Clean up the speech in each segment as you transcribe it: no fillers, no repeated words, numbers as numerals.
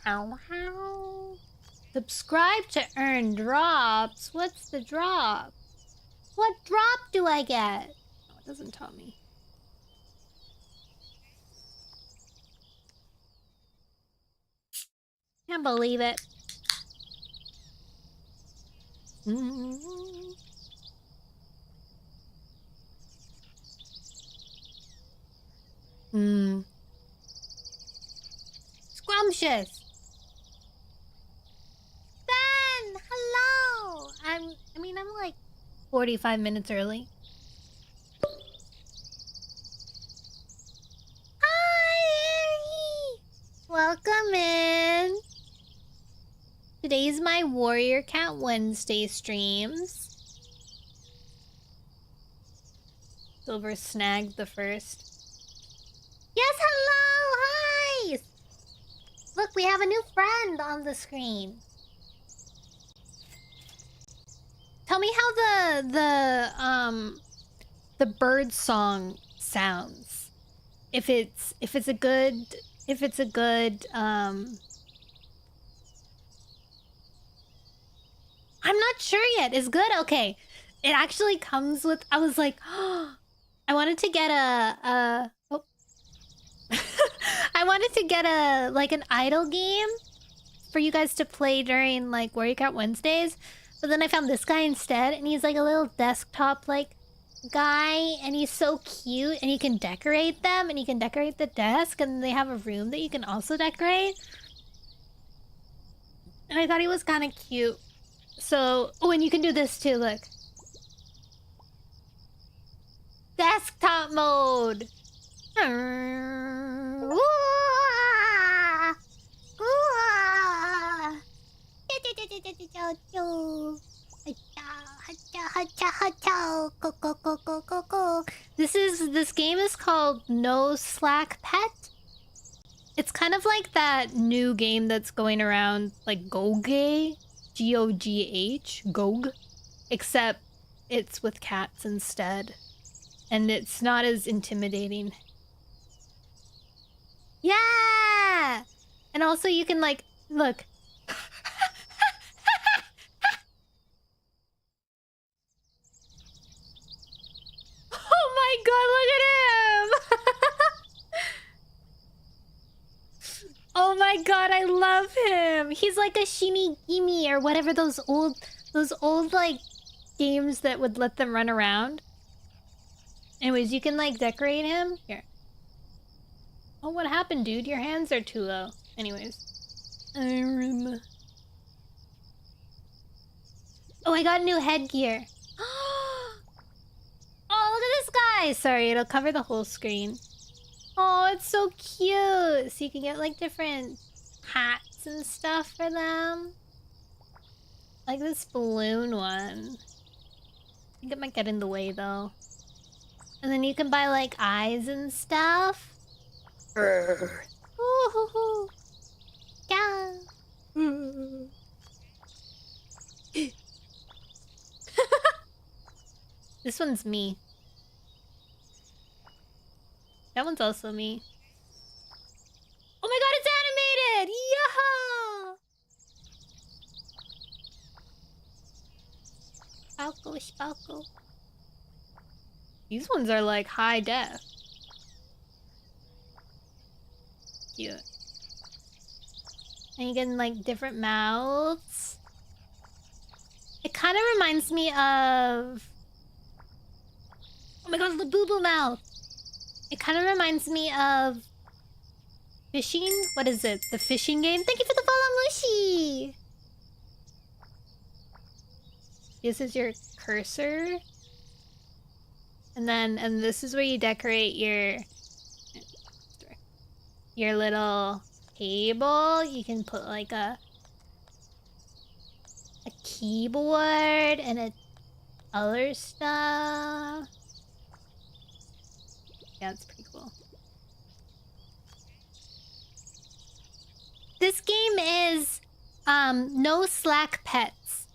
Ow, ow. Subscribe to earn drops. What's the drop? What drop do I get? Oh, it doesn't tell me. Can't believe it. Scrumptious. Ben, hello. I'm like 45 minutes early. Hi, Harry. Welcome in. Today's my Warrior Cat Wednesday streams. Silver snagged the first. Yes, hello! Hi! Look, we have a new friend on the screen. Tell me how the bird song sounds. If it's a good I'm not sure yet. It's good? Okay. It actually comes with... I was like... Oh, I wanted to get a... Oh. I wanted to get like an idle game for you guys to play during like Warrior Cat Wednesdays. But then I found this guy instead. And he's like a little desktop like guy. And he's so cute. And you can decorate them. And you can decorate the desk. And they have a room that you can also decorate. And I thought he was kind of cute. So, oh, and you can do this too, look. Desktop mode! This game is called No Slack Pet. It's kind of like that new game that's going around, like Goge. G-O-G-H, Gog, except it's with cats instead, and it's not as intimidating. Yeah! And also you can like, look. Oh my god, look at him! Oh my god, I love him. He's like a Shinigami or whatever those old like games that would let them run around. Anyways, you can like decorate him. Here. Oh, what happened, dude? Your hands are too low. Anyways. Oh, I got new headgear. Oh, look at this guy. Sorry, it'll cover the whole screen. Oh, it's so cute. So you can get like different hats and stuff for them. Like this balloon one. I think it might get in the way though. And then you can buy like eyes and stuff. Ooh, yeah. This one's me. That one's also me. Oh my god, it's animated! Yeah! Spalko, spalko. These ones are like high def. Cute. And you get like different mouths. It kind of reminds me of... Oh my god, the boo-boo mouth! It kind of reminds me of fishing. What is it? The fishing game? Thank you for the follow, Mushi! This is your cursor. And this is where you decorate your little table. You can put like a keyboard and other stuff. Yeah, it's pretty cool. This game is No Slack Pets.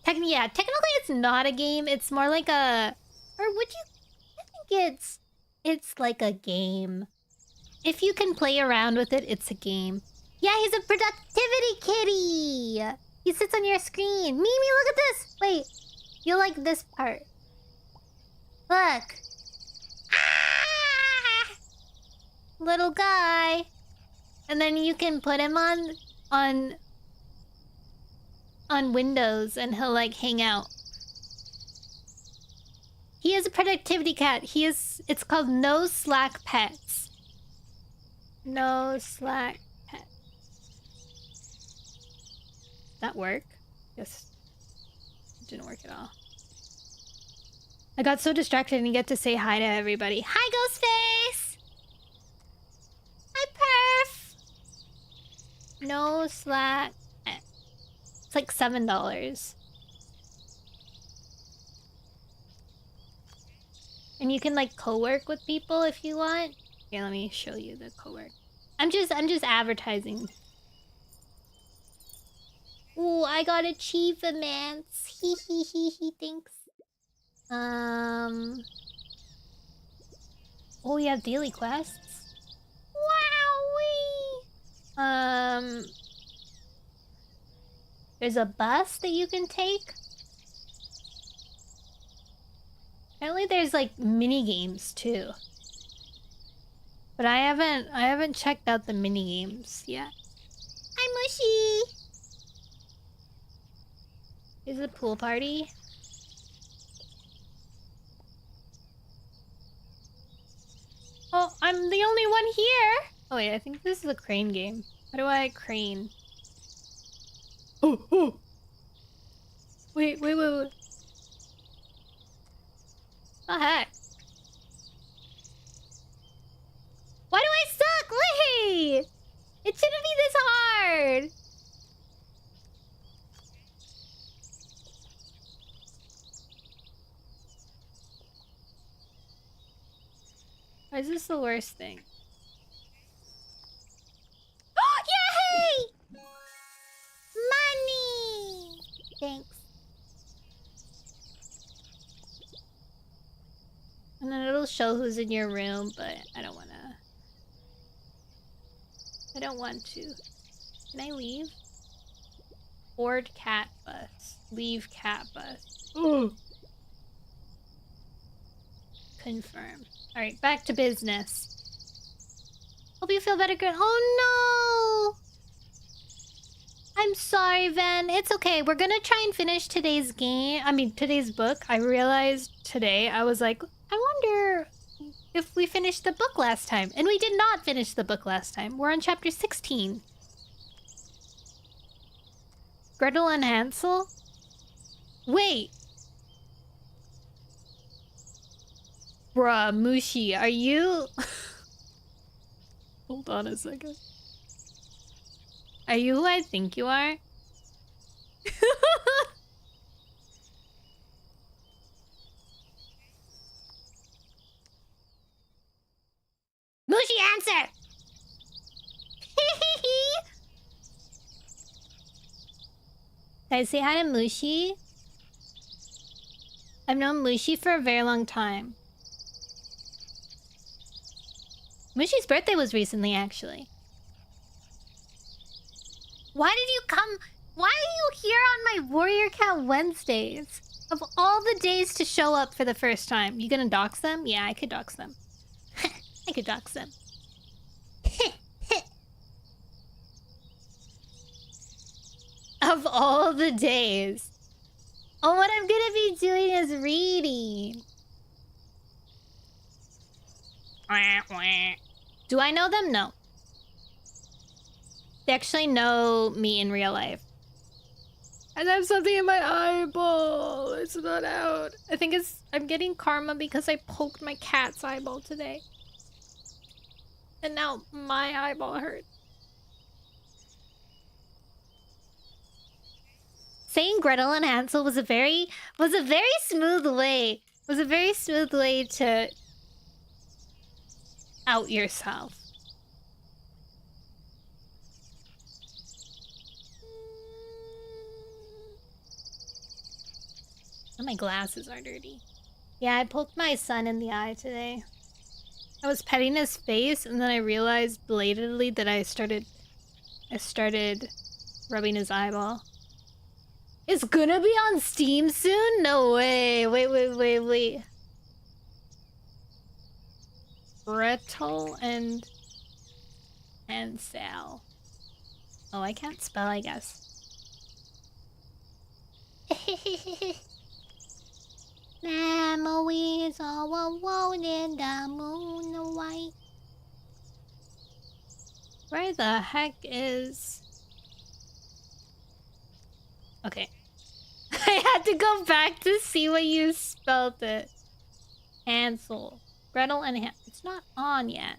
Technically it's not a game. It's more like a... Or would you... I think it's like a game. If you can play around with it, it's a game. Yeah, he's a productivity kitty. He sits on your screen. Mimi, look at this. Wait, you like this part? Look. Ah! Little guy. And then you can put him on Windows and he'll like hang out. He is a productivity cat. It's called No Slack Pets. No Slack Pets. That work? Yes. It didn't work at all. I got so distracted and get to say hi to everybody. Hi, Ghostface! Hi, Perf! No Slack Pets. It's like $7. And you can like co-work with people if you want. Here, let me show you the co-work. I'm just advertising. Ooh, I got achievements. Hee hee hee hee, thanks. Oh, you have daily quests? Wowee! There's a bus that you can take. Apparently there's like mini games too. But I haven't checked out the mini games yet. Hi, Mushy! Is it a pool party? Oh, I'm the only one here! Oh wait, I think this is a crane game. How do I crane? Oh! Wait. The heck? Why do I suck? Wait! It shouldn't be this hard! Why is this the worst thing? Oh, yay! Money! Thanks. And then it'll show who's in your room, but I don't want to. Can I leave? Board cat bus. Leave cat bus. Ugh. Confirm. Alright, back to business. Hope you feel better, girl. Oh no! I'm sorry, Ven. It's okay. We're gonna try and finish today's game. I mean, today's book. I realized today, I was like, I wonder if we finished the book last time. And we did not finish the book last time. We're on chapter 16. Gretel and Hansel? Wait. Bruh, Mushi, are you... Hold on a second. Are you who I think you are? Mushi, answer! Can I say hi to Mushi? I've known Mushi for a very long time. Mushi's birthday was recently, actually. Why did you come? Why are you here on my Warrior Cat Wednesdays? Of all the days to show up for the first time. You gonna dox them? Yeah, I could dox them. I could dox them. Of all the days. Oh, what I'm gonna be doing is reading. Do I know them? No. They actually know me in real life. I have something in my eyeball. It's not out. I think I'm getting karma because I poked my cat's eyeball today. And now my eyeball hurts. Saying Gretel and Hansel was a very smooth way. Was a very smooth way to out yourself. Oh, my glasses are dirty. Yeah, I poked my son in the eye today. I was petting his face and then I realized belatedly that I started I started rubbing his eyeball. It's gonna be on Steam soon? No way. Wait. Gretel and Sal. Oh, I can't spell, I guess. Memories all alone in the moonlight. Where the heck is... Okay. I had to go back to see what you spelled it. Hansel. Gretel and Hansel. It's not on yet.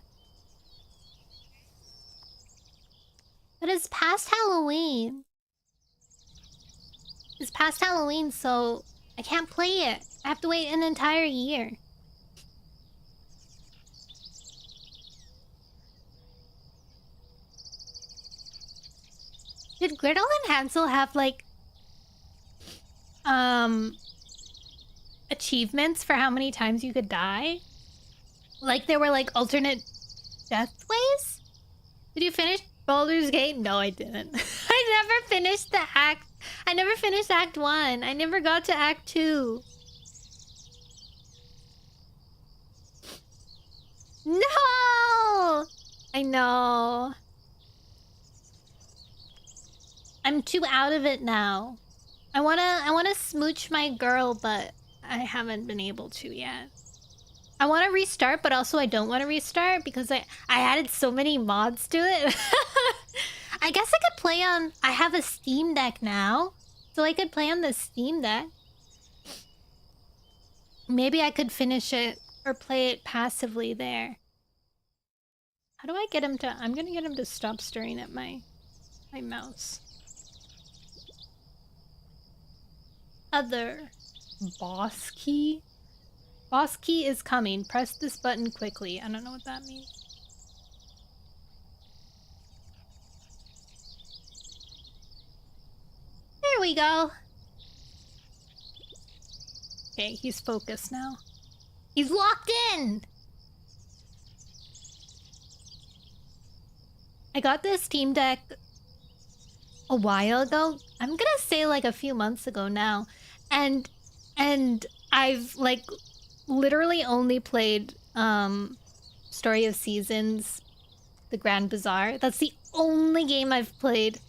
But it's past Halloween. It's past Halloween, so I can't play it. I have to wait an entire year. Did Gretel and Hansel have, like, achievements for how many times you could die? Like, there were, like, alternate death ways? Did you finish Baldur's Gate? No, I didn't. I never finished the act. I never finished Act 1. I never got to Act 2. No! I know. I'm too out of it now. I wanna smooch my girl, but I haven't been able to yet. I want to restart, but also I don't want to restart because I added so many mods to it. I guess I could play on... I have a Steam Deck now, so I could play on the Steam Deck. Maybe I could finish it or play it passively there. How do I get him to... I'm gonna get him to stop staring at my mouse. Other. Boss key? Boss key is coming. Press this button quickly. I don't know what that means. There we go. Okay, he's focused now. He's locked in! I got this Steam Deck a while ago. I'm gonna say like a few months ago now. And I've like literally only played Story of Seasons, The Grand Bazaar. That's the only game I've played.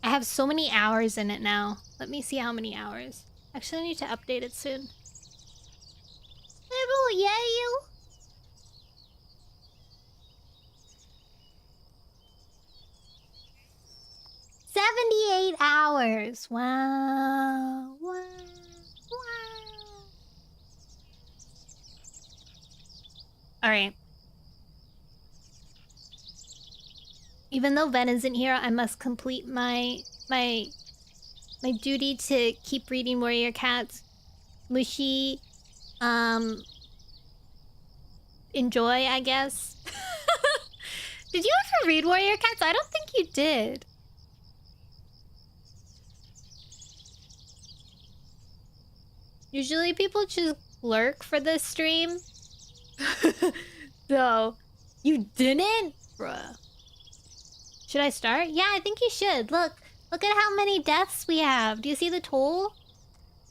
I have so many hours in it now. Let me see how many hours. Actually, I need to update it soon. Oh, yeah, you. $78 hours. Wow. Wow. Wow. All right. Even though Ven isn't here, I must complete my duty to keep reading Warrior Cats. Mushy, enjoy, I guess. Did you ever read Warrior Cats? I don't think you did. Usually people just lurk for this stream. So, you didn't? Bruh. Should I start? Yeah, I think you should. Look at how many deaths we have. Do you see the toll?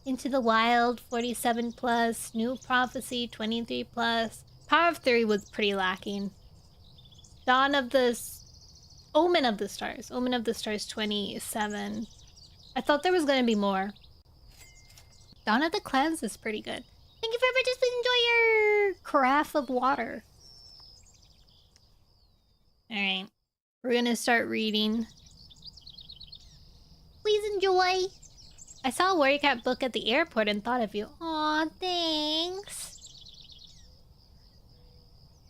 Into the Wild, 47 plus. New Prophecy, 23 plus. Power of 3 was pretty lacking. Omen of the Stars. Omen of the Stars, 27. I thought there was gonna be more. Dawn of the Clans is pretty good. Thank you for participating. Enjoy your carafe of water. Alright. We're gonna start reading. Please enjoy. I saw a Warrior Cat book at the airport and thought of you. Aw, thanks.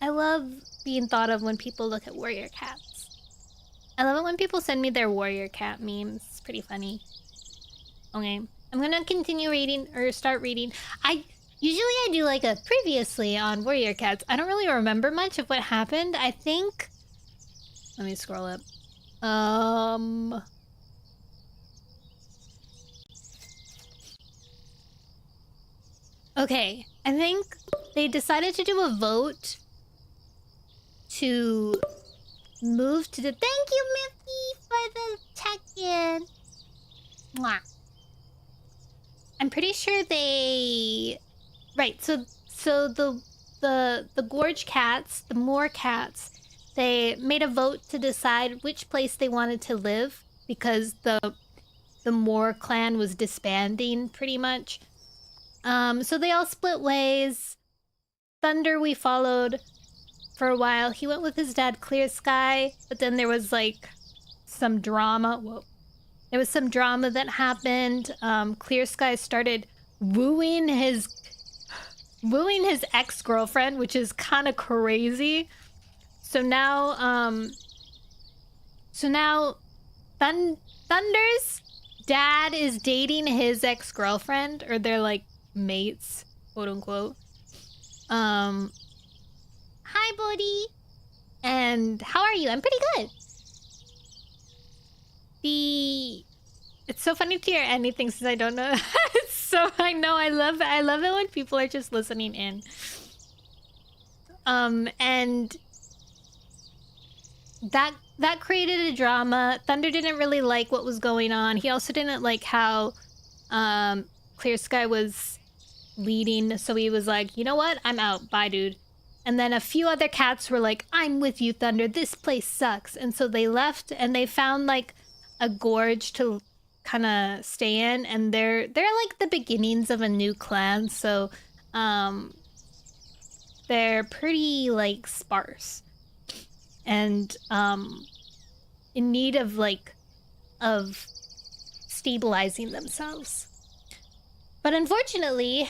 I love being thought of when people look at Warrior Cats. I love it when people send me their Warrior Cat memes. It's pretty funny. Okay. I'm gonna continue reading, or start reading. Usually I do like a previously on Warrior Cats. I don't really remember much of what happened. I think... Let me scroll up. Okay. I think they decided to do a vote to move to the... Thank you, Miffy, for the check-in. Mwah. I'm pretty sure they... Right, so the gorge cats, the moor cats, they made a vote to decide which place they wanted to live because the moor clan was disbanding pretty much. So they all split ways. Thunder we followed for a while. He went with his dad, Clear Sky, but then there was like some drama. Whoa. There was some drama that happened. Clear Sky started wooing his ex-girlfriend, which is kind of crazy. So now Thunder's dad is dating his ex-girlfriend, or they're like mates, quote unquote. Hi, buddy. And how are you? I'm pretty good. It's so funny to hear anything since I don't know. So I know I love it when people are just listening in. And that created a drama. Thunder didn't really like what was going on. He also didn't like how Clear Sky was leading, so he was like, you know what? I'm out. Bye, dude. And then a few other cats were like, I'm with you, Thunder. This place sucks. And so they left and they found like a gorge to kind of stay in, and they're like the beginnings of a new clan, so they're pretty like sparse and in need of stabilizing themselves. But unfortunately,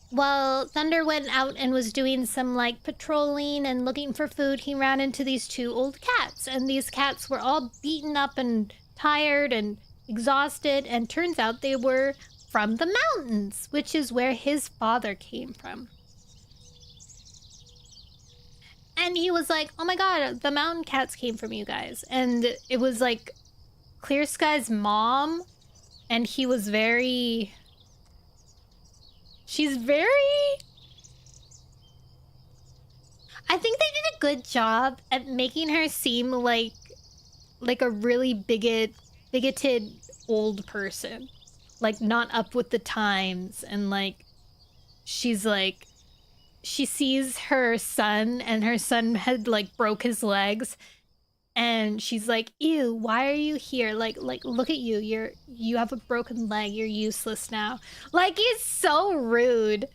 while Thunder went out and was doing some like patrolling and looking for food, he ran into these two old cats, and these cats were all beaten up and tired and exhausted, and turns out they were from the mountains, which is where his father came from. And he was like, oh my god, the mountain cats came from you guys. And it was like Clear Sky's mom, and he was very... She's very... I think they did a good job at making her seem like a really bigoted old person. Like, not up with the times. And like, she's like... She sees her son, and her son had like broke his legs. And she's like, ew, why are you here? Like, look at you. You have a broken leg. You're useless now. Like, it's so rude.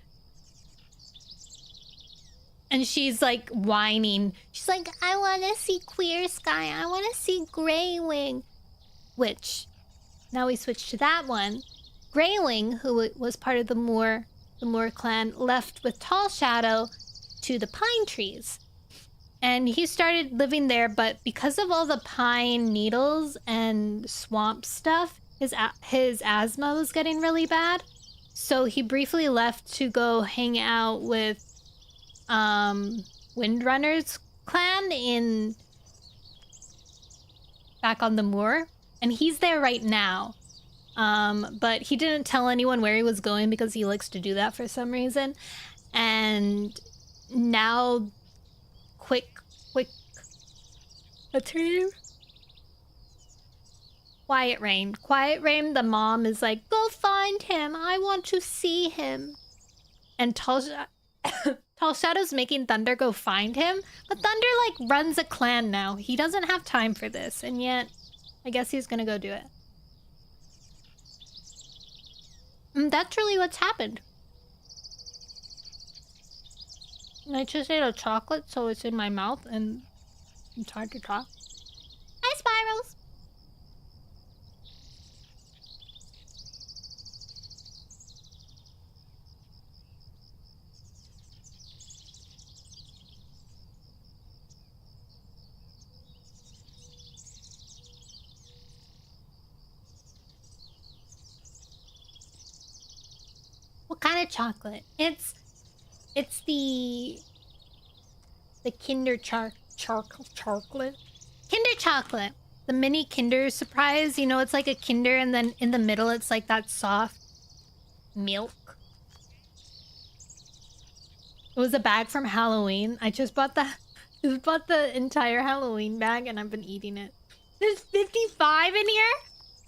And she's like whining. She's like, I want to see Clear Sky. I want to see Greywing. Which, now we switch to that one. Greywing, who was part of the Moor clan, left with Tall Shadow to the pine trees. And he started living there, but because of all the pine needles and swamp stuff, his asthma was getting really bad. So he briefly left to go hang out with Windrunner's clan back on the moor. And he's there right now. But he didn't tell anyone where he was going because he likes to do that for some reason. And now... Quick. What's her name? Quiet Rain. Quiet Rain, the mom, is like, go find him. I want to see him. And Tall Shadow's making Thunder go find him. But Thunder, like, runs a clan now. He doesn't have time for this. And yet, I guess he's gonna go do it. And that's really what's happened. And I just ate a chocolate, so it's in my mouth, and it's hard to talk. Hi, Spirals! What kind of chocolate? It's the Kinder chocolate. Kinder chocolate. The mini Kinder surprise. You know, it's like a Kinder, and then in the middle it's like that soft milk. It was a bag from Halloween. I just bought Just bought the entire Halloween bag and I've been eating it. There's 55 in here?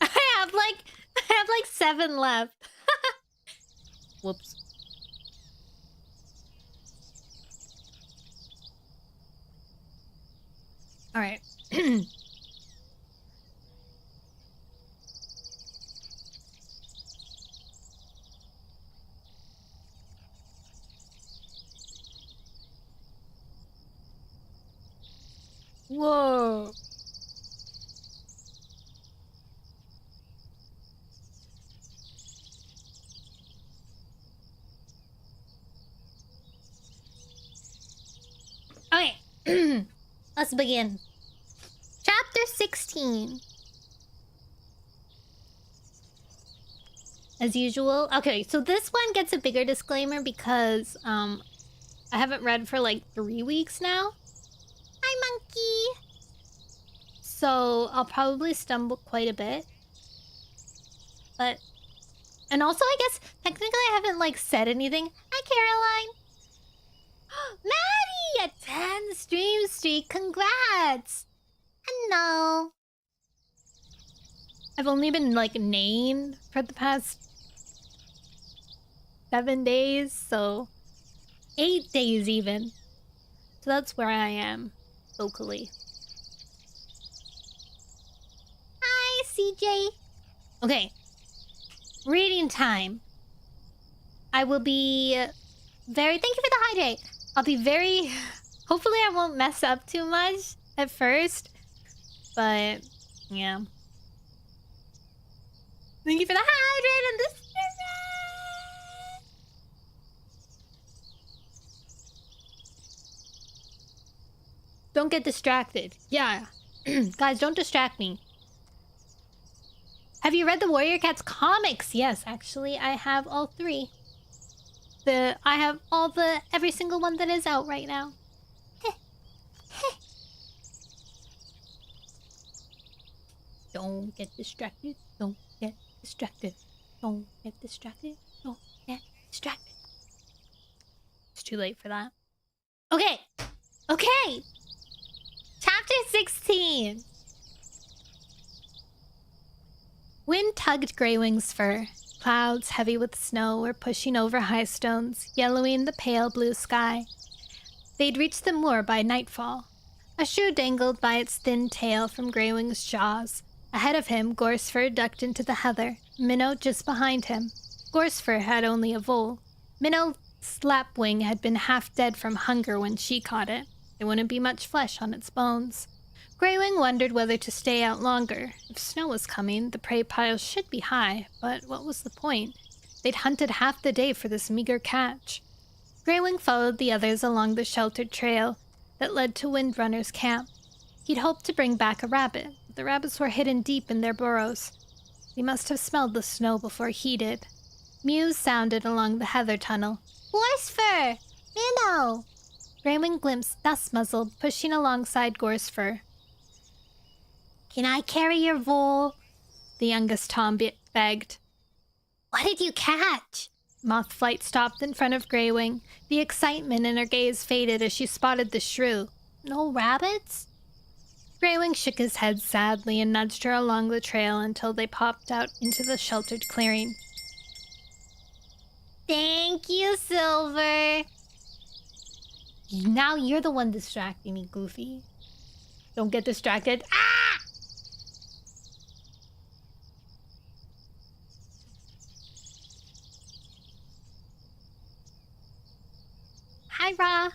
I have like 7 left. Whoops. All right. Whoa. Okay. Let's begin. Chapter 16. As usual. Okay, so this one gets a bigger disclaimer because I haven't read for like 3 weeks now. Hi, monkey. So I'll probably stumble quite a bit. But and also I guess technically I haven't like said anything. Hi, Caroline. Maddie, a 10 stream streak. Congrats. Hello. I've only been like named for the past 7 days, so 8 days even. So that's where I am locally. Hi, CJ. Okay. Reading time. I will be very... Thank you for the hydrate. I'll be very... Hopefully I won't mess up too much at first. But, yeah. Thank you for the hydrate and the spirit! Don't get distracted. Yeah. Guys, don't distract me. Have you read the Warrior Cats comics? Yes, actually, I have all 3. I have every single one that is out right now. Don't get distracted. Don't get distracted. Don't get distracted. Don't get distracted. It's too late for that. Okay. Okay. Chapter 16. Wind tugged Greywing's fur. Clouds, heavy with snow, were pushing over high stones, yellowing the pale blue sky. They'd reached the moor by nightfall. A shoe dangled by its thin tail from Greywing's jaws. Ahead of him, Gorsefur ducked into the heather, Minnow just behind him. Gorsefur had only a vole. Minnow's lapwing had been half dead from hunger when she caught it. There wouldn't be much flesh on its bones. Greywing wondered whether to stay out longer. If snow was coming, the prey piles should be high, but what was the point? They'd hunted half the day for this meager catch. Greywing followed the others along the sheltered trail that led to Windrunner's camp. He'd hoped to bring back a rabbit, but the rabbits were hidden deep in their burrows. He must have smelled the snow before he did. Mews sounded along the heather tunnel. Gorsefur! Minnow! Greywing glimpsed Dustmuzzle pushing alongside Gorsefur. Can I carry your vole? The youngest Tom begged. What did you catch? Mothflight stopped in front of Greywing. The excitement in her gaze faded as she spotted the shrew. No rabbits? Greywing shook his head sadly and nudged her along the trail until they popped out into the sheltered clearing. Thank you, Silver. Now you're the one distracting me, Goofy. Don't get distracted. Ah! Hi, Ra.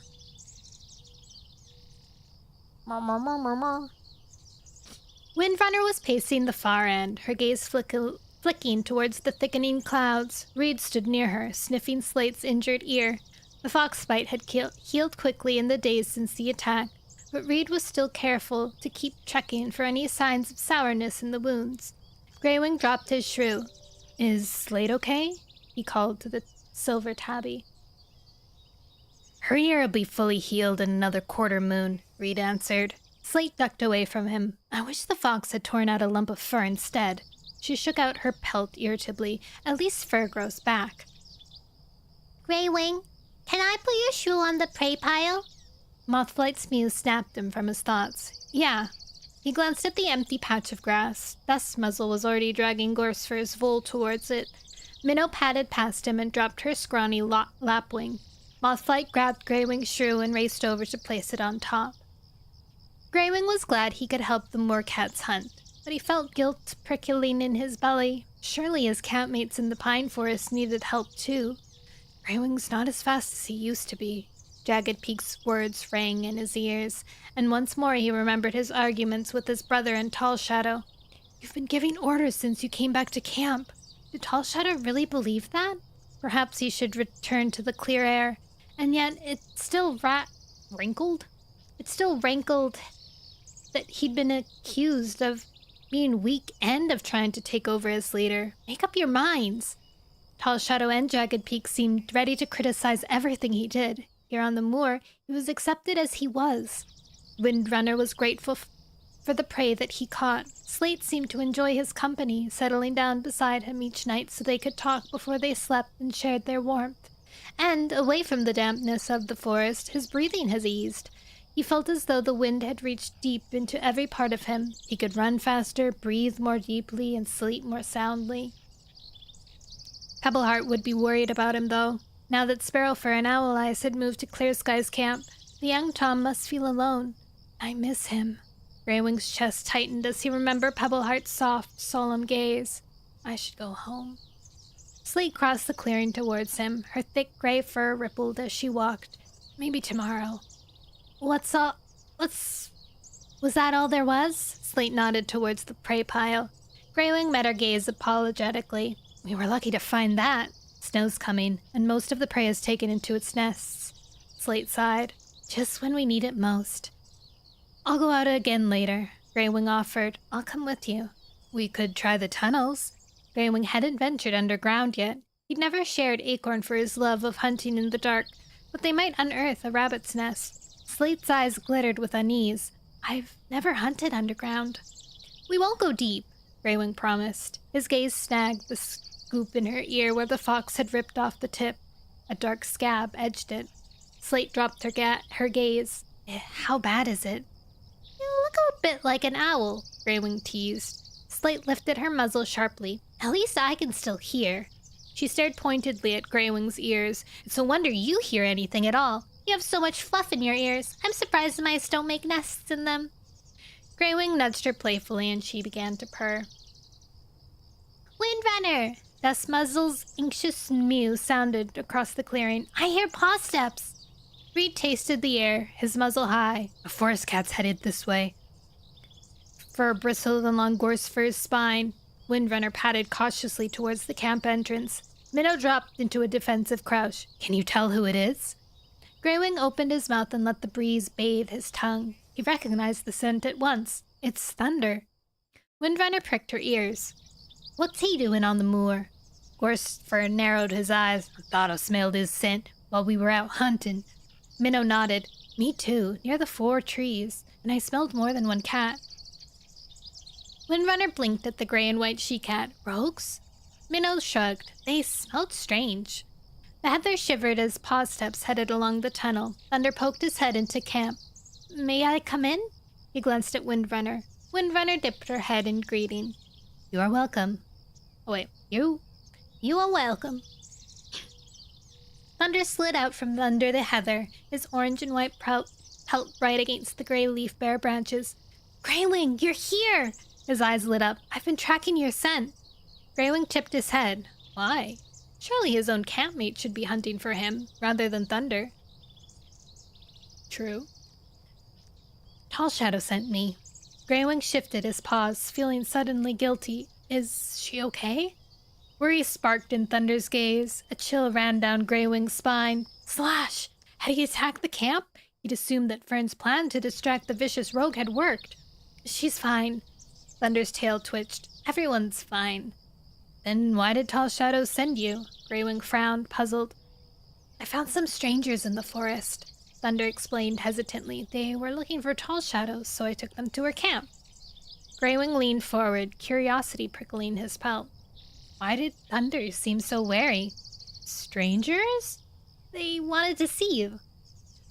Mama. Windrunner was pacing the far end, her gaze flicking towards the thickening clouds. Reed stood near her, sniffing Slate's injured ear. The foxbite had healed quickly in the days since the attack, but Reed was still careful to keep checking for any signs of sourness in the wounds. Greywing dropped his shrew. Is Slate okay? He called to the silver tabby. Her ear will be fully healed in another quarter moon, Reed answered. Slate ducked away from him. I wish the fox had torn out a lump of fur instead. She shook out her pelt irritably. At least fur grows back. Greywing, can I put your shoe on the prey pile? Mothflight's mew snapped him from his thoughts. Yeah. He glanced at the empty patch of grass. Dustmuzzle was already dragging Gorsfur's vole towards it. Minnow padded past him and dropped her scrawny lapwing. Mothflight grabbed Greywing's shrew and raced over to place it on top. Greywing was glad he could help the moorcats hunt, but he felt guilt prickling in his belly. Surely his campmates in the pine forest needed help too. Greywing's not as fast as he used to be. Jagged Peak's words rang in his ears, and once more he remembered his arguments with his brother and Tall Shadow. You've been giving orders since you came back to camp. Did Tall Shadow really believe that? Perhaps he should return to the clear air. And yet it still rankled? It still rankled that he'd been accused of being weak and of trying to take over as leader. Make up your minds. Tall Shadow and Jagged Peak seemed ready to criticize everything he did. Here on the moor, he was accepted as he was. Windrunner was grateful for the prey that he caught. Slate seemed to enjoy his company, settling down beside him each night so they could talk before they slept and shared their warmth. And, away from the dampness of the forest, his breathing has eased. He felt as though the wind had reached deep into every part of him. He could run faster, breathe more deeply, and sleep more soundly. Pebbleheart would be worried about him, though. Now that Sparrowfur and Owl Eyes had moved to Clear Sky's camp, the young Tom must feel alone. I miss him. Greywing's chest tightened as he remembered Pebbleheart's soft, solemn gaze. I should go home. Slate crossed the clearing towards him. Her thick gray fur rippled as she walked. Maybe tomorrow. Was that all there was? Slate nodded towards the prey pile. Greywing met her gaze apologetically. We were lucky to find that. Snow's coming, and most of the prey is taken into its nests. Slate sighed. Just when we need it most. I'll go out again later, Greywing offered. I'll come with you. We could try the tunnels. Greywing hadn't ventured underground yet. He'd never shared Acorn for his love of hunting in the dark, but they might unearth a rabbit's nest. Slate's eyes glittered with unease. I've never hunted underground. We won't go deep, Greywing promised. His gaze snagged the scoop in her ear where the fox had ripped off the tip. A dark scab edged it. Slate dropped her gaze. How bad is it? You look a bit like an owl, Greywing teased. Slate lifted her muzzle sharply. At least I can still hear. She stared pointedly at Greywing's ears. It's a wonder you hear anything at all. You have so much fluff in your ears. I'm surprised mice don't make nests in them. Greywing nudged her playfully and she began to purr. Windrunner! Dustmuzzle's anxious mew sounded across the clearing. I hear paw steps. Reed tasted the air, his muzzle high. A forest cat's headed this way. Fur bristled along Gorsfur's spine. Windrunner padded cautiously towards the camp entrance. Minnow dropped into a defensive crouch. Can you tell who it is? Greywing opened his mouth and let the breeze bathe his tongue. He recognized the scent at once. It's thunder. Windrunner pricked her ears. What's he doing on the moor? Gorsfur narrowed his eyes. I thought I smelled his scent while we were out hunting. Minnow nodded. Me too, near the 4 trees, and I smelled more than one cat. Windrunner blinked at the gray and white she-cat. Rogues? Minnow shrugged. They smelled strange. The heather shivered as paw steps headed along the tunnel. Thunder poked his head into camp. May I come in? He glanced at Windrunner. Windrunner dipped her head in greeting. You are welcome. Oh wait, you are welcome. Thunder slid out from under the heather, his orange and white pelt bright against the gray leaf-bare branches. Greywing, you're here! His eyes lit up. I've been tracking your scent. Greywing tipped his head. Why? Surely his own campmate should be hunting for him, rather than Thunder. True. Tall Shadow sent me. Greywing shifted his paws, feeling suddenly guilty. Is she okay? Worry sparked in Thunder's gaze. A chill ran down Greywing's spine. Slash! Had he attacked the camp? He'd assumed that Fern's plan to distract the vicious rogue had worked. She's fine. Thunder's tail twitched. Everyone's fine. Then why did Tall Shadow send you? Greywing frowned, puzzled. I found some strangers in the forest. Thunder explained hesitantly. They were looking for Tall Shadow, so I took them to her camp. Greywing leaned forward, curiosity prickling his pelt. Why did Thunder seem so wary? Strangers? They wanted to see you.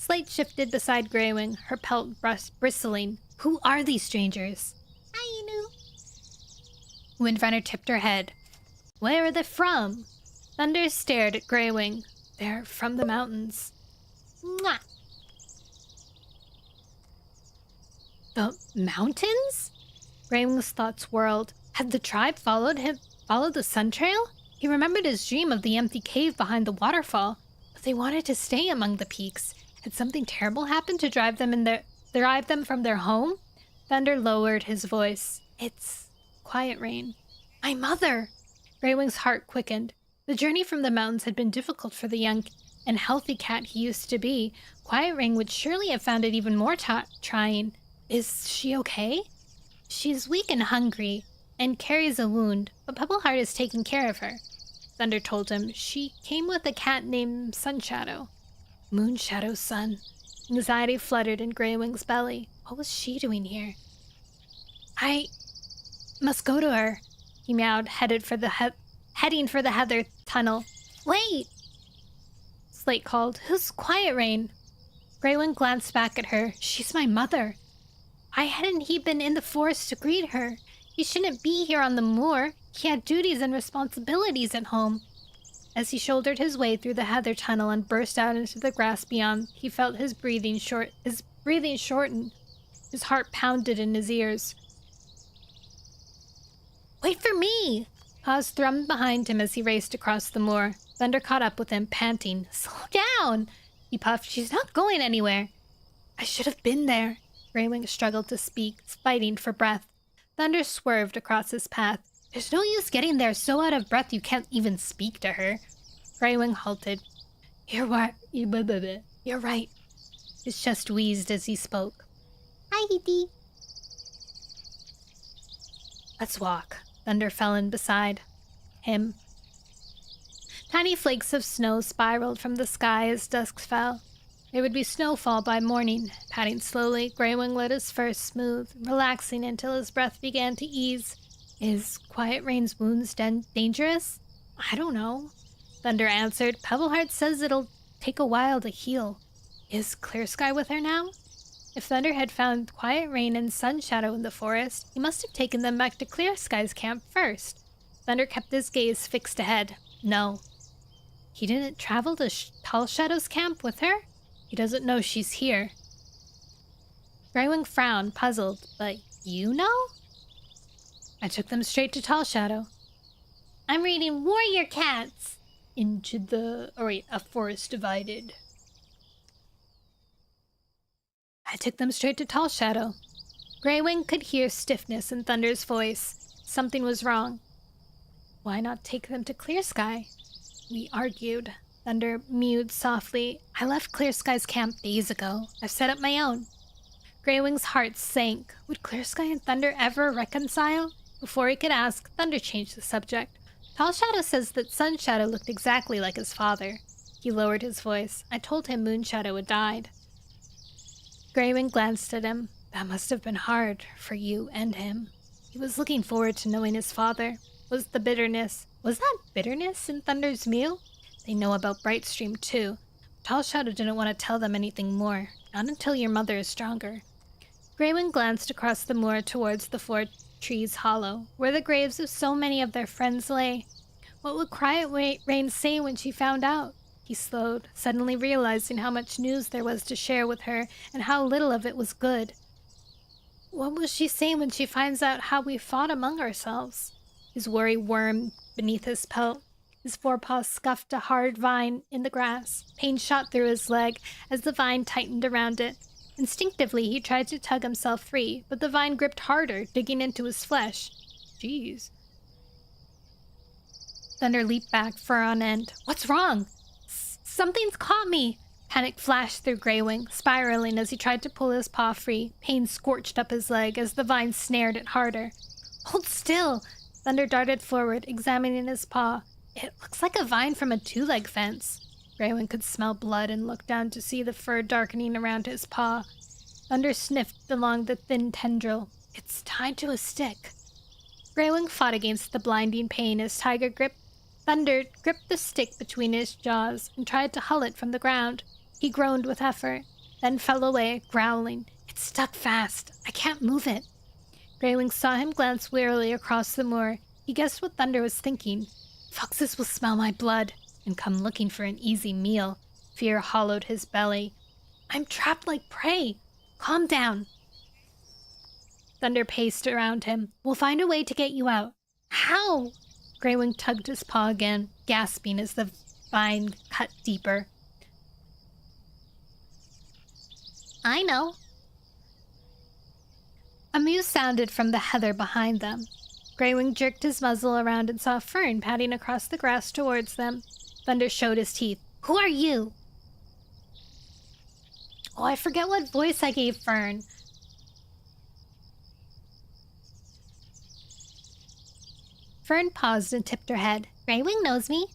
Slate shifted beside Greywing, her pelt bristling. Who are these strangers? Ainu. Windrunner tipped her head. Where are they from? Thunder stared at Greywing. They're from the mountains. Mwah. The mountains? Greywing's thoughts whirled. Had the tribe followed the sun trail? He remembered his dream of the empty cave behind the waterfall, but they wanted to stay among the peaks. Had something terrible happened to drive them from their home? Thunder lowered his voice. It's Quiet Rain. My mother! Greywing's heart quickened. The journey from the mountains had been difficult for the young and healthy cat he used to be. Quiet Rain would surely have found it even more trying. Is she okay? She's weak and hungry, and carries a wound, but Pebbleheart is taking care of her. Thunder told him she came with a cat named Sunshadow. Moonshadow's son. Anxiety fluttered in Greywing's belly. What was she doing here? I must go to her, he meowed, heading for the heather tunnel. Wait! Slate called. Who's Quiet Rain? Greywing glanced back at her. She's my mother. Why hadn't he been in the forest to greet her? He shouldn't be here on the moor. He had duties and responsibilities at home. As he shouldered his way through the heather tunnel and burst out into the grass beyond, he felt his breathing shorten. His heart pounded in his ears. Wait for me! Paws thrummed behind him as he raced across the moor. Thunder caught up with him, panting. Slow down! He puffed. She's not going anywhere. I should have been there. Greywing struggled to speak, fighting for breath. Thunder swerved across his path. There's no use getting there so out of breath you can't even speak to her. Greywing halted. You're right. His chest wheezed as he spoke. Hi, Hitty. Let's walk. Thunder fell in beside him. Tiny flakes of snow spiraled from the sky as dusk fell. There would be snowfall by morning. Padding slowly, Greywing let his fur smooth, relaxing until his breath began to ease. Is Quiet Rain's wounds dangerous? I don't know. Thunder answered. Pebbleheart says it'll take a while to heal. Is Clear Sky with her now? If Thunder had found Quiet Rain and Sunshadow in the forest, he must have taken them back to Clear Sky's camp first. Thunder kept his gaze fixed ahead. No. He didn't travel to Tall Shadow's camp with her? He doesn't know she's here. Greywing frowned, puzzled. But you know? I took them straight to Tall Shadow. I'm reading Warrior Cats! A Forest Divided. I took them straight to Tall Shadow. Greywing could hear stiffness in Thunder's voice. Something was wrong. Why not take them to Clear Sky? We argued. Thunder mewed softly. I left Clear Sky's camp days ago. I've set up my own. Greywing's heart sank. Would Clear Sky and Thunder ever reconcile? Before he could ask, Thunder changed the subject. Tall Shadow says that Sunshadow looked exactly like his father. He lowered his voice. I told him Moonshadow had died. Greywing glanced at him. That must have been hard for you and him. He was looking forward to knowing his father. Was that bitterness in Thunder's mew? They know about Brightstream, too. Tall Shadow didn't want to tell them anything more. Not until your mother is stronger. Greywing glanced across the moor towards the Four Trees Hollow, where the graves of so many of their friends lay. What would Quiet Rain say when she found out? He slowed, suddenly realizing how much news there was to share with her and how little of it was good. What will she say when she finds out how we fought among ourselves? His worry wormed beneath his pelt. His forepaws scuffed a hard vine in the grass. Pain shot through his leg as the vine tightened around it. Instinctively, he tried to tug himself free, but the vine gripped harder, digging into his flesh. Jeez. Thunder leaped back, fur on end. What's wrong? Something's caught me! Panic flashed through Greywing, spiraling as he tried to pull his paw free. Pain scorched up his leg as the vine snared it harder. Hold still! Thunder darted forward, examining his paw. It looks like a vine from a two-leg fence. Greywing could smell blood and looked down to see the fur darkening around his paw. Thunder sniffed along the thin tendril. It's tied to a stick. Greywing fought against the blinding pain as Thunder gripped the stick between his jaws and tried to hull it from the ground. He groaned with effort. then fell away, growling. It's stuck fast. I can't move it. Greywing saw him glance wearily across the moor. He guessed what Thunder was thinking. Foxes will smell my blood and come looking for an easy meal. Fear hollowed his belly. I'm trapped like prey. Calm down. Thunder paced around him. We'll find a way to get you out. How? Greywing tugged his paw again, gasping as the vine cut deeper. I know. A mew sounded from the heather behind them. Greywing jerked his muzzle around and saw Fern padding across the grass towards them. Thunder showed his teeth. Who are you? Oh, I forget what voice I gave Fern. Fern paused and tipped her head. Greywing knows me.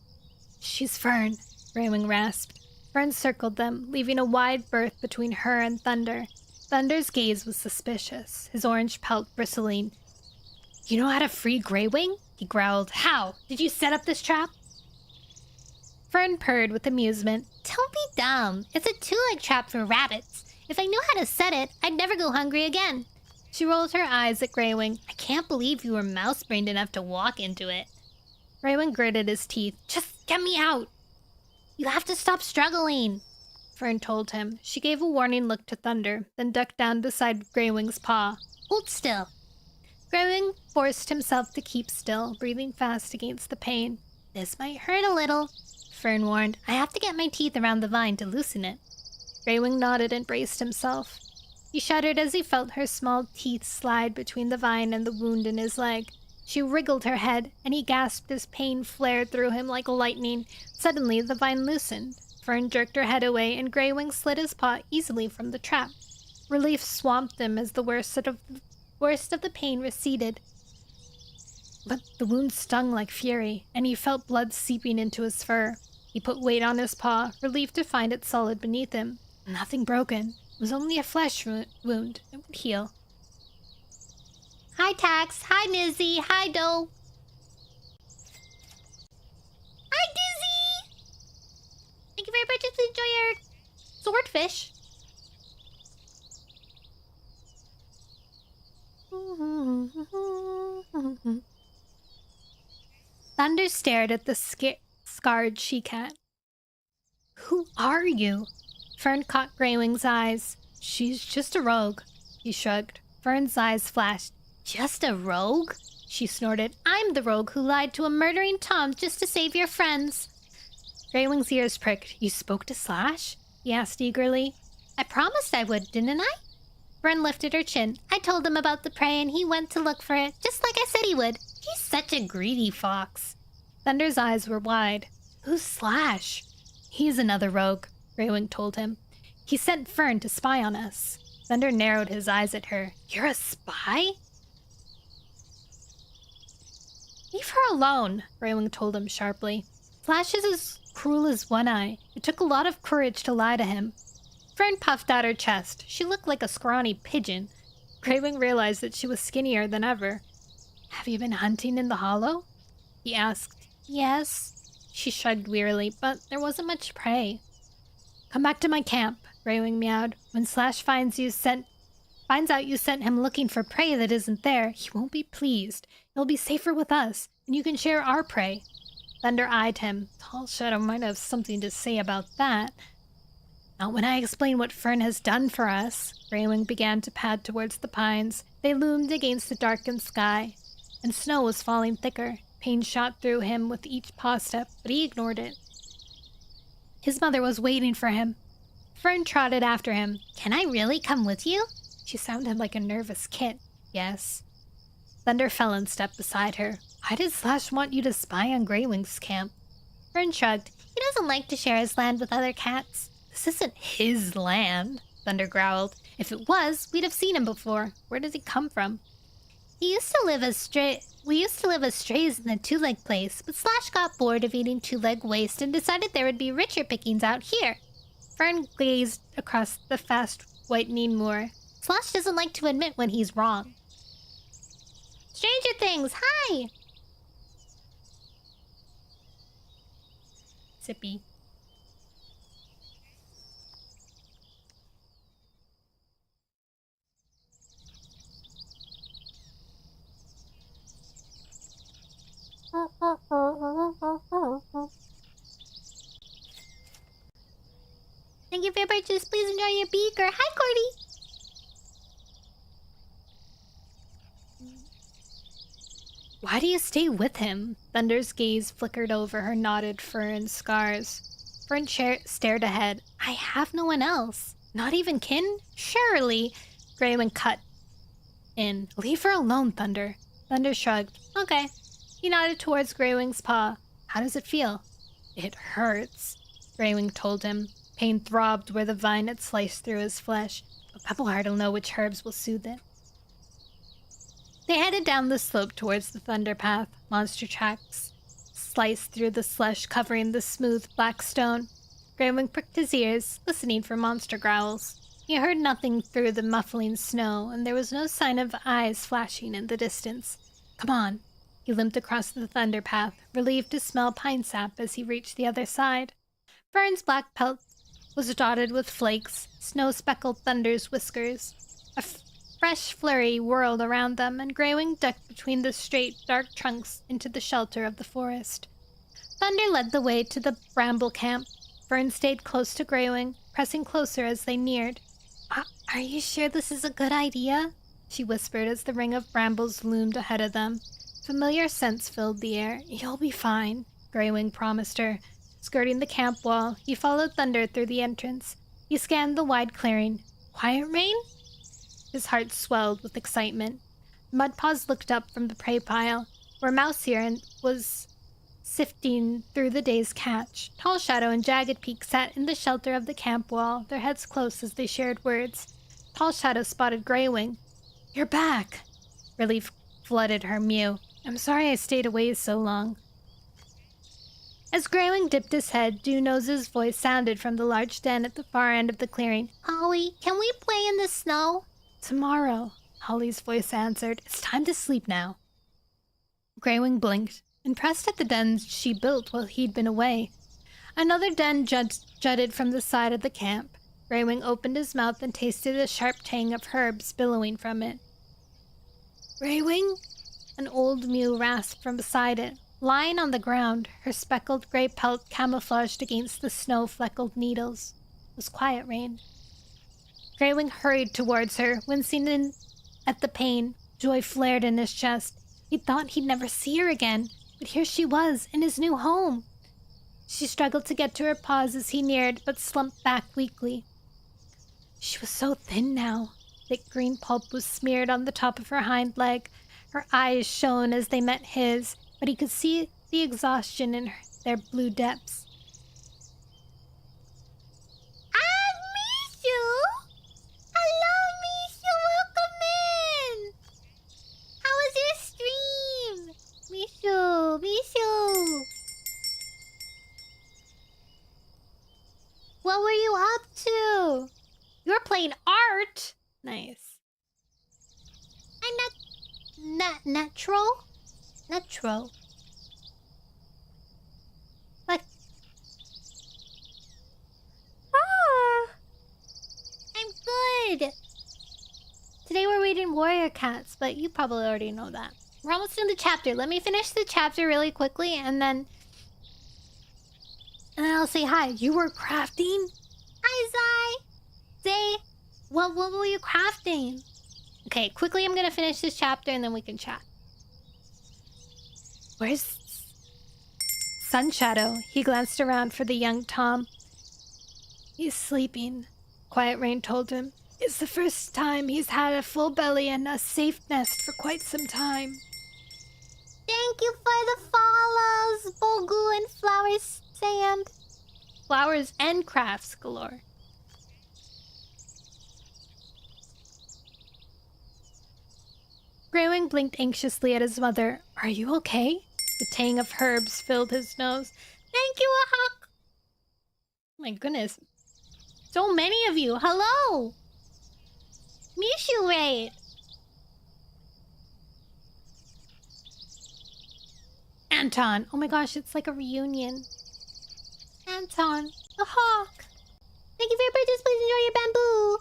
She's Fern, Greywing rasped. Fern circled them, leaving a wide berth between her and Thunder. Thunder's gaze was suspicious, his orange pelt bristling. You know how to free Greywing? He growled. How? Did you set up this trap? Fern purred with amusement. Don't be dumb. It's a two-leg trap for rabbits. If I knew how to set it, I'd never go hungry again. She rolled her eyes at Greywing. I can't believe you were mouse-brained enough to walk into it. Greywing gritted his teeth. Just get me out. You have to stop struggling, Fern told him. She gave a warning look to Thunder, then ducked down beside Greywing's paw. Hold still. Greywing forced himself to keep still, breathing fast against the pain. This might hurt a little, Fern warned. I have to get my teeth around the vine to loosen it. Greywing nodded and braced himself. He shuddered as he felt her small teeth slide between the vine and the wound in his leg. She wriggled her head, and he gasped as pain flared through him like lightning. Suddenly, the vine loosened. Fern jerked her head away, and Greywing slid his paw easily from the trap. Relief swamped him as the worst of the pain receded. But the wound stung like fury, and he felt blood seeping into his fur. He put weight on his paw, relieved to find it solid beneath him. Nothing broken. It was only a flesh wound. It would heal. Hi, Tax. Hi, Nizzy. Hi, Doe. Hi, Dizzy. Thank you very much. Please enjoy your swordfish. Thunder stared at the scarred she-cat. Who are you? Fern caught Greywing's eyes. She's just a rogue, he shrugged. Fern's eyes flashed. Just a rogue? She snorted. I'm the rogue who lied to a murdering Tom just to save your friends. Greywing's ears pricked. You spoke to Slash? He asked eagerly. I promised I would, didn't I? Fern lifted her chin. I told him about the prey and he went to look for it, just like I said he would. He's such a greedy fox. Thunder's eyes were wide. Who's Slash? He's another rogue, Greywing told him. He sent Fern to spy on us. Thunder narrowed his eyes at her. You're a spy? Leave her alone, Greywing told him sharply. Slash is as cruel as One Eye. It took a lot of courage to lie to him. Fern puffed out her chest. She looked like a scrawny pigeon. Greywing realized that she was skinnier than ever. Have you been hunting in the hollow? He asked. Yes. She shrugged wearily, but there wasn't much prey. Come back to my camp, Greywing meowed. When Slash finds out you sent him looking for prey that isn't there, he won't be pleased. He'll be safer with us, and you can share our prey. Thunder eyed him. Tall Shadow might have something to say about that. Not when I explain what Fern has done for us. Greywing began to pad towards the pines. They loomed against the darkened sky, and snow was falling thicker. Pain shot through him with each paw step, but he ignored it. His mother was waiting for him. Fern trotted after him. Can I really come with you? She sounded like a nervous kit. Yes. Thunder fell in step beside her. Why did Slash want you to spy on Greywing's camp? Fern shrugged. He doesn't like to share his land with other cats. This isn't his land, Thunder growled. If it was, we'd have seen him before. Where does he come from? We used to live as strays in the two-leg place, but Slash got bored of eating two-leg waste and decided there would be richer pickings out here. Fern gazed across the fast-whitening moor. Slash doesn't like to admit when he's wrong. Stranger Things, hi! Sippy. Thank you for your purchase. Please enjoy your beaker. Hi, Cordy. Why do you stay with him? Thunder's gaze flickered over her knotted fur and scars. Fern stared ahead. I have no one else. Not even kin? Surely. Greywing cut in. Leave her alone, Thunder. Thunder shrugged. Okay. He nodded towards Greywing's paw. How does it feel? It hurts, Greywing told him. Pain throbbed where the vine had sliced through his flesh, but Pebbleheart will know which herbs will soothe it. They headed down the slope towards the thunder path. Monster tracks sliced through the slush covering the smooth black stone. Greywing pricked his ears, listening for monster growls. He heard nothing through the muffling snow, and there was no sign of eyes flashing in the distance. Come on. He limped across the thunder path, relieved to smell pine sap as he reached the other side. Fern's black pelt was dotted with flakes, snow-speckled Thunder's whiskers. A fresh flurry whirled around them, and Greywing ducked between the straight, dark trunks into the shelter of the forest. Thunder led the way to the bramble camp. Fern stayed close to Greywing, pressing closer as they neared. Are you sure this is a good idea? She whispered as the ring of brambles loomed ahead of them. Familiar scents filled the air. You'll be fine, Greywing promised her. Skirting the camp wall, he followed Thunder through the entrance. He scanned the wide clearing. Quiet rain? His heart swelled with excitement. Mudpaws looked up from the prey pile, where Mouseear was sifting through the day's catch. Tall Shadow and Jagged Peak sat in the shelter of the camp wall, their heads close as they shared words. Tall Shadow spotted Greywing. You're back! Relief flooded her mew. I'm sorry I stayed away so long. As Greywing dipped his head, Dew-Nose's voice sounded from the large den at the far end of the clearing. Holly, can we play in the snow? Tomorrow, Holly's voice answered. It's time to sleep now. Greywing blinked, impressed at the dens she built while he'd been away. Another den jutted from the side of the camp. Greywing opened his mouth and tasted a sharp tang of herbs billowing from it. Greywing? An old mew rasped from beside it. Lying on the ground, her speckled gray pelt camouflaged against the snow-fleckled needles, was Quiet Rain. Greywing hurried towards her, wincing at the pain. Joy flared in his chest. He thought he'd never see her again, but here she was, in his new home. She struggled to get to her paws as he neared, but slumped back weakly. She was so thin now. Thick green pulp was smeared on the top of her hind leg. Her eyes shone as they met his, but he could see the exhaustion in their blue depths. I miss you! Hello, Mishu! Welcome in! How was your stream? Mishu! What were you up to? You were playing art? Nice. I'm not natural? Natural. Like... I'm good. Today we're reading Warrior Cats, but you probably already know that. We're almost in the chapter. Let me finish the chapter really quickly, and then I'll say hi. You were crafting? Hi, Zai. Zay, what were you crafting? Okay, quickly I'm gonna finish this chapter and then we can chat. Where's Sun Shadow? He glanced around for the young Tom. He's sleeping, Quiet Rain told him. It's the first time he's had a full belly and a safe nest for quite some time. Thank you for the follows, Bogu and Flowers Sand. Flowers and crafts galore. Greywing blinked anxiously at his mother. Are you okay? The tang of herbs filled his nose. Thank you, Ahak. My goodness. So many of you. Hello. Mishu raid. Anton. Oh my gosh, it's like a reunion. Anton. The hawk. Thank you for your purchase. Please enjoy your bamboo.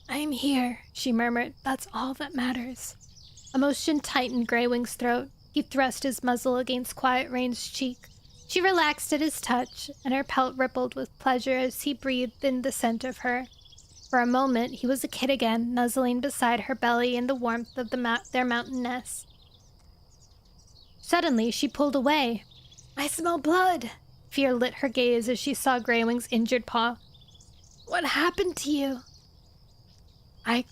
I'm here, she murmured. That's all that matters. Emotion tightened Greywing's throat. He thrust his muzzle against Quiet Rain's cheek. She relaxed at his touch, and her pelt rippled with pleasure as he breathed in the scent of her. For a moment, he was a kid again, nuzzling beside her belly in the warmth of their mountain nest. Suddenly, she pulled away. I smell blood. Fear lit her gaze as she saw Greywing's injured paw. What happened to you? I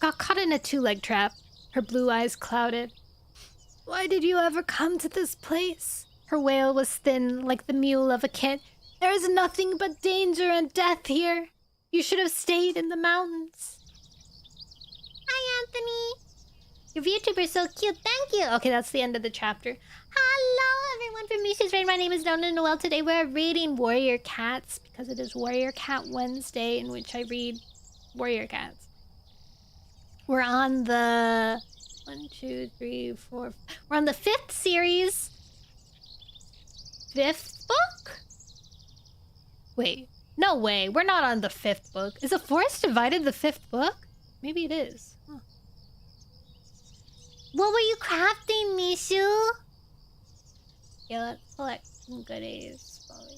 got caught in a two-leg trap. Her blue eyes clouded. Why did you ever come to this place? Her wail was thin, like the mewl of a kid. There is nothing but danger and death here. You should have stayed in the mountains. Hi, Anthony. Your VTuber's so cute. Thank you. Okay, that's the end of the chapter. Hello, everyone from Misha's Raid. My name is Nono Noelle. Today we're reading Warrior Cats because it is Warrior Cat Wednesday, in which I read Warrior Cats. We're on the 1, 2, 3, 4. We're on the 5th series. 5th book? Wait, no way. We're not on the 5th book. Is the forest divided the 5th book? Maybe it is. Huh. What were you crafting, Mishu? Yeah, let's collect some goodies. Probably.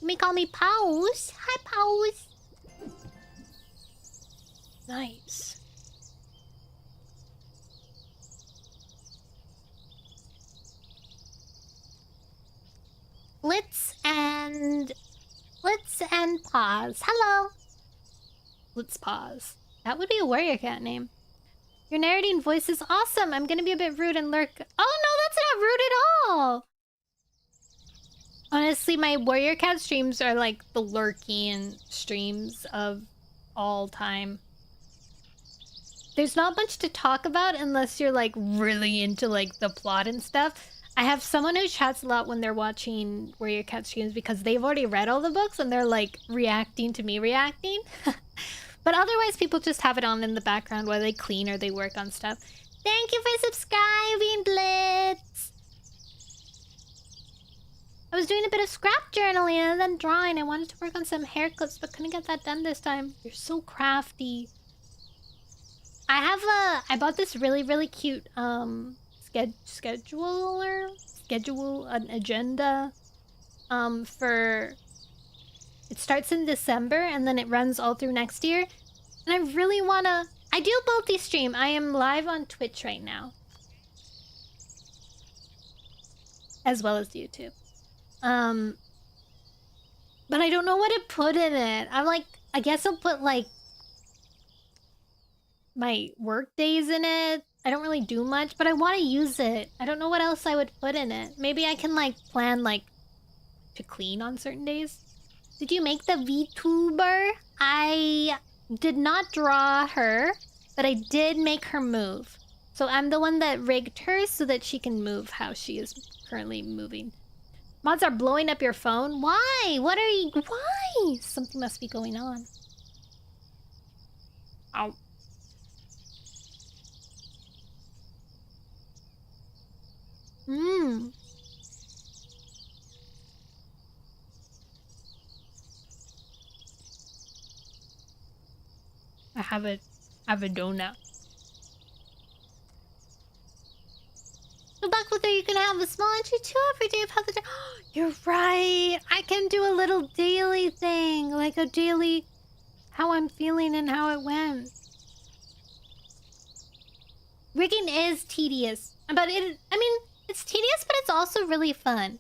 You may call me Pause. Hi, Pause. Nice. Let's and pause. Hello. Let's pause. That would be a warrior cat name. Your narrating voice is awesome. I'm gonna be a bit rude and lurk. Oh no, that's not rude at all. Honestly, my warrior cat streams are like the lurking streams of all time. There's not much to talk about unless you're like really into like the plot and stuff. I have someone who chats a lot when they're watching Warrior Cat streams because they've already read all the books and they're like reacting to me reacting. But otherwise, people just have it on in the background while they clean or they work on stuff. Thank you for subscribing, Blitz! I was doing a bit of scrap journaling and then drawing. I wanted to work on some hair clips, but couldn't get that done this time. You're so crafty. I bought this really, really cute, an agenda, for... It starts in December and then it runs all through next year. And I really wanna... I do multi-stream. I am live on Twitch right now. As well as YouTube. But I don't know what to put in it. I'm like, I guess I'll put like my work days in it. I don't really do much, but I want to use it. I don't know what else I would put in it. Maybe I can like plan like to clean on certain days. Did you make the VTuber? I did not draw her, but I did make her move. So I'm the one that rigged her so that she can move how she is currently moving. Mods are blowing up your phone? Why? What are you... Why? Something must be going on. Ow. Mmm. I have a donut. Good luck with it. You can have a small entry too every day of how the day. You're right. I can do a little daily thing, like a daily, how I'm feeling and how it went. Rigging is tedious, but it. I mean, it's tedious, but it's also really fun.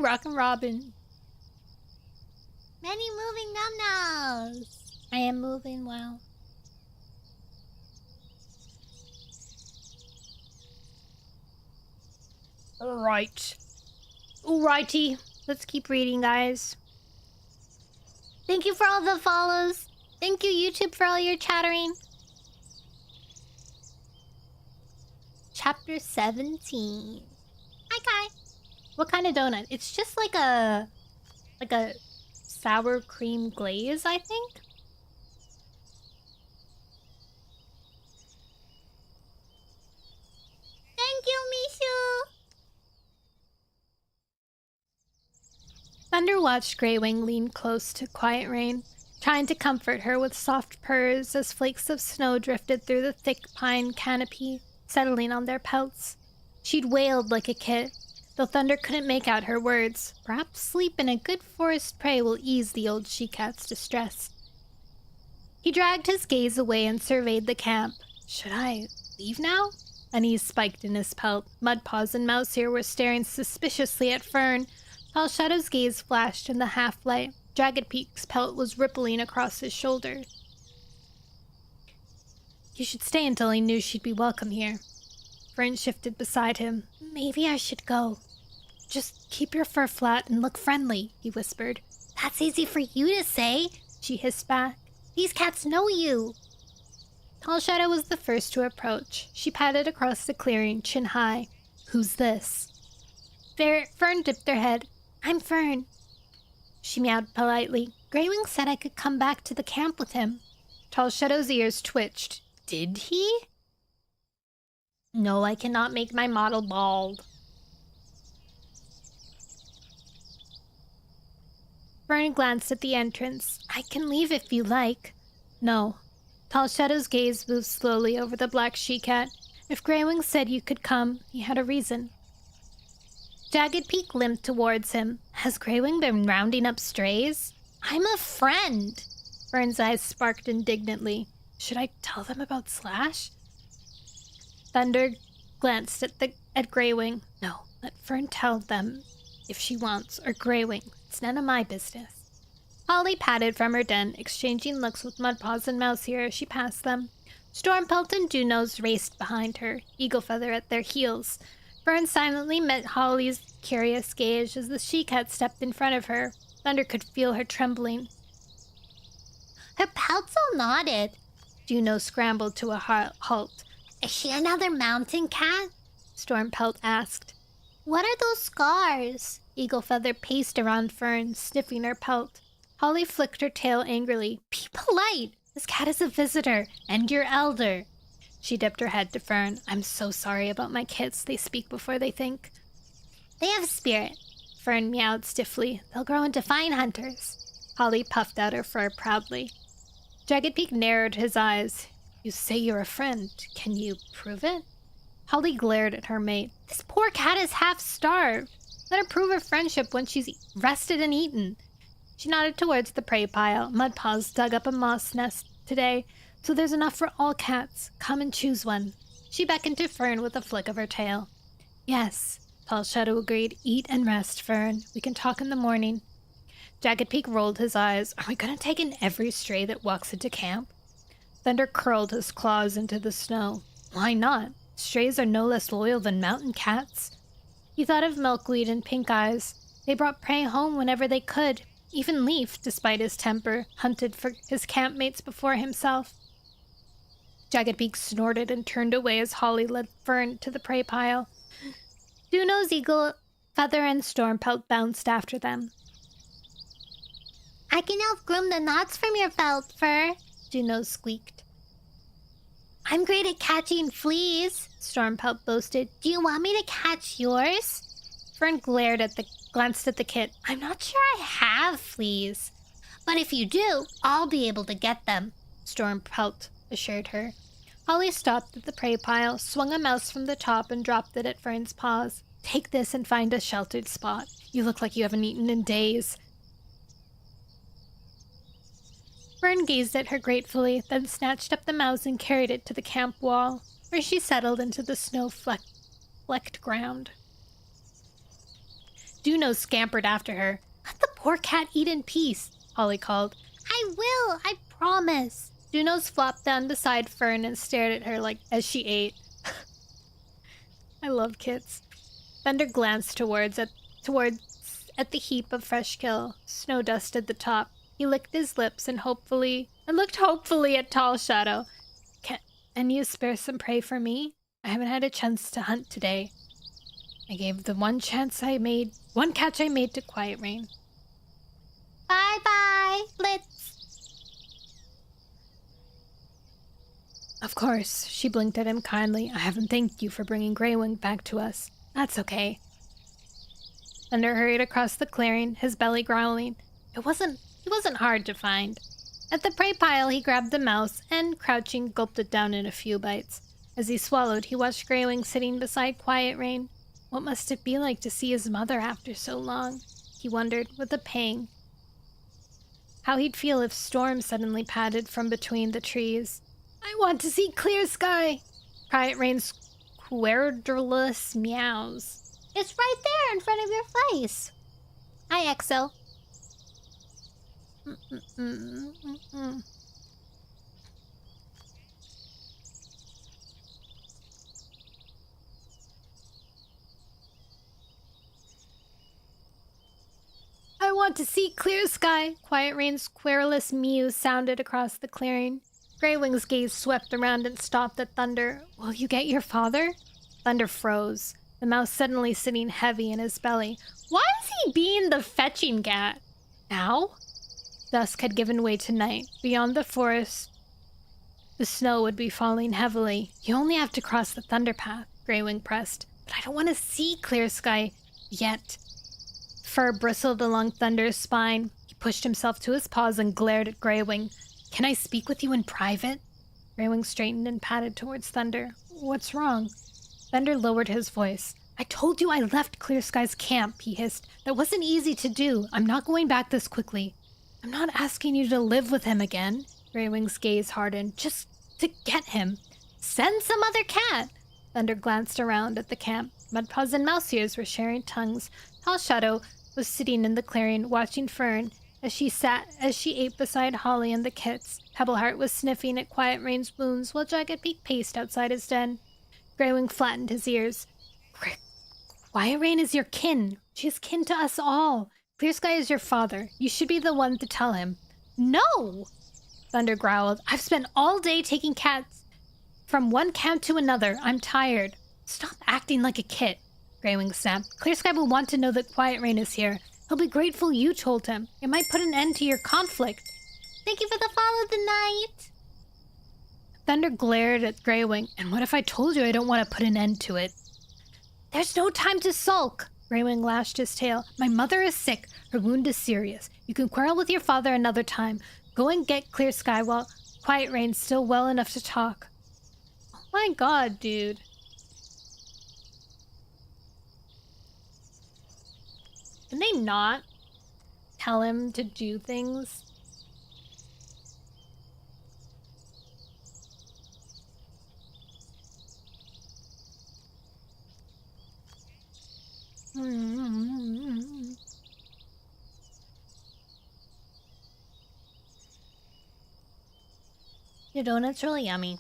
Rockin' Robin. Many moving num-noms. I am moving well. Alright. Alrighty. Let's keep reading, guys. Thank you for all the follows. Thank you, YouTube, for all your chattering. Chapter 17. Hi, Kai. What kind of donut? It's just like a sour cream glaze, I think. Thank you, Mishu. Thunder watched Greywing lean close to Quiet Rain, trying to comfort her with soft purrs as flakes of snow drifted through the thick pine canopy, settling on their pelts. She'd wailed like a kid, though Thunder couldn't make out her words. Perhaps sleep in a good forest prey will ease the old she-cat's distress. He dragged his gaze away and surveyed the camp. Should I leave now? Unease spiked in his pelt. Mudpaws and Mouseear were staring suspiciously at Fern. Tall Shadow's gaze flashed in the half-light. Jagged Peak's pelt was rippling across his shoulder. You should stay until he knew she'd be welcome here. Fern shifted beside him. Maybe I should go. Just keep your fur flat and look friendly, he whispered. That's easy for you to say, she hissed back. These cats know you. Tall Shadow was the first to approach. She padded across the clearing, chin high. Who's this? Fern dipped her head. I'm Fern. She meowed politely. Greywing said I could come back to the camp with him. Tall Shadow's ears twitched. Did he? No, I cannot make my model bald. Fern glanced at the entrance. I can leave if you like. No. Tall Shadow's gaze moved slowly over the black she-cat. If Greywing said you could come, he had a reason. Jagged Peak limped towards him. Has Greywing been rounding up strays? I'm a friend. Fern's eyes sparked indignantly. Should I tell them about Slash? Thunder glanced at Greywing. No, let Fern tell them if she wants, or Greywing. It's none of my business. Holly padded from her den, exchanging looks with Mudpaws and Mouseear as she passed them. Stormpelt and Dewno's raced behind her, Eaglefeather at their heels. Fern silently met Holly's curious gaze as the she-cat stepped in front of her. Thunder could feel her trembling. Her pelt's all knotted. Dewno scrambled to a halt. Is she another mountain cat? Stormpelt asked. What are those scars? Eaglefeather paced around Fern, sniffing her pelt. Holly flicked her tail angrily. Be polite! This cat is a visitor, and your elder. She dipped her head to Fern. I'm so sorry about my kids. They speak before they think. They have spirit. Fern meowed stiffly. They'll grow into fine hunters. Holly puffed out her fur proudly. Jagged Peak narrowed his eyes. You say you're a friend. Can you prove it? Holly glared at her mate. This poor cat is half starved. Let her prove her friendship when she's rested and eaten. She nodded towards the prey pile. Mudpaws dug up a moss nest today, so there's enough for all cats. Come and choose one. She beckoned to Fern with a flick of her tail. Yes, Tall Shadow agreed. Eat and rest, Fern. We can talk in the morning. Jagged Peak rolled his eyes. Are we going to take in every stray that walks into camp? Thunder curled his claws into the snow. Why not? Strays are no less loyal than mountain cats. He thought of Milkweed and Pink Eyes. They brought prey home whenever they could. Even Leaf, despite his temper, hunted for his campmates before himself. Jagged Peak snorted and turned away as Holly led Fern to the prey pile. Dewno's Eaglefeather and Stormpelt bounced after them. I can help groom the knots from your felt fur, Dewno squeaked. I'm great at catching fleas, Stormpelt boasted. Do you want me to catch yours? Fern glanced at the kit. I'm not sure I have fleas. But if you do, I'll be able to get them, Stormpelt assured her. Holly stopped at the prey pile, swung a mouse from the top, and dropped it at Fern's paws. Take this and find a sheltered spot. You look like you haven't eaten in days. Fern gazed at her gratefully, then snatched up the mouse and carried it to the camp wall, where she settled into the snow-flecked ground. Dewno scampered after her. Let the poor cat eat in peace, Holly called. I will, I promise. Dewno's flopped down beside Fern and stared at her as she ate. I love kits. Thunder glanced towards at the heap of fresh kill. Snow dusted the top. He licked his lips and looked hopefully at Tall Shadow. Can you spare some prey for me? I haven't had a chance to hunt today. I gave the one catch I made to Quiet Rain. Bye-bye, Blitz. Of course, she blinked at him kindly. I haven't thanked you for bringing Greywing back to us. That's okay. Thunder hurried across the clearing, his belly growling. He wasn't hard to find. At the prey pile, he grabbed the mouse and, crouching, gulped it down in a few bites. As he swallowed, he watched Greywing sitting beside Quiet Rain. What must it be like to see his mother after so long? He wondered, with a pang. How he'd feel if Storm suddenly padded from between the trees. I want to see clear sky! Quiet Rain's querulous meows. It's right there in front of your face. Hi, Exo. I want to see clear sky. Quiet Rain's querulous mew sounded across the clearing. Greywing's gaze swept around and stopped at Thunder. Will you get your father? Thunder froze, the mouse suddenly sitting heavy in his belly. Why is he being the fetching cat? Now? Dusk had given way to night. Beyond the forest, the snow would be falling heavily. You only have to cross the thunder path, Greywing pressed. But I don't want to see clear sky yet. Fur bristled along Thunder's spine. He pushed himself to his paws and glared at Greywing. Can I speak with you in private? Greywing straightened and padded towards Thunder. What's wrong? Thunder lowered his voice. I told you I left Clear Sky's camp, he hissed. That wasn't easy to do. I'm not going back this quickly. I'm not asking you to live with him again. Greywing's gaze hardened. Just to get him. Send some other cat. Thunder glanced around at the camp. Mudpaws and Mouse Ears were sharing tongues. Tall Shadow was sitting in the clearing, watching Fern as she ate beside Holly and the kits. Pebbleheart was sniffing at Quiet Rain's wounds while Jagged Peak paced outside his den. Greywing flattened his ears. Quiet Rain is your kin. She is kin to us all. Clear Sky is your father. You should be the one to tell him. No! Thunder growled. I've spent all day taking cats from one camp to another. I'm tired. Stop acting like a kid. Greywing snapped. Clear Sky will want to know that Quiet Rain is here. He'll be grateful you told him. It might put an end to your conflict. Thank you for the follow the night. Thunder glared at Greywing. And what if I told you I don't want to put an end to it? There's no time to sulk. Greywing lashed his tail. My mother is sick. Her wound is serious. You can quarrel with your father another time. Go and get Clear Sky while Quiet Rain's still well enough to talk. Oh my god, dude. Can they not tell him to do things? Your donut's really yummy.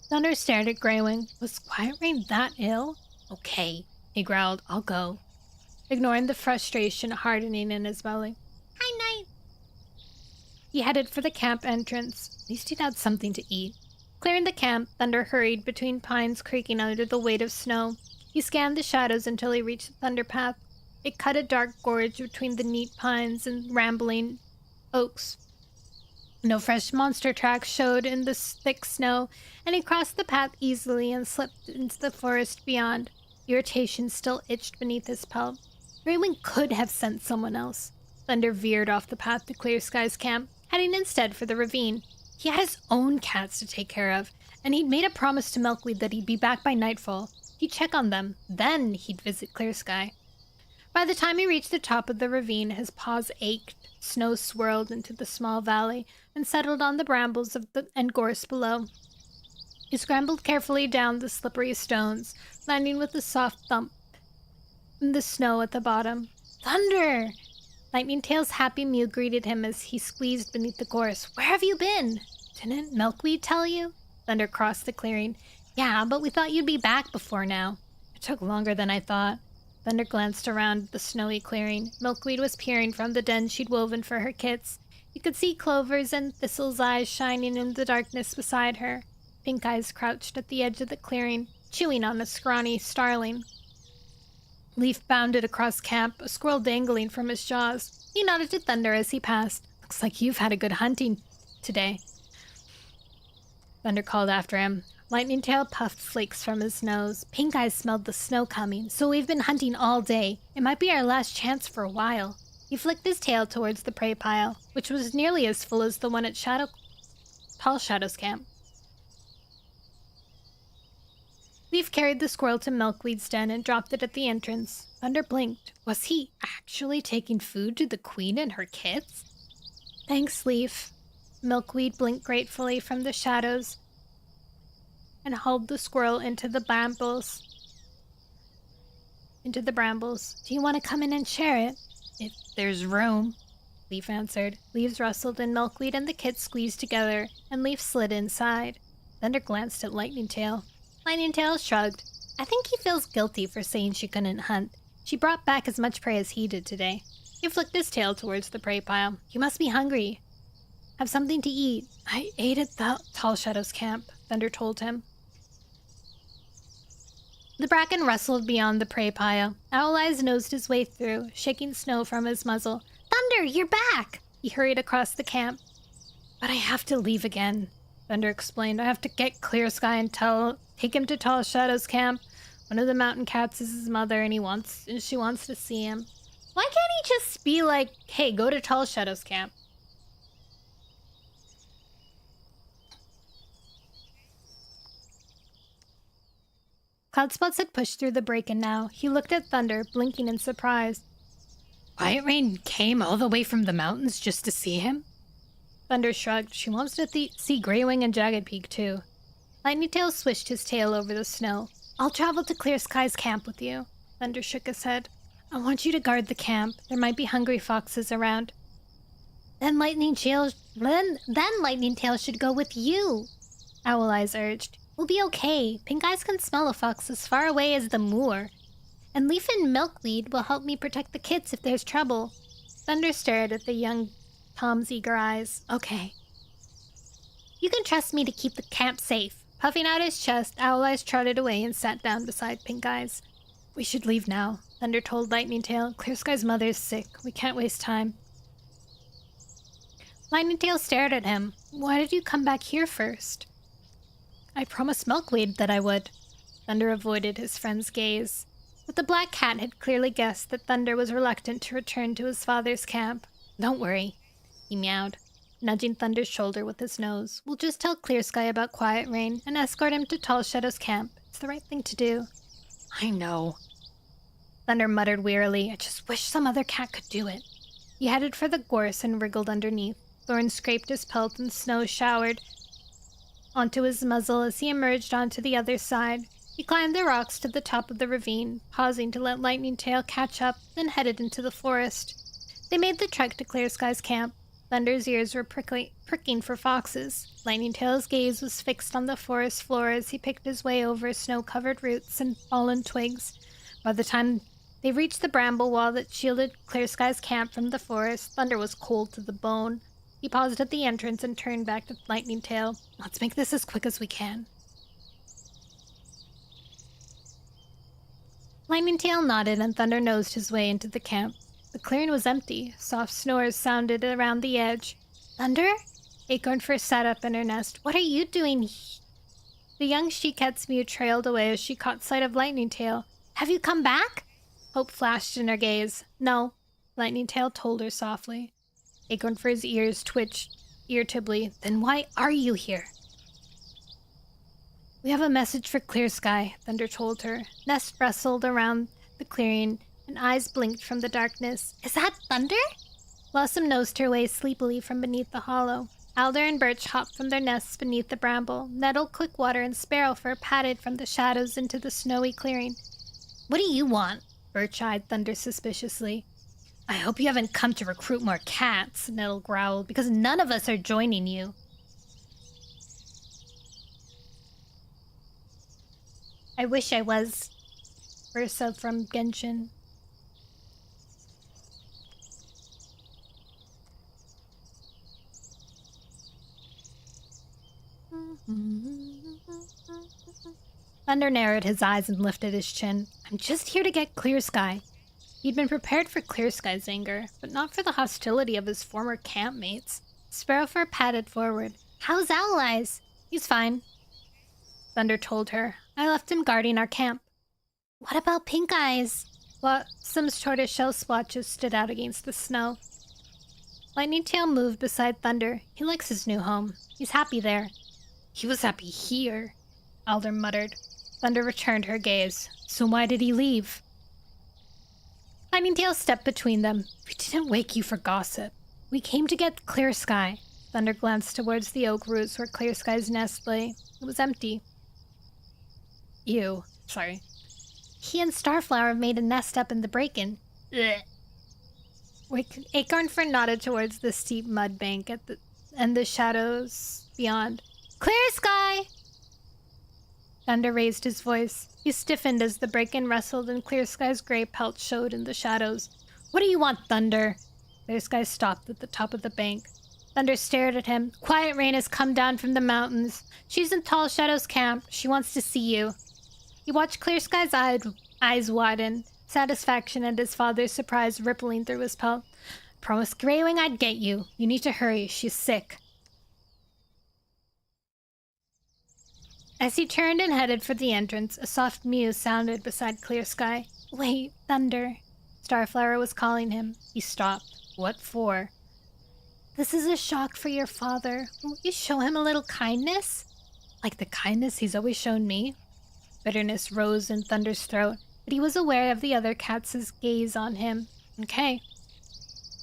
Thunder stared at Greywing. Was Quiet Rain that ill? Okay, he growled. I'll go. Ignoring the frustration hardening in his belly. Hi, Night. He headed for the camp entrance. At least he'd had something to eat. Clearing the camp, Thunder hurried between pines creaking under the weight of snow. He scanned the shadows until he reached the thunder path. It cut a dark gorge between the neat pines and rambling oaks. No fresh monster tracks showed in the thick snow, and he crossed the path easily and slipped into the forest beyond. Irritation still itched beneath his pelt. Greywing could have sent someone else. Thunder veered off the path to Clear Sky's camp, heading instead for the ravine. He had his own cats to take care of, and he'd made a promise to Milkweed that he'd be back by nightfall. He'd check on them, then he'd visit Clear Sky. By the time he reached the top of the ravine, his paws ached. Snow swirled into the small valley and settled on the brambles and gorse below. He scrambled carefully down the slippery stones, landing with a soft thump in the snow at the bottom. Thunder! Lightning Tail's happy mew greeted him as he squeezed beneath the gorse. Where have you been? Didn't Milkweed tell you? Thunder crossed the clearing. Yeah, but we thought you'd be back before now. It took longer than I thought. Thunder glanced around the snowy clearing. Milkweed was peering from the den she'd woven for her kits. You could see Clover's and Thistle's eyes shining in the darkness beside her. Pink Eyes crouched at the edge of the clearing, chewing on a scrawny starling. Leaf bounded across camp, a squirrel dangling from his jaws. He nodded to Thunder as he passed. Looks like you've had a good hunting today. Thunder called after him. Lightning Tail puffed flakes from his nose. Pink Eyes smelled the snow coming, so we've been hunting all day. It might be our last chance for a while. He flicked his tail towards the prey pile, which was nearly as full as the one at Tall Shadow's camp. Leaf carried the squirrel to Milkweed's den and dropped it at the entrance. Thunder blinked. Was he actually taking food to the queen and her kids? Thanks, Leaf. Milkweed blinked gratefully from the shadows and hauled the squirrel into the brambles. Do you want to come in and share it? If there's room, Leaf answered. Leaves rustled and Milkweed and the kids squeezed together, and Leaf slid inside. Thunder glanced at Lightning Tail. Lightning Tail shrugged. I think he feels guilty for saying she couldn't hunt. She brought back as much prey as he did today. He flicked his tail towards the prey pile. You must be hungry. Have something to eat. I ate at the Tall Shadow's camp, Thunder told him. The bracken rustled beyond the prey pile. Owl Eyes nosed his way through, shaking snow from his muzzle. Thunder, you're back! He hurried across the camp. But I have to leave again, Thunder explained. I have to get Clear Sky and take him to Tall Shadow's camp. One of the mountain cats is his mother, and she wants to see him. Why can't he just be like, hey, go to Tall Shadow's camp? Cloudspots had pushed through the break-in now. He looked at Thunder, blinking in surprise. Quiet Rain came all the way from the mountains just to see him? Thunder shrugged. She wants to see Greywing and Jagged Peak, too. Lightning Tail swished his tail over the snow. I'll travel to Clear Sky's camp with you. Thunder shook his head. I want you to guard the camp. There might be hungry foxes around. Then Lightning Tail should go with you, Owl Eyes urged. We'll be okay. Pink Eyes can smell a fox as far away as the moor. And Leaf and Milkweed will help me protect the kids if there's trouble. Thunder stared at the young Tom's eager eyes. Okay. You can trust me to keep the camp safe. Puffing out his chest, Owl Eyes trotted away and sat down beside Pink Eyes. We should leave now, Thunder told Lightning Tail. Clear Sky's mother's sick. We can't waste time. Lightning Tail stared at him. Why did you come back here first? I promised Milkweed that I would. Thunder avoided his friend's gaze. But the black cat had clearly guessed that Thunder was reluctant to return to his father's camp. Don't worry, he meowed, nudging Thunder's shoulder with his nose. We'll just tell Clear Sky about Quiet Rain and escort him to Tall Shadow's camp. It's the right thing to do. I know. Thunder muttered wearily. I just wish some other cat could do it. He headed for the gorse and wriggled underneath. Thorns scraped his pelt and snow showered onto his muzzle as he emerged onto the other side. He climbed the rocks to the top of the ravine, pausing to let Lightning Tail catch up, then headed into the forest. They made the trek to Clear Sky's camp. Thunder's ears were pricking for foxes. Lightning Tail's gaze was fixed on the forest floor as he picked his way over snow-covered roots and fallen twigs. By the time they reached the bramble wall that shielded Clear Sky's camp from the forest, Thunder was cold to the bone. He paused at the entrance and turned back to Lightning Tail. Let's make this as quick as we can. Lightning Tail nodded and Thunder nosed his way into the camp. The clearing was empty. Soft snores sounded around the edge. Thunder? Acorn first sat up in her nest. What are you doing? The young she-cat's mew trailed away as she caught sight of Lightning Tail. Have you come back? Hope flashed in her gaze. No, Lightning Tail told her softly. Acorn Fur's ears twitched irritably. Then why are you here? We have a message for Clear Sky, Thunder told her. Nest rustled around the clearing, and eyes blinked from the darkness. Is that Thunder? Blossom nosed her way sleepily from beneath the hollow. Alder and Birch hopped from their nests beneath the bramble. Nettle, Quickwater, and Sparrowfur padded from the shadows into the snowy clearing. What do you want? Birch eyed Thunder suspiciously. I hope you haven't come to recruit more cats, Nettle growled, because none of us are joining you. I wish I was. Ursa from Genshin. Thunder narrowed his eyes and lifted his chin. I'm just here to get Clear Sky. He'd been prepared for Clear Sky's anger, but not for the hostility of his former campmates. Sparrowfur padded forward. How's Owl Eyes? He's fine. Thunder told her. I left him guarding our camp. What about Pink Eyes? Well, some tortoiseshell splotches stood out against the snow. Lightning Tail moved beside Thunder. He likes his new home. He's happy there. He was happy here, Alder muttered. Thunder returned her gaze. So why did he leave? Lightning Tail stepped between them. We didn't wake you for gossip. We came to get Clear Sky. Thunder glanced towards the oak roots where Clear Sky's nest lay. It was empty. Ew. Sorry. He and Starflower made a nest up in the break-in. Acornfern nodded towards the steep mud bank and the shadows beyond. Clear Sky! Thunder raised his voice. He stiffened as the break-in rustled and Clear Sky's gray pelt showed in the shadows. What do you want, Thunder? Clear Sky stopped at the top of the bank. Thunder stared at him. Quiet Rain has come down from the mountains. She's in Tall Shadow's camp. She wants to see you. He watched Clear Sky's eyes widen, satisfaction and his father's surprise rippling through his pelt. Promised Greywing I'd get you. You need to hurry. She's sick. As he turned and headed for the entrance, a soft mew sounded beside Clear Sky. Wait, Thunder. Starflower was calling him. He stopped. What for? This is a shock for your father. Won't you show him a little kindness? Like the kindness he's always shown me? Bitterness rose in Thunder's throat, but he was aware of the other cats' gaze on him. Okay.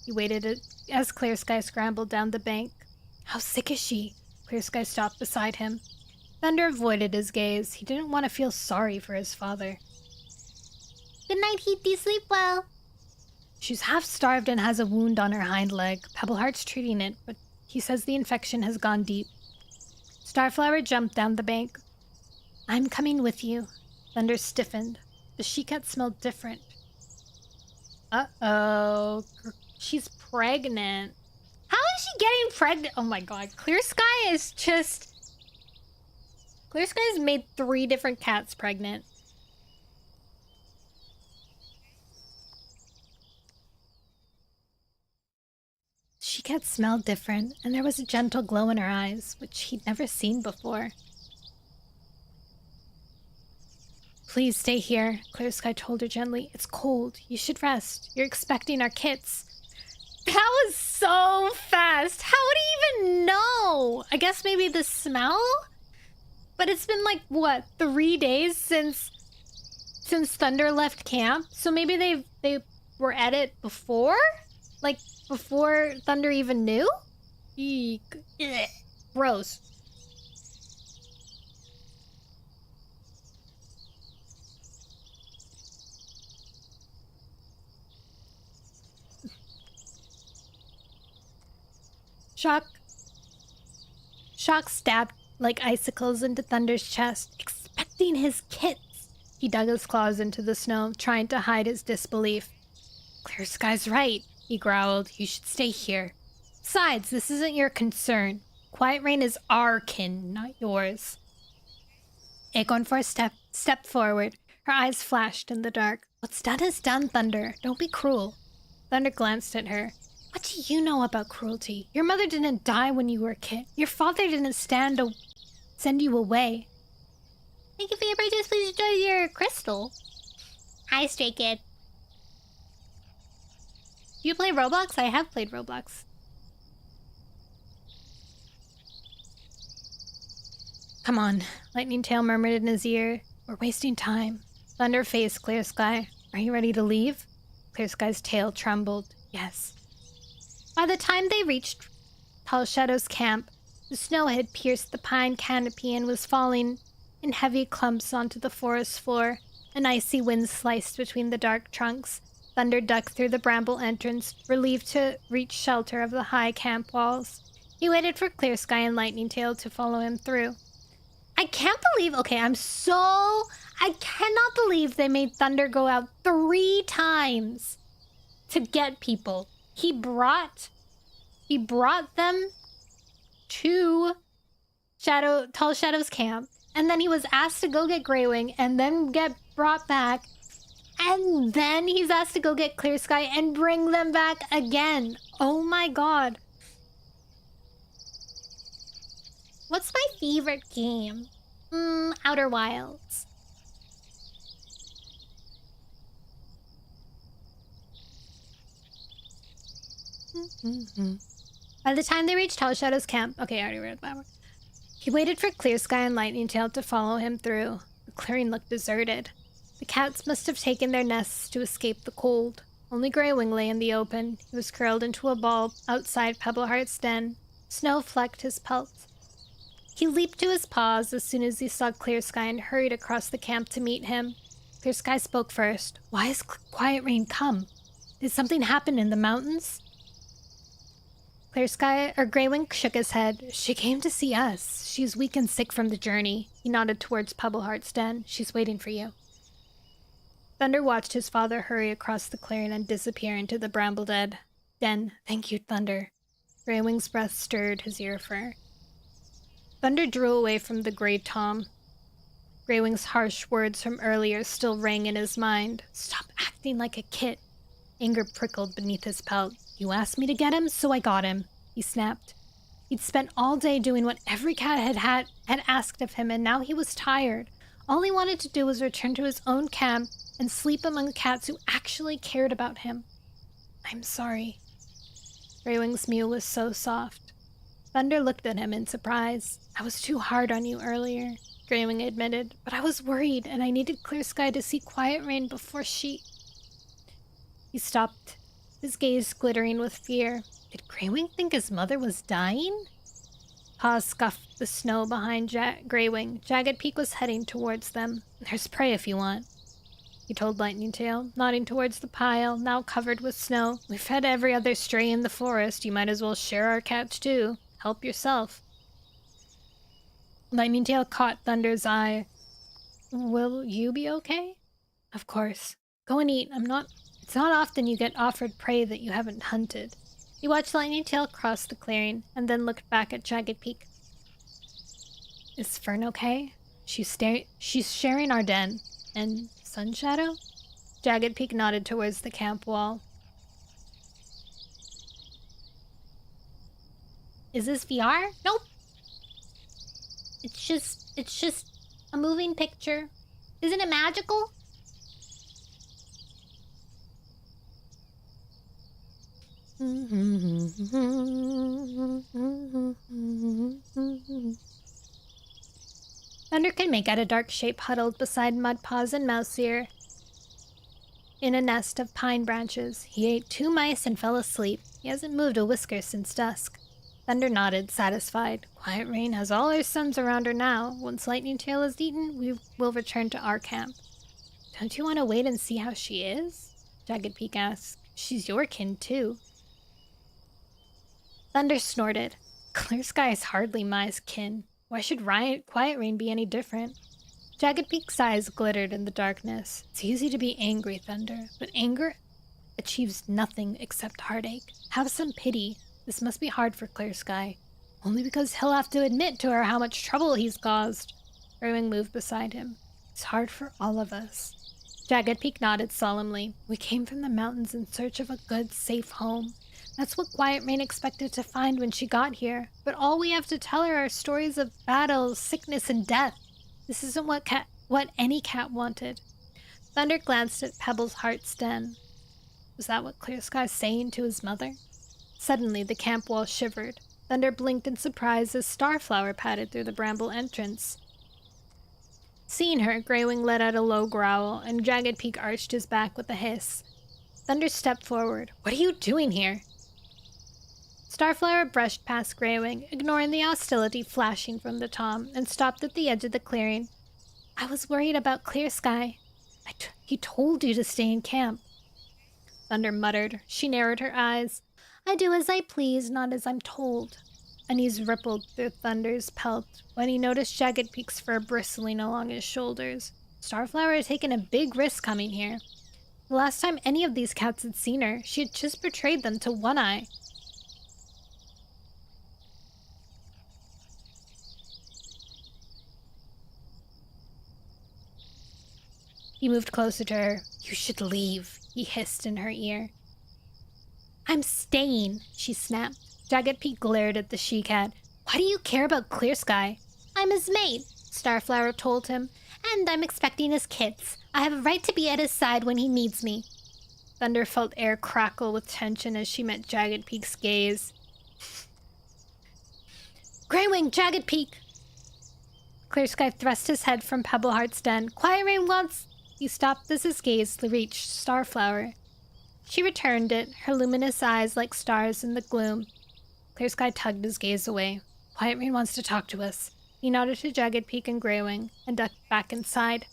He waited as Clear Sky scrambled down the bank. How sick is she? Clear Sky stopped beside him. Thunder avoided his gaze. He didn't want to feel sorry for his father. Good night, Heathie. Sleep well. She's half-starved and has a wound on her hind leg. Pebbleheart's treating it, but he says the infection has gone deep. Starflower jumped down the bank. I'm coming with you. Thunder stiffened. The she-cat smelled different. Uh-oh. She's pregnant. How is she getting pregnant? Oh my god. Clear Sky is just... Clear Sky's made 3 different cats pregnant. She-cat smelled different, and there was a gentle glow in her eyes, which he'd never seen before. Please stay here, Clear Sky told her gently. It's cold. You should rest. You're expecting our kits. That was so fast. How would he even know? I guess maybe the smell? But it's been like, what, 3 days since Thunder left camp? So maybe they were at it before? Like, before Thunder even knew? Eek. Ugh. Gross. Shock stabbed like icicles into Thunder's chest, expecting his kits. He dug his claws into the snow, trying to hide his disbelief. Clear Sky's right, he growled. You should stay here. Besides, this isn't your concern. Quiet Rain is our kin, not yours. Acornfern stepped forward. Her eyes flashed in the dark. What's done is done, Thunder. Don't be cruel. Thunder glanced at her. What do you know about cruelty? Your mother didn't die when you were a kid. Your father didn't send you away. Thank you for your purchase. Please enjoy your crystal. Hi, Stray Kid. Do you play Roblox? I have played Roblox. Come on, Lightning Tail murmured in his ear. We're wasting time. Thunder faced Clear Sky. Are you ready to leave? Clear Sky's tail trembled. Yes. By the time they reached Tall Shadow's camp, the snow had pierced the pine canopy and was falling in heavy clumps onto the forest floor. An icy wind sliced between the dark trunks. Thunder ducked through the bramble entrance, relieved to reach shelter of the high camp walls. He waited for Clear Sky and Lightning Tail to follow him through. I can't believe... Okay, I'm so I cannot believe they made Thunder go out 3 times to get people. He brought them to Tall Shadow's camp, and then he was asked to go get Greywing and then get brought back, and then he's asked to go get Clear Sky and bring them back again. Oh my god. What's my favorite game? Outer Wilds. By the time they reached Tall Shadow's camp... Okay, I already read that one. He waited for Clear Sky and Lightning Tail to follow him through. The clearing looked deserted. The cats must have taken their nests to escape the cold. Only Greywing lay in the open. He was curled into a ball outside Pebbleheart's den. Snow flecked his pelt. He leaped to his paws as soon as he saw Clear Sky and hurried across the camp to meet him. Clear Sky spoke first. Why has Quiet Rain come? Did something happen in the mountains? Greywing shook his head. She came to see us. She's weak and sick from the journey. He nodded towards Pebbleheart's den. She's waiting for you. Thunder watched his father hurry across the clearing and disappear into the bramble den. Thank you, Thunder. Greywing's breath stirred his ear fur. Thunder drew away from the Grey Tom. Greywing's harsh words from earlier still rang in his mind. Stop acting like a kid. Anger prickled beneath his pelt. You asked me to get him, so I got him, he snapped. He'd spent all day doing what every cat had asked of him, and now he was tired. All he wanted to do was return to his own camp and sleep among cats who actually cared about him. I'm sorry. Greywing's mew was so soft. Thunder looked at him in surprise. I was too hard on you earlier, Greywing admitted, but I was worried and I needed Clear Sky to see Quiet Rain before she... He stopped, his gaze glittering with fear. Did Greywing think his mother was dying? Paws scuffed the snow behind Greywing. Jagged Peak was heading towards them. There's prey if you want, he told Lightning Tail, nodding towards the pile, now covered with snow. We've fed every other stray in the forest. You might as well share our cats too. Help yourself. Lightning Tail caught Thunder's eye. Will you be okay? Of course. Go and eat. It's not often you get offered prey that you haven't hunted. He watched Lightning Tail cross the clearing, and then looked back at Jagged Peak. Is Fern okay? She's sharing our den. And Sunshadow? Jagged Peak nodded towards the camp wall. Is this VR? Nope. It's just a moving picture. Isn't it magical? Thunder could make out a dark shape huddled beside Mudpaws and Mousefear in a nest of pine branches. He ate 2 mice and fell asleep. He hasn't moved a whisker since dusk. Thunder nodded, satisfied. Quiet Rain has all her sons around her now. Once Lightning Tail is eaten, we will return to our camp. Don't you want to wait and see how she is? Jagged Peak asked. She's your kin, too. Thunder snorted. Clear Sky is hardly my kin. Why should Quiet Rain be any different? Jagged Peak's eyes glittered in the darkness. It's easy to be angry, Thunder, but anger achieves nothing except heartache. Have some pity. This must be hard for Clear Sky. Only because he'll have to admit to her how much trouble he's caused. Greywing moved beside him. It's hard for all of us. Jagged Peak nodded solemnly. We came from the mountains in search of a good, safe home. That's what Quiet Rain expected to find when she got here. But all we have to tell her are stories of battles, sickness, and death. This isn't what any cat wanted. Thunder glanced at Pebbleheart's den. Was that what Clear Sky's saying to his mother? Suddenly, the camp wall shivered. Thunder blinked in surprise as Starflower padded through the bramble entrance. Seeing her, Greywing let out a low growl, and Jagged Peak arched his back with a hiss. Thunder stepped forward. What are you doing here? Starflower brushed past Greywing, ignoring the hostility flashing from the tom, and stopped at the edge of the clearing. I was worried about Clear Sky. He told you to stay in camp. Thunder muttered. She narrowed her eyes. I do as I please, not as I'm told. Unease rippled through Thunder's pelt when he noticed Jagged Peak's fur bristling along his shoulders. Starflower had taken a big risk coming here. The last time any of these cats had seen her, she had just betrayed them to One Eye. He moved closer to her. You should leave, he hissed in her ear. I'm staying, she snapped. Jagged Peak glared at the she-cat. Why do you care about Clear Sky? I'm his mate, Starflower told him, and I'm expecting his kids. I have a right to be at his side when he needs me. Thunder felt air crackle with tension as she met Jagged Peak's gaze. Greywing, Jagged Peak! Clear Sky thrust his head from Pebbleheart's den. Quiet Rain wants... He stopped as his gaze reached Starflower. She returned it, her luminous eyes like stars in the gloom. Clear Sky tugged his gaze away. Quiet Rain wants to talk to us. He nodded to Jagged Peak and Greywing, and ducked back inside.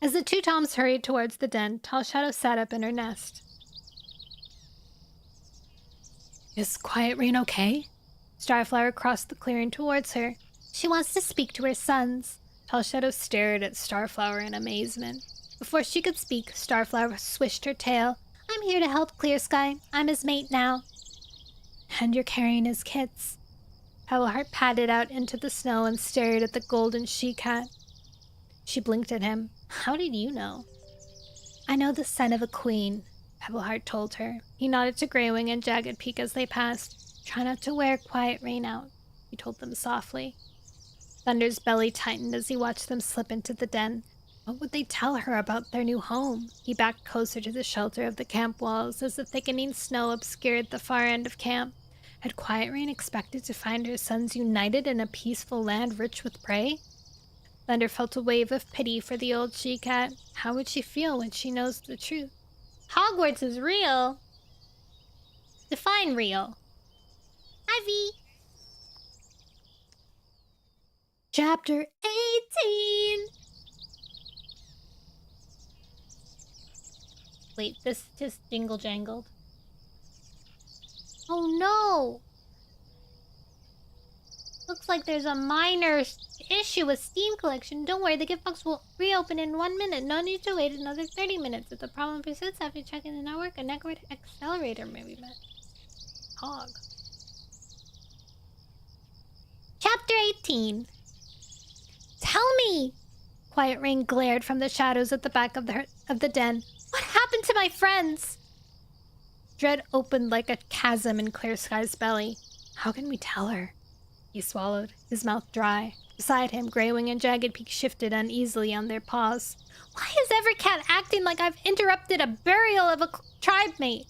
As the two Toms hurried towards the den, Tall Shadow sat up in her nest. Is Quiet Rain okay? Starflower crossed the clearing towards her. She wants to speak to her sons. Tall Shadow stared at Starflower in amazement. Before she could speak, Starflower swished her tail. I'm here to help Clear Sky. I'm his mate now. And you're carrying his kits. Pebbleheart padded out into the snow and stared at the golden she-cat. She blinked at him. How did you know? I know the son of a queen, Pebbleheart told her. He nodded to Greywing and Jagged Peak as they passed. Try not to wear Quiet Rain out, he told them softly. Thunder's belly tightened as he watched them slip into the den. What would they tell her about their new home? He backed closer to the shelter of the camp walls as the thickening snow obscured the far end of camp. Had Quiet Rain expected to find her sons united in a peaceful land rich with prey? Thunder felt a wave of pity for the old she-cat. How would she feel when she knows the truth? Hogwarts is real. Define real. Ivy. Chapter 18. Wait, this just jingle-jangled. Oh no! Looks like there's a minor issue with Steam Collection. Don't worry, the gift box will reopen in 1 minute. No need to wait another 30 minutes. If the problem persists after checking the network, a network accelerator may be met. Hog. Chapter 18. Tell me! Quiet Rain glared from the shadows at the back of the den. What happened to my friends? Dread opened like a chasm in Clear Sky's belly. How can we tell her? He swallowed, his mouth dry. Beside him, Greywing and Jagged Peak shifted uneasily on their paws. Why is every cat acting like I've interrupted a burial of a tribe mate?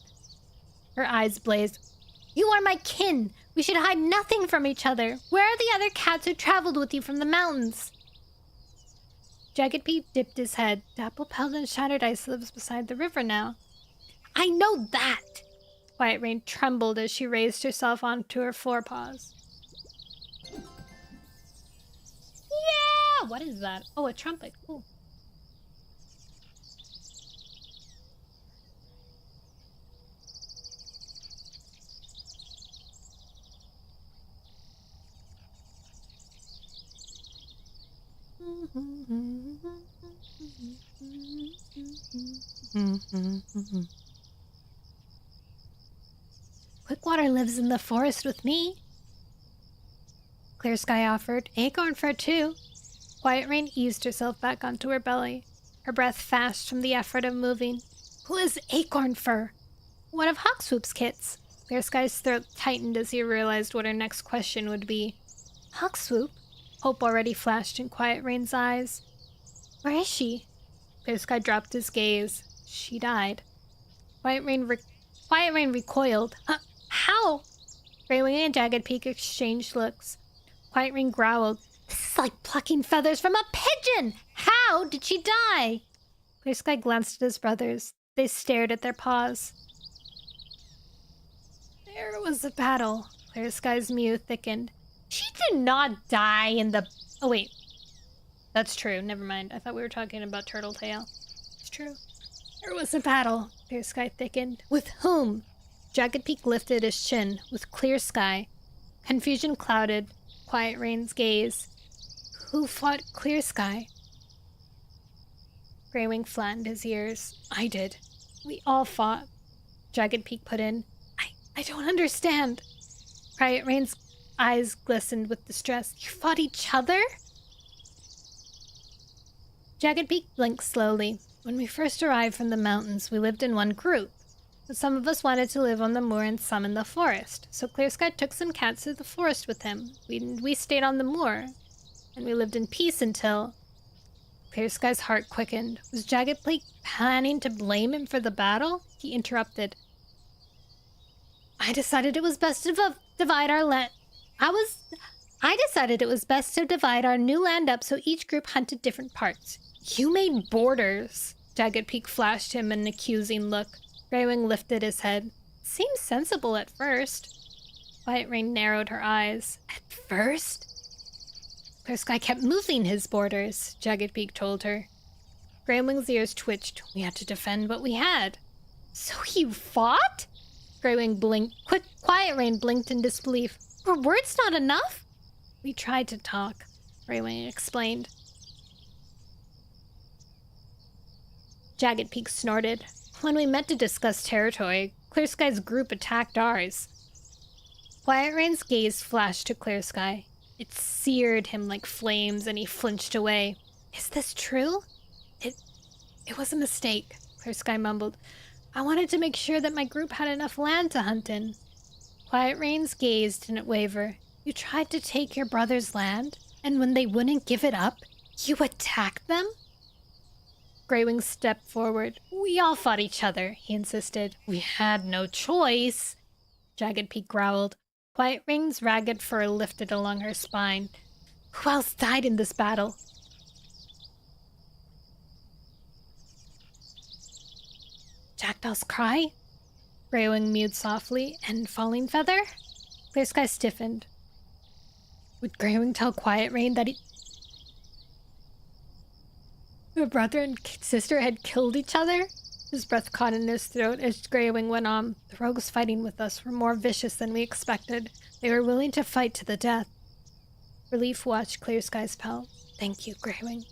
Her eyes blazed. You are my kin. We should hide nothing from each other. Where are the other cats who traveled with you from the mountains? Jagged Peak dipped his head. Dappled and Shattered Ice lives beside the river now. I know that! Quiet Rain trembled as she raised herself onto her forepaws. Yeah! What is that? Oh, a trumpet. Cool. Quickwater lives in the forest with me. Clear Sky offered. Acorn Fur too. Quiet Rain eased herself back onto her belly, her breath fast from the effort of moving. Who is Acorn Fur? One of Hawkswoop's kits. Clear Sky's throat tightened as he realized what her next question would be. Hawkswoop? Hope already flashed in Quiet Rain's eyes. Where is she? Clear Sky dropped his gaze. She died. Quiet Rain recoiled. How? Greywing and Jagged Peak exchanged looks. Quiet Rain growled. This is like plucking feathers from a pigeon! How did she die? Clear Sky glanced at his brothers. They stared at their paws. There was a battle. Clear Sky's mew thickened. She did not die in the... Oh, wait. That's true. Never mind. I thought we were talking about Turtletail. It's true. There was a battle. Clear Sky thickened. With whom? Jagged Peak lifted his chin. With Clear Sky. Confusion clouded Quiet Rain's gaze. Who fought Clear Sky? Greywing flattened his ears. I did. We all fought. Jagged Peak put in. I don't understand. Quiet Rain's eyes glistened with distress. You fought each other? Jagged Peak blinked slowly. When we first arrived from the mountains, we lived in one group. But some of us wanted to live on the moor and some in the forest. So Clear Sky took some cats to the forest with him. We stayed on the moor. And we lived in peace until... Clear Sky's heart quickened. Was Jagged Peak planning to blame him for the battle? He interrupted. I decided it was best to divide our land. I decided it was best to divide our new land up so each group hunted different parts. You made borders. Jagged Peak flashed him an accusing look. Greywing lifted his head. Seems sensible at first. Quiet Rain narrowed her eyes. At first? Clear Sky kept moving his borders, Jagged Peak told her. Greywing's ears twitched. We had to defend what we had. So you fought? Greywing blinked. Quiet Rain blinked in disbelief. Were words not enough? We tried to talk, Greywing explained. Jagged Peak snorted. When we met to discuss territory, Clear Sky's group attacked ours. Quiet Rain's gaze flashed to Clear Sky. It seared him like flames, and he flinched away. Is this true? It was a mistake, Clear Sky mumbled. I wanted to make sure that my group had enough land to hunt in. Quiet Rain's gaze didn't waver. You tried to take your brother's land, and when they wouldn't give it up, you attacked them? Greywing stepped forward. We all fought each other, he insisted. We had no choice. Jagged Peak growled. Quiet Rain's ragged fur lifted along her spine. Who else died in this battle? Jackdaws cry? Greywing mewed softly. And Falling Feather? Clear Sky stiffened. Would Greywing tell Quiet Rain that her brother and sister had killed each other? His breath caught in his throat as Greywing went on. The rogues fighting with us were more vicious than we expected. They were willing to fight to the death. Relief watched Clear Sky's pelt. Thank you, Greywing.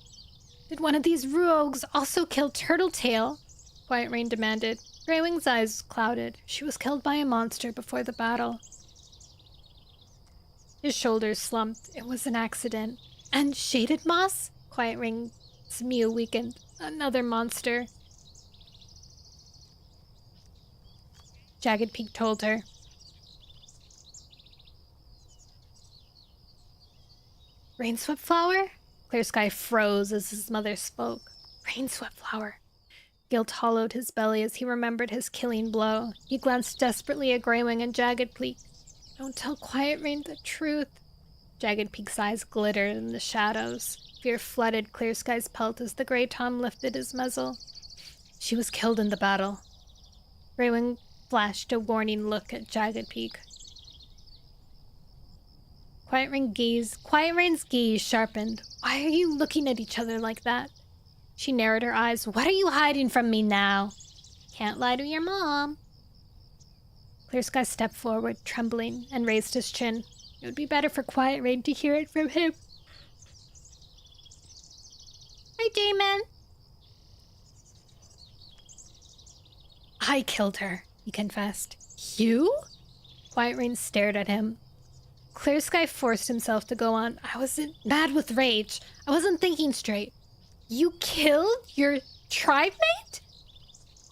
Did one of these rogues also kill Turtletail? Quiet Rain demanded. Greywing's eyes clouded. She was killed by a monster before the battle. His shoulders slumped. It was an accident. And Shaded Moss? Quiet Rain's mew weakened. Another monster. Jagged Peak told her. Rainswept Flower? Clear Sky froze as his mother spoke. Rainswept Flower. Guilt hollowed his belly as he remembered his killing blow. He glanced desperately at Greywing and Jagged Peak. Don't tell Quiet Rain the truth. Jagged Peak's eyes glittered in the shadows. Fear flooded Clear Sky's pelt as the Grey Tom lifted his muzzle. She was killed in the battle. Greywing flashed a warning look at Jagged Peak. Quiet Rain's gaze sharpened. Why are you looking at each other like that? She narrowed her eyes. What are you hiding from me now? Can't lie to your mom. Clear Sky stepped forward, trembling, and raised his chin. It would be better for Quiet Rain to hear it from him. Hi, J-Man. I killed her, he confessed. You? Quiet Rain stared at him. Clear Sky forced himself to go on. I was mad with rage. I wasn't thinking straight. You killed your tribe mate?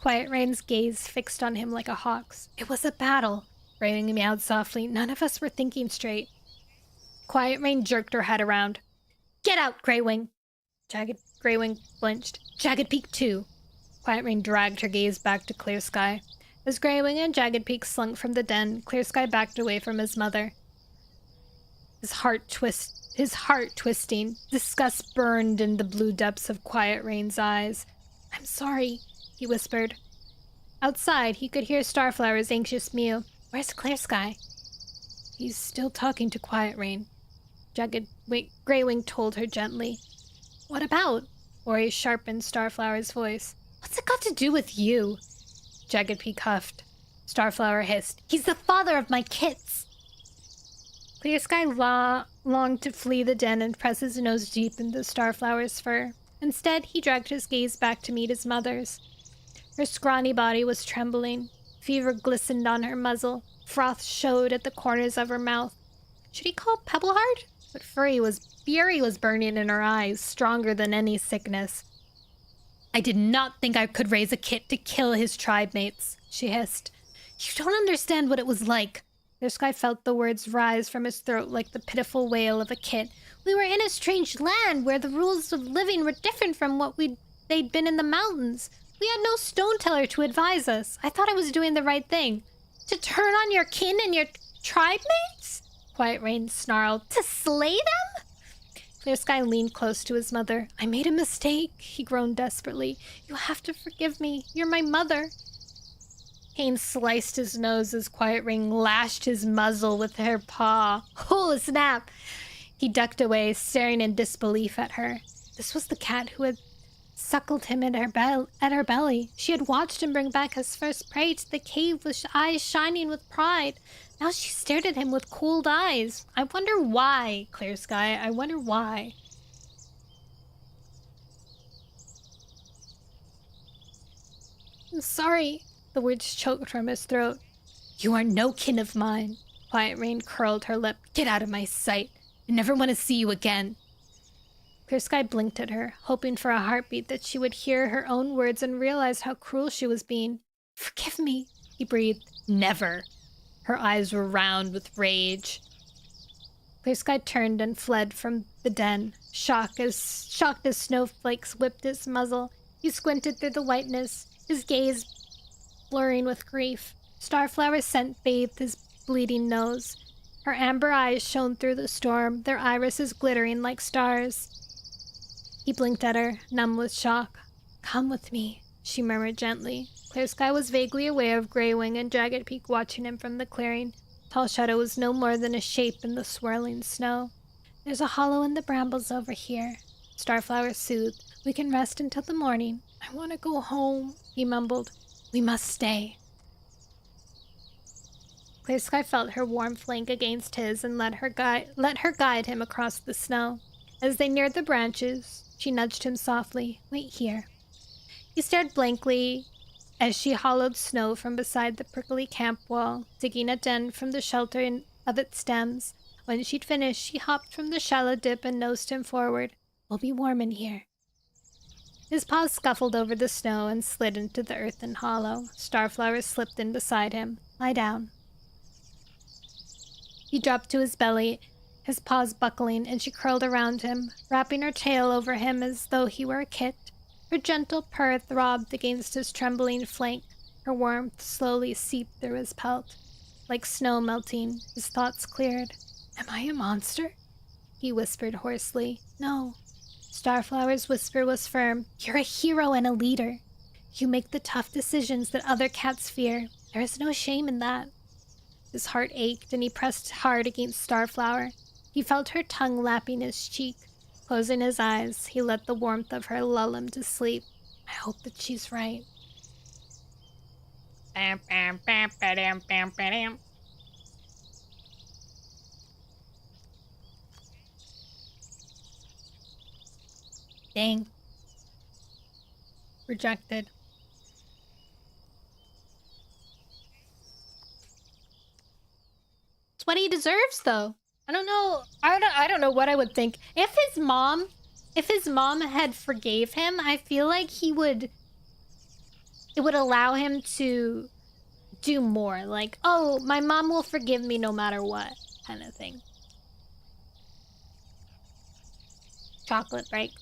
Quiet Rain's gaze fixed on him like a hawk's. It was a battle. Greywing meowed softly. None of us were thinking straight. Quiet Rain jerked her head around. Get out, Greywing! Greywing flinched. Jagged Peak too. Quiet Rain dragged her gaze back to Clear Sky. As Greywing and Jagged Peak slunk from the den, Clear Sky backed away from his mother. His heart twisting. Disgust burned in the blue depths of Quiet Rain's eyes. I'm sorry, he whispered. Outside, he could hear Starflower's anxious mew. Where's Clear Sky? He's still talking to Quiet Rain. Greywing told her gently. What about? Ori sharpened Starflower's voice. What's it got to do with you? Jagged Peak huffed. Starflower hissed. He's the father of my kits! Clear Sky longed to flee the den and press his nose deep into Starflower's fur. Instead, he dragged his gaze back to meet his mother's. Her scrawny body was trembling. Fever glistened on her muzzle. Froth showed at the corners of her mouth. Should he call Pebbleheart? But fury was burning in her eyes, stronger than any sickness. I did not think I could raise a kit to kill his tribe mates, she hissed. You don't understand what it was like. Clearsky felt the words rise from his throat like the pitiful wail of a kit. We were in a strange land where the rules of living were different from what they'd been in the mountains. We had no stone teller to advise us. I thought I was doing the right thing. To turn on your kin and your tribe mates? Quiet Rain snarled. To slay them? Clearsky leaned close to his mother. I made a mistake, he groaned desperately. You have to forgive me. You're my mother. Cain sliced his nose as Quiet Ring lashed his muzzle with her paw. Oh, snap! He ducked away, staring in disbelief at her. This was the cat who had suckled him at her belly. She had watched him bring back his first prey to the cave with eyes shining with pride. Now she stared at him with cold eyes. I wonder why, Clearsky. I wonder why. I'm sorry. The words choked from his throat. You are no kin of mine. Quiet Rain curled her lip. Get out of my sight. I never want to see you again. Clearsky blinked at her, hoping for a heartbeat that she would hear her own words and realize how cruel she was being. Forgive me, he breathed. Never. Her eyes were round with rage. Clearsky turned and fled from the den, shocked as snowflakes whipped his muzzle. He squinted through the whiteness, his gaze blurring with grief. Starflower scent bathed his bleeding nose. Her amber eyes shone through the storm, their irises glittering like stars. He blinked at her, numb with shock. Come with me, she murmured gently. Clearsky was vaguely aware of Greywing and Jagged Peak watching him from the clearing. Tall Shadow was no more than a shape in the swirling snow. There's a hollow in the brambles over here. Starflower soothed. We can rest until the morning. I want to go home, he mumbled. We must stay. Clearsky felt her warm flank against his and let her guide him across the snow. As they neared the branches, she nudged him softly. Wait here. He stared blankly as she hollowed snow from beside the prickly camp wall, digging a den from the shelter of its stems. When she'd finished, she hopped from the shallow dip and nosed him forward. We'll be warm in here. His paws scuffled over the snow and slid into the earthen hollow. Starflower slipped in beside him. Lie down. He dropped to his belly, his paws buckling, and she curled around him, wrapping her tail over him as though he were a kit. Her gentle purr throbbed against his trembling flank. Her warmth slowly seeped through his pelt. Like snow melting, his thoughts cleared. Am I a monster? He whispered hoarsely. No. Starflower's whisper was firm. You're a hero and a leader. You make the tough decisions that other cats fear. There is no shame in that. His heart ached and he pressed hard against Starflower. He felt her tongue lapping his cheek. Closing his eyes, he let the warmth of her lull him to sleep. I hope that she's right. Dang. Rejected. It's what he deserves, though. I don't know. I don't know what I would think if his mom had forgave him. I feel like it would allow him to do more. Like, oh, my mom will forgive me no matter what, kind of thing. Chocolate break.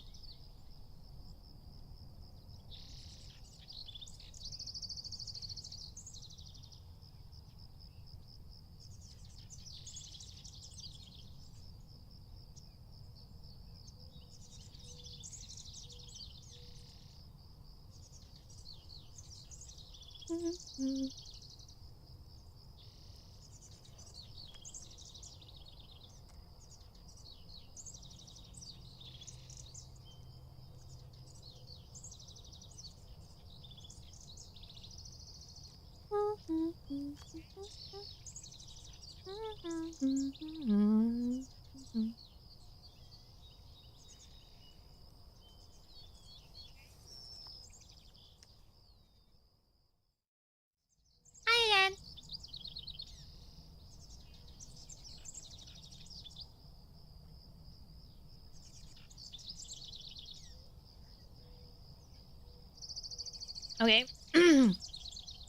Okay. I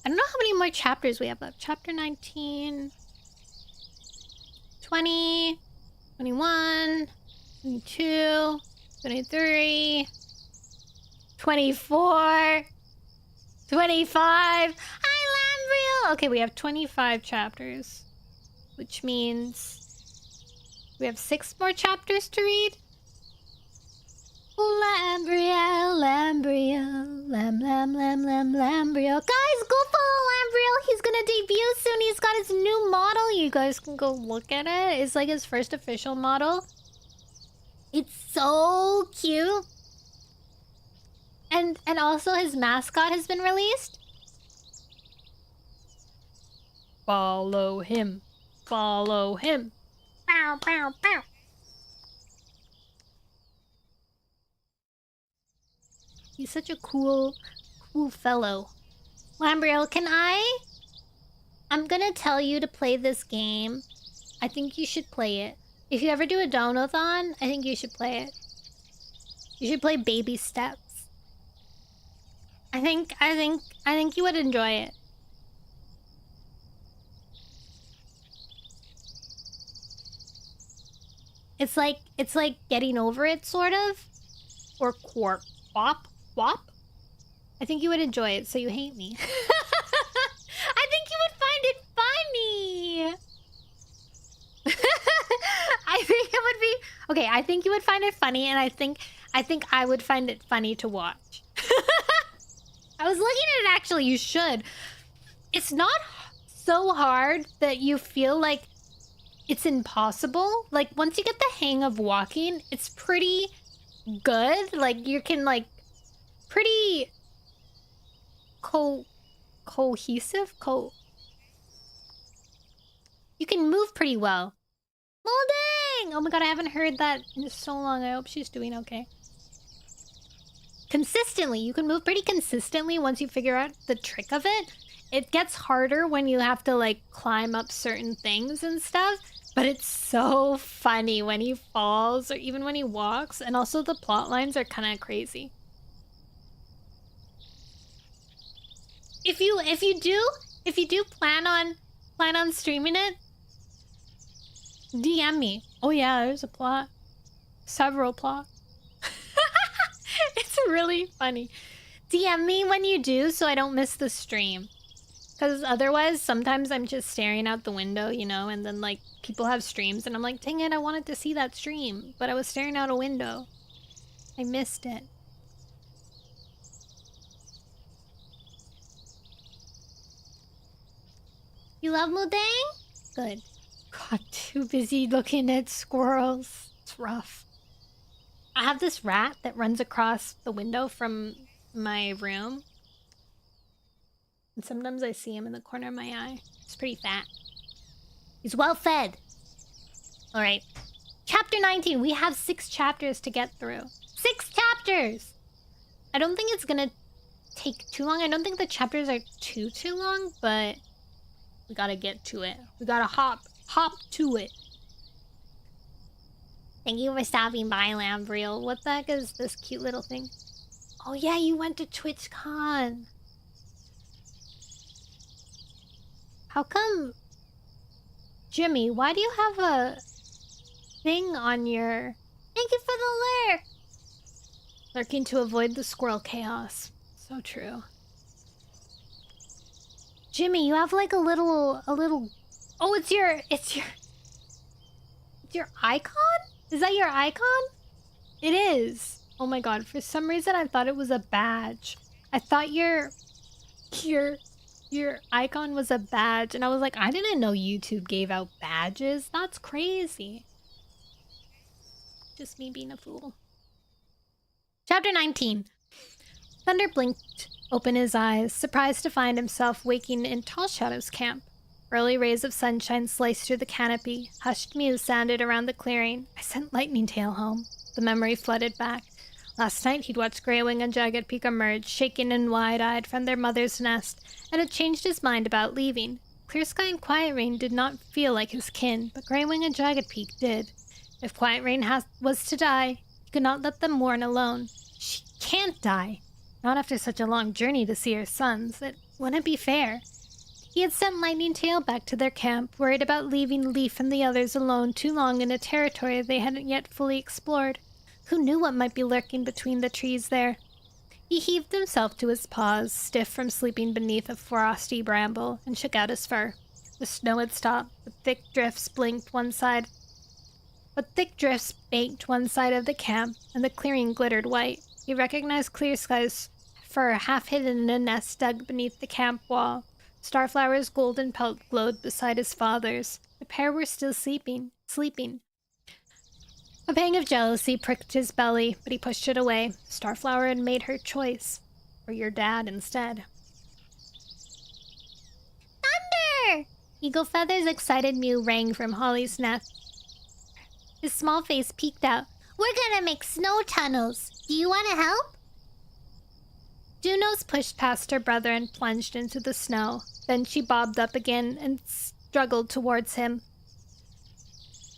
don't know how many more chapters we have left. Chapter 19, 20, 21, 22, 23, 24, 25. Hi, Lambriel! Okay, we have 25 chapters, which means we have 6 more chapters to read. Lambriel, Lambriel, Lambriel. Guys, go follow Lambriel. He's gonna debut soon. He's got his new model. You guys can go look at it. It's like his first official model. It's so cute. And also his mascot has been released. Follow him. Follow him. Bow, bow, bow. He's such a cool fellow. Lambriel, I'm gonna tell you to play this game. I think you should play it. If you ever do a donathon, I think you should play it. You should play Baby Steps. I think you would enjoy it. It's like getting over it, sort of. Or wop. I think you would enjoy it, so you hate me. I think you would find it funny. I think it would be okay. I think you would find it funny, and I think I would find it funny to watch. I was looking at it. Actually, you should. It's not so hard that you feel like it's impossible. Like once you get the hang of walking, it's pretty good. Like you can like pretty cohesive. You can move pretty well. Molding! Oh my god, I haven't heard that in so long. I hope she's doing okay. Consistently. You can move pretty consistently once you figure out the trick of it. It gets harder when you have to like climb up certain things and stuff. But it's so funny when he falls or even when he walks. And also the plot lines are kind of crazy. If you do plan on streaming it, DM me. Oh yeah, there's a plot. Several plots. It's really funny. DM me when you do so I don't miss the stream. Because otherwise, sometimes I'm just staring out the window, you know, and then like people have streams and I'm like, dang it, I wanted to see that stream, but I was staring out a window. I missed it. You love Mudang? Good. God, too busy looking at squirrels. It's rough. I have this rat that runs across the window from my room. And sometimes I see him in the corner of my eye. He's pretty fat. He's well fed. Alright. Chapter 19. We have 6 chapters to get through. 6 chapters! I don't think it's gonna take too long. I don't think the chapters are too long, but we gotta get to it. We gotta hop to it. Thank you for stopping by, Lambriel. What the heck is this cute little thing? Oh yeah, you went to TwitchCon. How come... Jimmy, why do you have a thing on your... Thank you for the lurk! Lurking to avoid the squirrel chaos. So true. Jimmy, you have like a little... Oh, it's your icon? Is that your icon? It is. Oh my god, for some reason I thought it was a badge. I thought your icon was a badge, and I was like, I didn't know YouTube gave out badges. That's crazy. Just me being a fool. Chapter 19. Thunder blinked open his eyes, surprised to find himself waking in Tall Shadow's camp. Early rays of sunshine sliced through the canopy. Hushed mews sounded around the clearing. I sent Lightning Tail home. The memory flooded back. Last night he'd watched Greywing and Jagged Peak emerge, shaken and wide-eyed from their mother's nest, and had changed his mind about leaving. Clear Sky and Quiet Rain did not feel like his kin, but Greywing and Jagged Peak did. If Quiet Rain was to die, he could not let them mourn alone. She can't die. Not after such a long journey to see her sons. It wouldn't be fair. He had sent Lightning Tail back to their camp, worried about leaving Leaf and the others alone too long in a territory they hadn't yet fully explored. Who knew what might be lurking between the trees there? He heaved himself to his paws, stiff from sleeping beneath a frosty bramble, and shook out his fur. The snow had stopped, but thick drifts baked one side of the camp, and the clearing glittered white. He recognized Clear Sky's fur half hidden in a nest dug beneath the camp wall. Starflower's golden pelt glowed beside his father's. The pair were still sleeping. A pang of jealousy pricked his belly, but he pushed it away. Starflower had made her choice. For your dad instead. Thunder! Eagle Feather's excited mew rang from Holly's nest. His small face peeked out. We're gonna make snow tunnels. Do you want to help? Junos pushed past her brother and plunged into the snow. Then she bobbed up again and struggled towards him.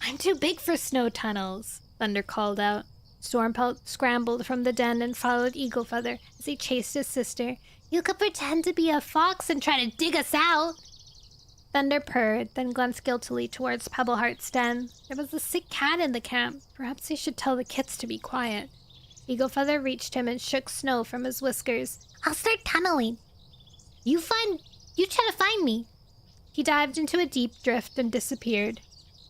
I'm too big for snow tunnels, Thunder called out. Stormpelt scrambled from the den and followed Eagle Feather as he chased his sister. You could pretend to be a fox and try to dig us out. Thunder purred, then glanced guiltily towards Pebbleheart's den. There was a sick cat in the camp. Perhaps he should tell the kits to be quiet. Eagle Feather reached him and shook snow from his whiskers. I'll start tunneling. You try to find me. He dived into a deep drift and disappeared.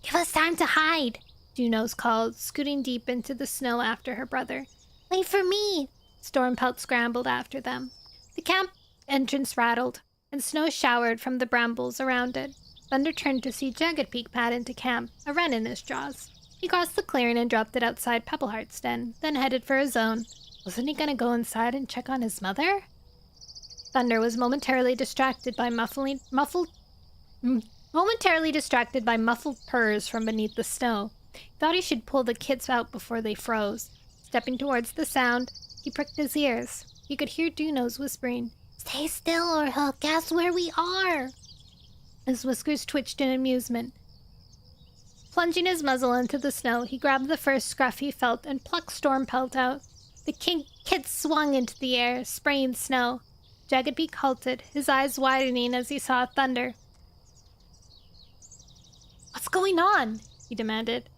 Give us time to hide, Junos called, scooting deep into the snow after her brother. Wait for me! Stormpelt scrambled after them. The camp entrance rattled, and snow showered from the brambles around it. Thunder turned to see Jagged Peak pad into camp, a wren in his jaws. He crossed the clearing and dropped it outside Pebbleheart's den, then headed for his own. Wasn't he gonna go inside and check on his mother? Thunder was momentarily distracted by muffled purrs from beneath the snow. He thought he should pull the kits out before they froze. Stepping towards the sound, he pricked his ears. He could hear Junos whispering, Stay still or he'll guess where we are. His whiskers twitched in amusement. Plunging his muzzle into the snow, he grabbed the first scruff he felt and plucked Stormpelt out. The kit swung into the air, spraying snow. Jagged Peak halted, his eyes widening as he saw Thunder. What's going on? He demanded.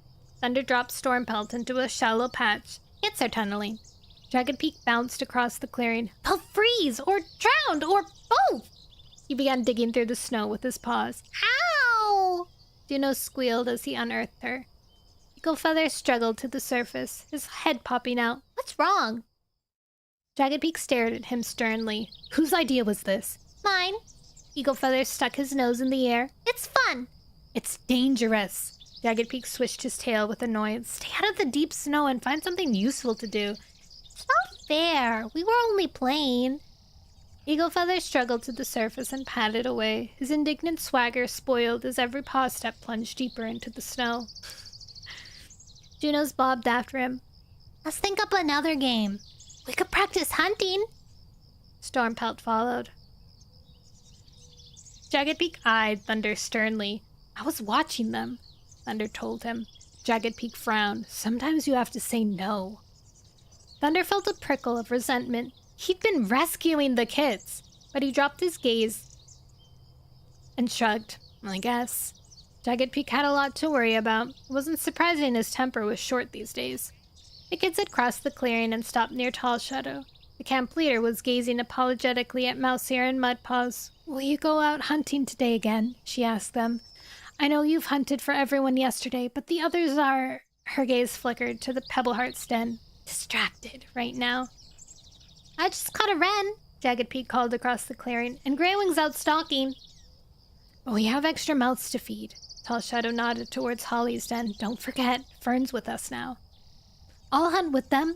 Thunder dropped Stormpelt into a shallow patch. Kits are tunneling. Jagged Peak bounced across the clearing. They'll freeze, or drown, or both! He began digging through the snow with his paws. Ow! Juno squealed as he unearthed her. Eagle Feather struggled to the surface, his head popping out. What's wrong? Jagged Peak stared at him sternly. Whose idea was this? Mine. Eagle Feather stuck his nose in the air. It's fun. It's dangerous. Jagged Peak swished his tail with annoyance. Stay out of the deep snow and find something useful to do. It's not fair. We were only playing. Eagle Feather struggled to the surface and padded away. His indignant swagger spoiled as every paw step plunged deeper into the snow. Junos bobbed after him. Let's think up another game. We could practice hunting. Stormpelt followed. Jagged Peak eyed Thunder sternly. I was watching them, Thunder told him. Jagged Peak frowned. Sometimes you have to say no. Thunder felt a prickle of resentment. He'd been rescuing the kids, but he dropped his gaze and shrugged. I guess. Jagged Peak had a lot to worry about. It wasn't surprising his temper was short these days. The kids had crossed the clearing and stopped near Tall Shadow. The camp leader was gazing apologetically at Mousehair and Mudpaws. Will you go out hunting today again? She asked them. I know you've hunted for everyone yesterday, but the others are... Her gaze flickered to the Pebbleheart's den. Distracted right now. I just caught a wren, Jagged Peak called across the clearing, and Greywing's out stalking. But we have extra mouths to feed. Tall Shadow nodded towards Holly's den. Don't forget, Fern's with us now. I'll hunt with them.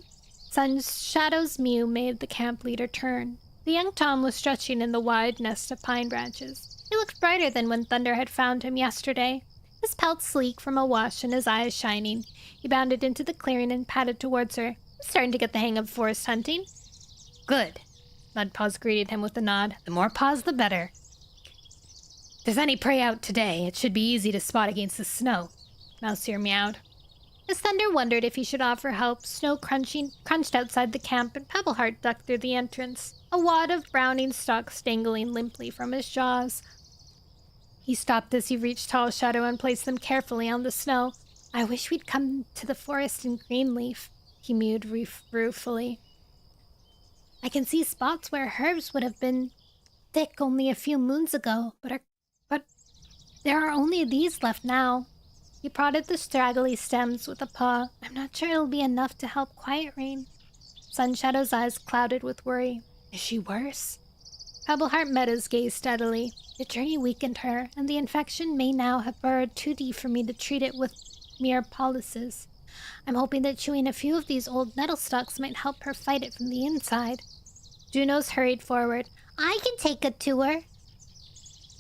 Shadow's mew made the camp leader turn. The young Tom was stretching in the wide nest of pine branches. He looked brighter than when Thunder had found him yesterday. His pelt sleek from a wash and his eyes shining. He bounded into the clearing and padded towards her. I'm starting to get the hang of forest hunting. Good. Mudpaws greeted him with a nod. The more paws, the better. If there's any prey out today, it should be easy to spot against the snow. Mousehair meowed. As Thunder wondered if he should offer help, snow crunched outside the camp and Pebbleheart ducked through the entrance, a wad of browning stalks dangling limply from his jaws. He stopped as he reached Tall Shadow and placed them carefully on the snow. I wish we'd come to the forest in Greenleaf, he mewed ruefully. I can see spots where herbs would have been thick only a few moons ago, but there are only these left now. He prodded the straggly stems with a paw. I'm not sure it'll be enough to help Quiet Rain. Sunshadow's eyes clouded with worry. Is she worse? Pebbleheart met his gaze steadily. The journey weakened her, and the infection may now have burrowed too deep for me to treat it with mere poultices. I'm hoping that chewing a few of these old nettle stalks might help her fight it from the inside. Junos hurried forward. I can take a tour.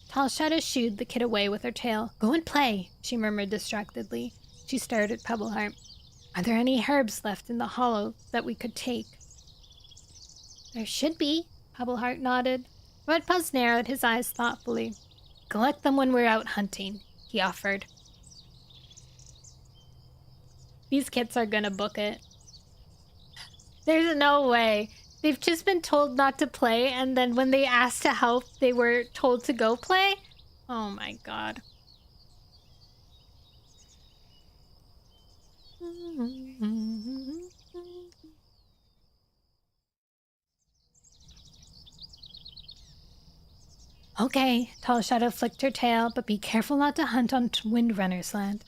Tall Shadow shooed the kid away with her tail. Go and play, she murmured distractedly. She stared at Pebbleheart. Are there any herbs left in the hollow that we could take? There should be, Pebbleheart nodded. Redpaws narrowed his eyes thoughtfully. Collect them when we're out hunting, he offered. These kids are gonna book it. There's no way. They've just been told not to play, and then when they asked to help, they were told to go play? Oh my god. Okay, Tall Shadow flicked her tail, but be careful not to hunt on Windrunner's land.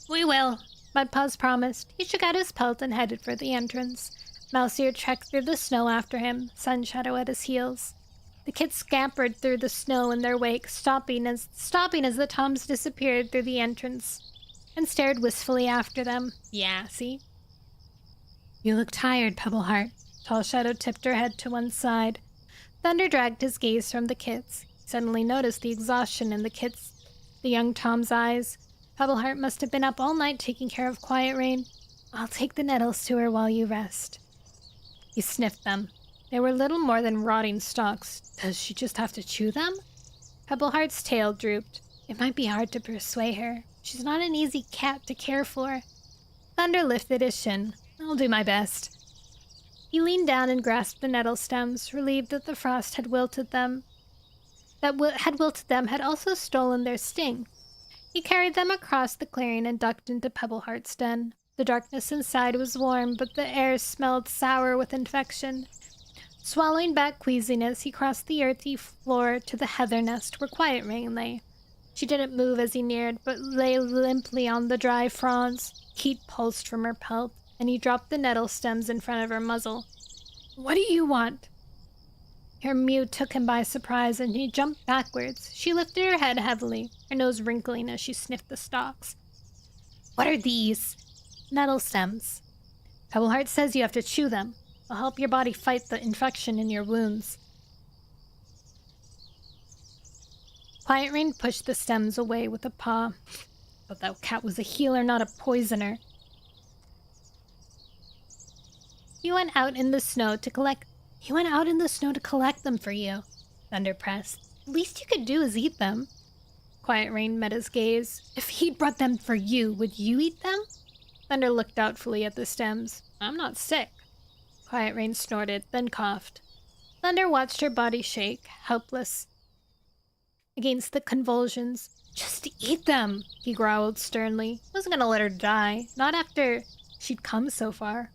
We will, Mudpaws promised. He shook out his pelt and headed for the entrance. Mousiear trekked through the snow after him, Sunshadow at his heels. The kids scampered through the snow in their wake, stopping as the toms disappeared through the entrance, and stared wistfully after them. Yeah, see? You look tired, Pebbleheart. Tall Shadow tipped her head to one side. Thunder dragged his gaze from the kids. He suddenly noticed the exhaustion in the young Tom's eyes. Pebbleheart must have been up all night taking care of Quiet Rain. I'll take the nettles to her while you rest. He sniffed them. They were little more than rotting stalks. Does she just have to chew them? Pebbleheart's tail drooped. It might be hard to persuade her. She's not an easy cat to care for. Thunder lifted his shin. I'll do my best. He leaned down and grasped the nettle stems, relieved that the frost had wilted them. Had also stolen their sting. He carried them across the clearing and ducked into Pebbleheart's den. The darkness inside was warm, but the air smelled sour with infection. Swallowing back queasiness, he crossed the earthy floor to the heather nest where Quiet Rain lay. She didn't move as he neared, but lay limply on the dry fronds. Heat pulsed from her pelt, and he dropped the nettle stems in front of her muzzle. What do you want? Her mew took him by surprise, and he jumped backwards. She lifted her head heavily, her nose wrinkling as she sniffed the stalks. What are these? Nettle stems. Pebbleheart says you have to chew them. They'll help your body fight the infection in your wounds. Quiet Rain pushed the stems away with a paw. But that cat was a healer, not a poisoner. He went out in the snow to collect them for you, Thunder pressed. The least you could do is eat them. Quiet Rain met his gaze. If he'd brought them for you, would you eat them? Thunder looked doubtfully at the stems. I'm not sick. Quiet Rain snorted, then coughed. Thunder watched her body shake, helpless against the convulsions. Just eat them, he growled sternly. Wasn't gonna let her die, not after she'd come so far.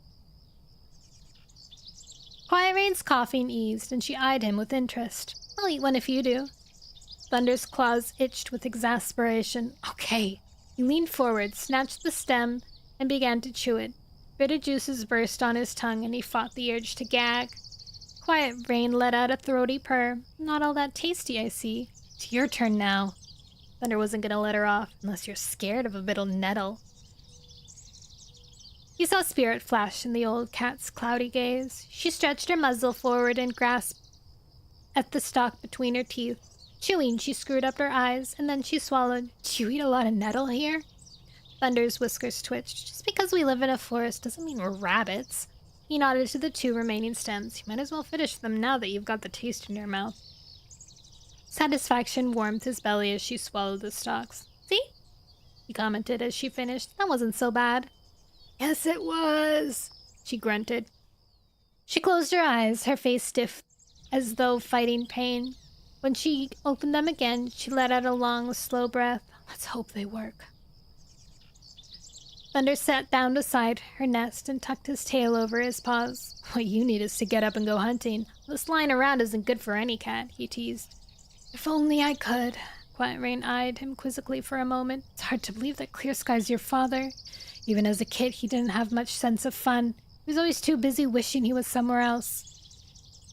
Quiet Rain's coughing eased, and she eyed him with interest. I'll eat one if you do. Thunder's claws itched with exasperation. Okay. He leaned forward, snatched the stem, and began to chew it. Bitter juices burst on his tongue, and he fought the urge to gag. Quiet Rain let out a throaty purr. Not all that tasty, I see. It's your turn now. Thunder wasn't gonna let her off, unless you're scared of a bit of nettle. He saw spirit flash in the old cat's cloudy gaze. She stretched her muzzle forward and grasped at the stalk between her teeth. Chewing, she screwed up her eyes, and then she swallowed. Do you eat a lot of nettle here? Thunder's whiskers twitched. Just because we live in a forest doesn't mean we're rabbits. He nodded to the 2 remaining stems. You might as well finish them now that you've got the taste in your mouth. Satisfaction warmed his belly as she swallowed the stalks. See? He commented as she finished. That wasn't so bad. Yes, it was, she grunted. She closed her eyes, her face stiff as though fighting pain. When she opened them again, she let out a long, slow breath. Let's hope they work. Thunder sat down beside her nest and tucked his tail over his paws. What you need is to get up and go hunting. This lying around isn't good for any cat, he teased. If only I could. Quiet Rain eyed him quizzically for a moment. It's hard to believe that Clear Sky's your father. Even as a kid, he didn't have much sense of fun. He was always too busy wishing he was somewhere else.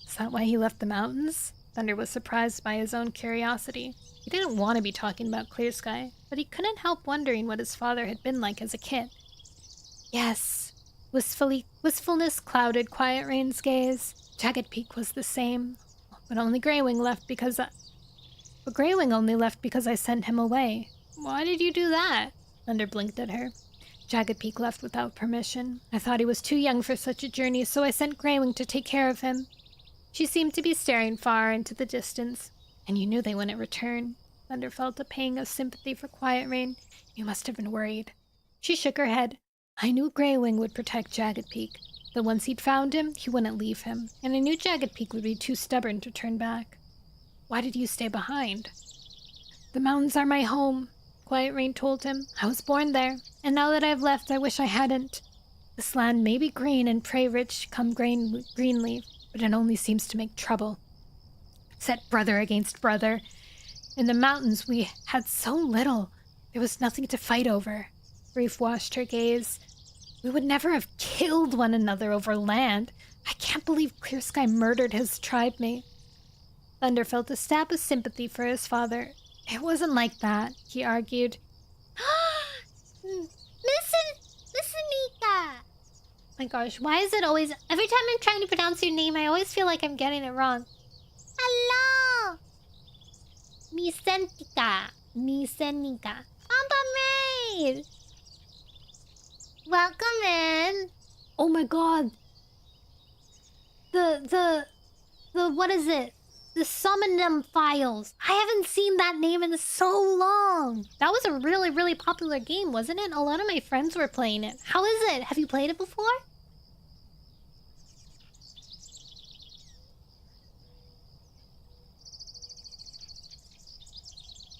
Is that why he left the mountains? Thunder was surprised by his own curiosity. He didn't want to be talking about Clear Sky, but he couldn't help wondering what his father had been like as a kid. Yes. Wistfulness clouded Quiet Rain's gaze. Jagged Peak was the same, but Greywing only left because I sent him away. Why did you do that? Thunder blinked at her. Jagged Peak left without permission. I thought he was too young for such a journey, so I sent Greywing to take care of him. She seemed to be staring far into the distance. And you knew they wouldn't return. Thunder felt a pang of sympathy for Quiet Rain. You must have been worried. She shook her head. I knew Greywing would protect Jagged Peak. That once he'd found him, he wouldn't leave him. And I knew Jagged Peak would be too stubborn to turn back. Why did you stay behind? The mountains are my home, Quiet Rain told him. I was born there, and now that I've left, I wish I hadn't. This land may be green and prey-rich come greenleaf, but it only seems to make trouble. Set brother against brother. In the mountains, we had so little. There was nothing to fight over. Grief washed her gaze. We would never have killed one another over land. I can't believe Clear Sky murdered his tribe mate. Thunder felt a stab of sympathy for his father. It wasn't like that, he argued. Listen, Nika. My gosh, why is it always... Every time I'm trying to pronounce your name, I always feel like I'm getting it wrong. Hello. Misentika. Pampa Maid. Welcome in. Oh my god. What is it? The Summon Files. I haven't seen that name in so long. That was a really, really popular game, wasn't it? A lot of my friends were playing it. How is it? Have you played it before?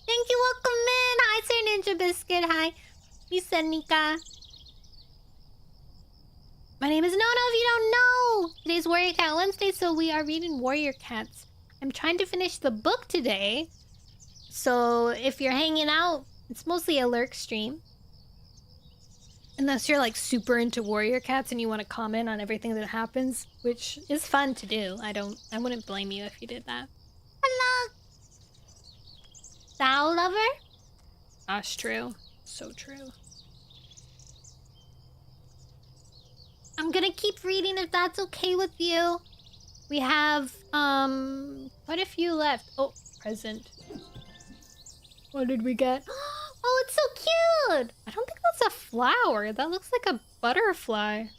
Thank you, welcome in. Hi, Sir Ninja Biscuit. Hi, Misa Nika. My name is Nono, if you don't know. Today's Warrior Cat Wednesday, so we are reading Warrior Cats. I'm trying to finish the book today. So if you're hanging out, it's mostly a lurk stream. Unless you're like super into Warrior Cats and you want to comment on everything that happens, which is fun to do. I wouldn't blame you if you did that. Hello. Thou lover? That's true. So true. I'm gonna keep reading if that's okay with you. We have, quite a few left. Oh, present. What did we get? Oh, it's so cute. I don't think that's a flower. That looks like a butterfly.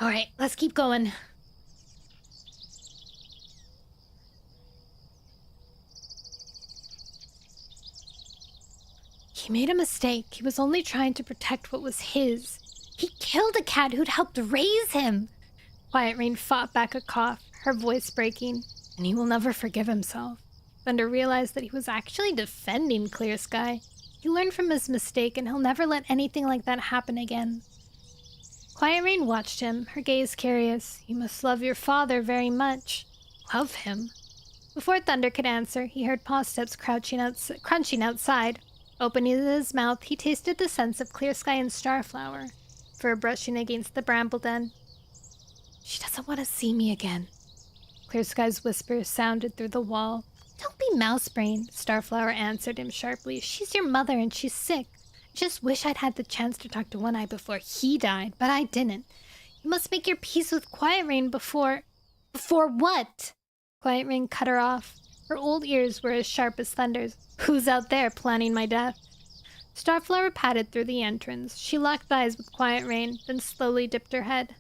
All right, let's keep going. He made a mistake. He was only trying to protect what was his. He killed a cat who'd helped raise him. Quiet Rain fought back a cough, her voice breaking, and he will never forgive himself. Thunder realized that he was actually defending Clear Sky. He learned from his mistake, and he'll never let anything like that happen again. Quiet Rain watched him, her gaze curious. You must love your father very much. Love him? Before Thunder could answer, he heard paw steps crunching outside. Opening his mouth, he tasted the scents of Clear Sky and Starflower, fur brushing against the bramble den. She doesn't want to see me again. Clear Sky's whisper sounded through the wall. Don't be mouse-brained, Starflower answered him sharply. She's your mother and she's sick. I just wish I'd had the chance to talk to One-Eye before he died, but I didn't. You must make your peace with Quiet Rain before... Before what? Quiet Rain cut her off. Her old ears were as sharp as Thunder's. Who's out there planning my death? Starflower padded through the entrance. She locked eyes with Quiet Rain, then slowly dipped her head.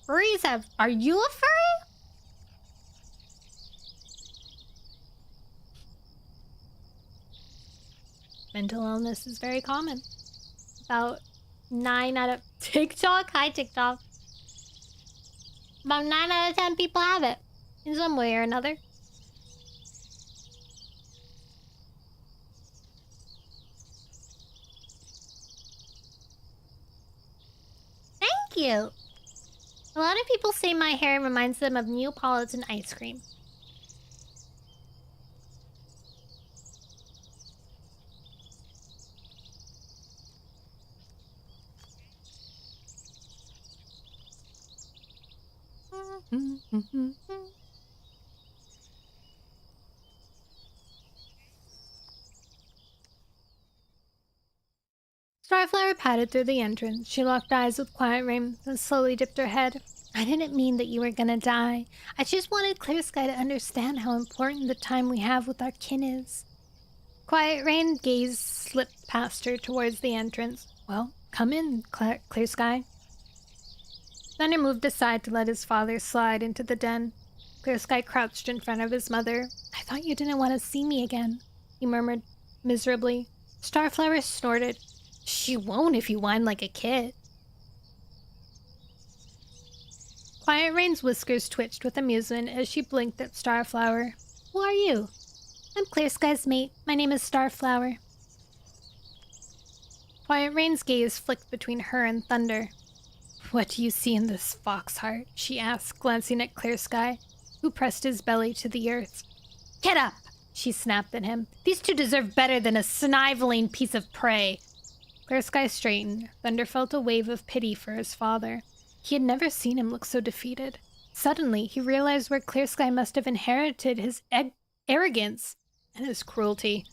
furries have... Are you a furry? Mental illness is very common. About 9 out of... TikTok? Hi, TikTok. About 9 out of 10 people have it. In some way or another. Thank you! A lot of people say my hair reminds them of Neapolitan ice cream. Starflower padded through the entrance. She locked eyes with Quiet Rain, then slowly dipped her head. I didn't mean that you were gonna die. I just wanted Clear Sky to understand how important the time we have with our kin is. Quiet Rain gaze slipped past her towards the entrance. Well, come in, Clear Sky. Thunder moved aside to let his father slide into the den. Clear Sky crouched in front of his mother. I thought you didn't want to see me again, he murmured miserably. Starflower snorted. She won't if you whine like a kid. Quiet Rain's whiskers twitched with amusement as she blinked at Starflower. Who are you? I'm Clear Sky's mate. My name is Starflower. Quiet Rain's gaze flicked between her and Thunder. What do you see in this fox heart? She asked, glancing at Clear Sky, who pressed his belly to the earth. Get up! She snapped at him. These two deserve better than a sniveling piece of prey. Clear Sky straightened. Thunder felt a wave of pity for his father. He had never seen him look so defeated. Suddenly, he realized where Clear Sky must have inherited his arrogance and his cruelty.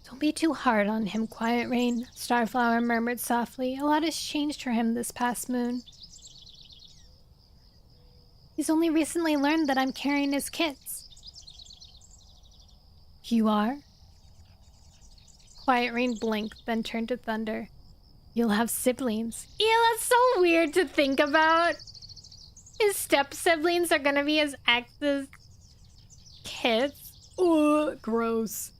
Don't be too hard on him, Quiet Rain, Starflower murmured softly. A lot has changed for him this past moon. He's only recently learned that I'm carrying his kits. You are? Quiet Rain blinked, then turned to Thunder. You'll have siblings. Ew, that's so weird to think about. His step-siblings are gonna be his ex's kids. Ugh, gross.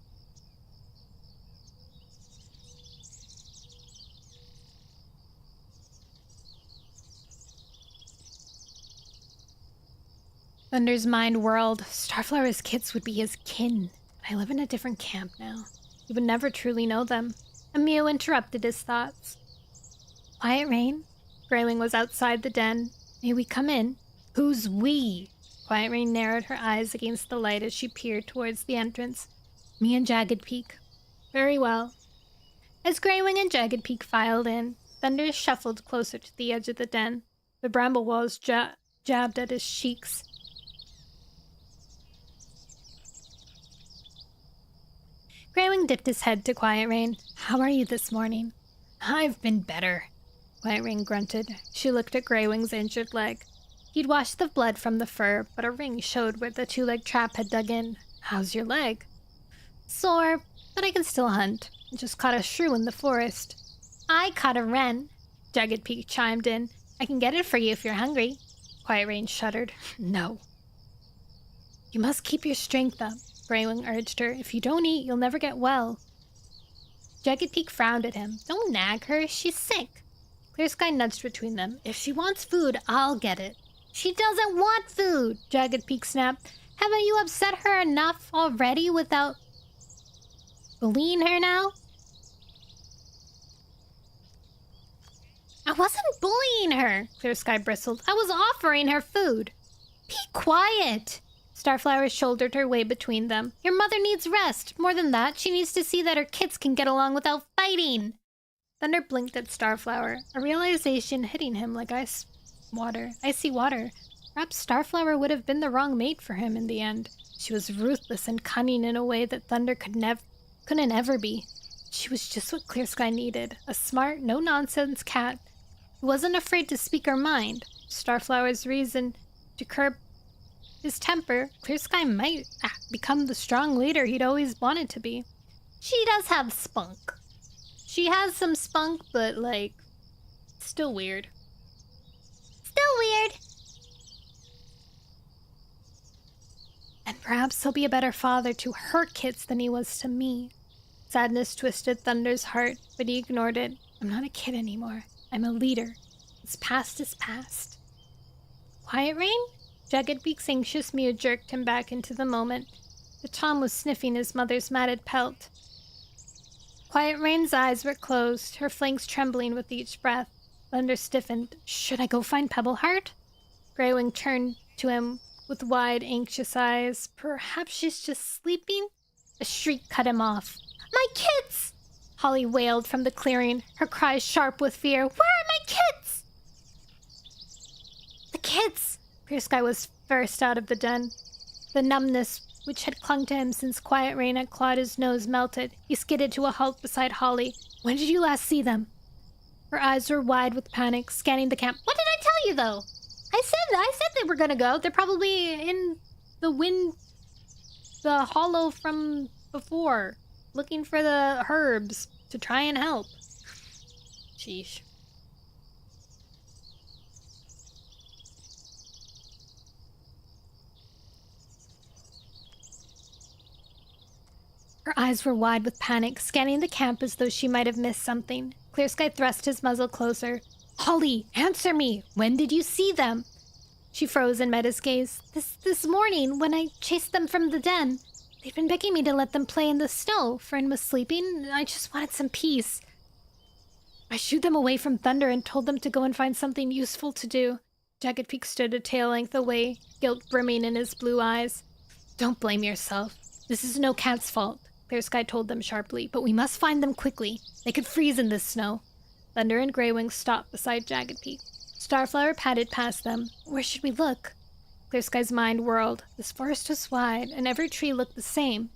Thunder's mind whirled. Starflower's kids would be his kin. I live in a different camp now. He would never truly know them. Emil interrupted his thoughts. Quiet Rain? Graywing was outside the den. May we come in? Who's we? Quiet Rain narrowed her eyes against the light as she peered towards the entrance. Me and Jagged Peak. Very well. As Graywing and Jagged Peak filed in, Thunder shuffled closer to the edge of the den. The bramble walls jabbed at his cheeks. Graywing dipped his head to Quiet Rain. How are you this morning? I've been better. Quiet Rain grunted. She looked at Graywing's injured leg. He'd washed the blood from the fur, but a ring showed where the two-leg trap had dug in. How's your leg? Sore, but I can still hunt. I just caught a shrew in the forest. I caught a wren. Jagged Peak chimed in. I can get it for you if you're hungry. Quiet Rain shuddered. No. You must keep your strength up, Graywing urged her. If you don't eat, you'll never get well. Jagged Peak frowned at him. Don't nag her, she's sick. Clear Sky nudged between them. If she wants food, I'll get it. She doesn't want food, Jagged Peak snapped. Haven't you upset her enough already without bullying her now? I wasn't bullying her, Clear Sky bristled. I was offering her food. Be quiet. Starflower shouldered her way between them. Your mother needs rest. More than that, she needs to see that her kids can get along without fighting. Thunder blinked at Starflower, a realization hitting him like icy water. Perhaps Starflower would have been the wrong mate for him in the end. She was ruthless and cunning in a way that Thunder couldn't ever be. She was just what Clear Sky needed. A smart, no-nonsense cat who wasn't afraid to speak her mind. Starflower's reason to curb his temper, Clear Sky might become the strong leader he'd always wanted to be. She does have spunk. She has some spunk, but, like, still weird. Still weird. And perhaps he'll be a better father to her kids than he was to me. Sadness twisted Thunder's heart, but he ignored it. I'm not a kid anymore. I'm a leader. What's past is past. Quiet Rain? Jagged Beak's anxious mew jerked him back into the moment. The Tom was sniffing his mother's matted pelt. Quiet Rain's eyes were closed, her flanks trembling with each breath. Thunder stiffened. Should I go find Pebbleheart? Greywing turned to him with wide, anxious eyes. Perhaps she's just sleeping? A shriek cut him off. My kids! Holly wailed from the clearing, her cries sharp with fear. Where are my kids? The kids! Clear Sky was first out of the den. The numbness which had clung to him since Quiet Rain had clawed his nose melted. He skidded to a halt beside Holly. When did you last see them? Her eyes were wide with panic, scanning the camp. What did I tell you, though? I said they were gonna go. They're probably in the hollow from before, looking for the herbs to try and help. Sheesh. Her eyes were wide with panic, scanning the camp as though she might have missed something. Clear Sky thrust his muzzle closer. Holly, answer me! When did you see them? She froze and met his gaze. This morning, when I chased them from the den. They'd been begging me to let them play in the snow. Friend was sleeping. I just wanted some peace. I shooed them away from Thunder and told them to go and find something useful to do. Jagged Peak stood a tail length away, guilt brimming in his blue eyes. Don't blame yourself. This is no cat's fault, Clear Sky told them sharply, but we must find them quickly. They could freeze in this snow. Thunder and Greywing stopped beside Jagged Peak. Starflower padded past them. Where should we look? Clear Sky's mind whirled. This forest was wide, and every tree looked the same.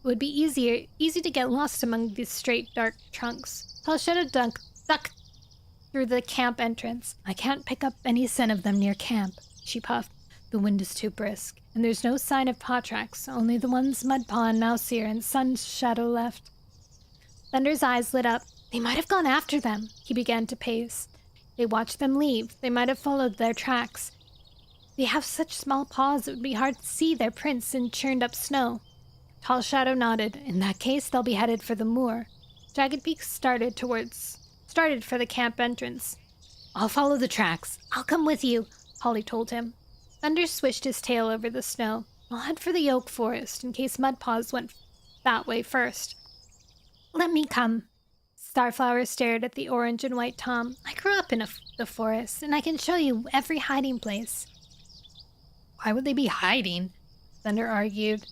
It would be easy to get lost among these straight, dark trunks. Tall Shadow ducked through the camp entrance. I can't pick up any scent of them near camp, she puffed. The wind is too brisk, and there's no sign of paw tracks, only the ones Mudpaw and Mouseier and Sun's Shadow left. Thunder's eyes lit up. They might have gone after them. He began to pace. They watched them leave. They might have followed their tracks. They have such small paws it would be hard to see their prints in churned-up snow. Tall Shadow nodded. In that case, they'll be headed for the moor. Jagged Peak started for the camp entrance. I'll follow the tracks. I'll come with you, Holly told him. Thunder swished his tail over the snow. I'll head for the oak forest in case Mudpaws went that way first. Let me come. Starflower stared at the orange and white Tom. I grew up in the forest, and I can show you every hiding place. Why would they be hiding? Thunder argued.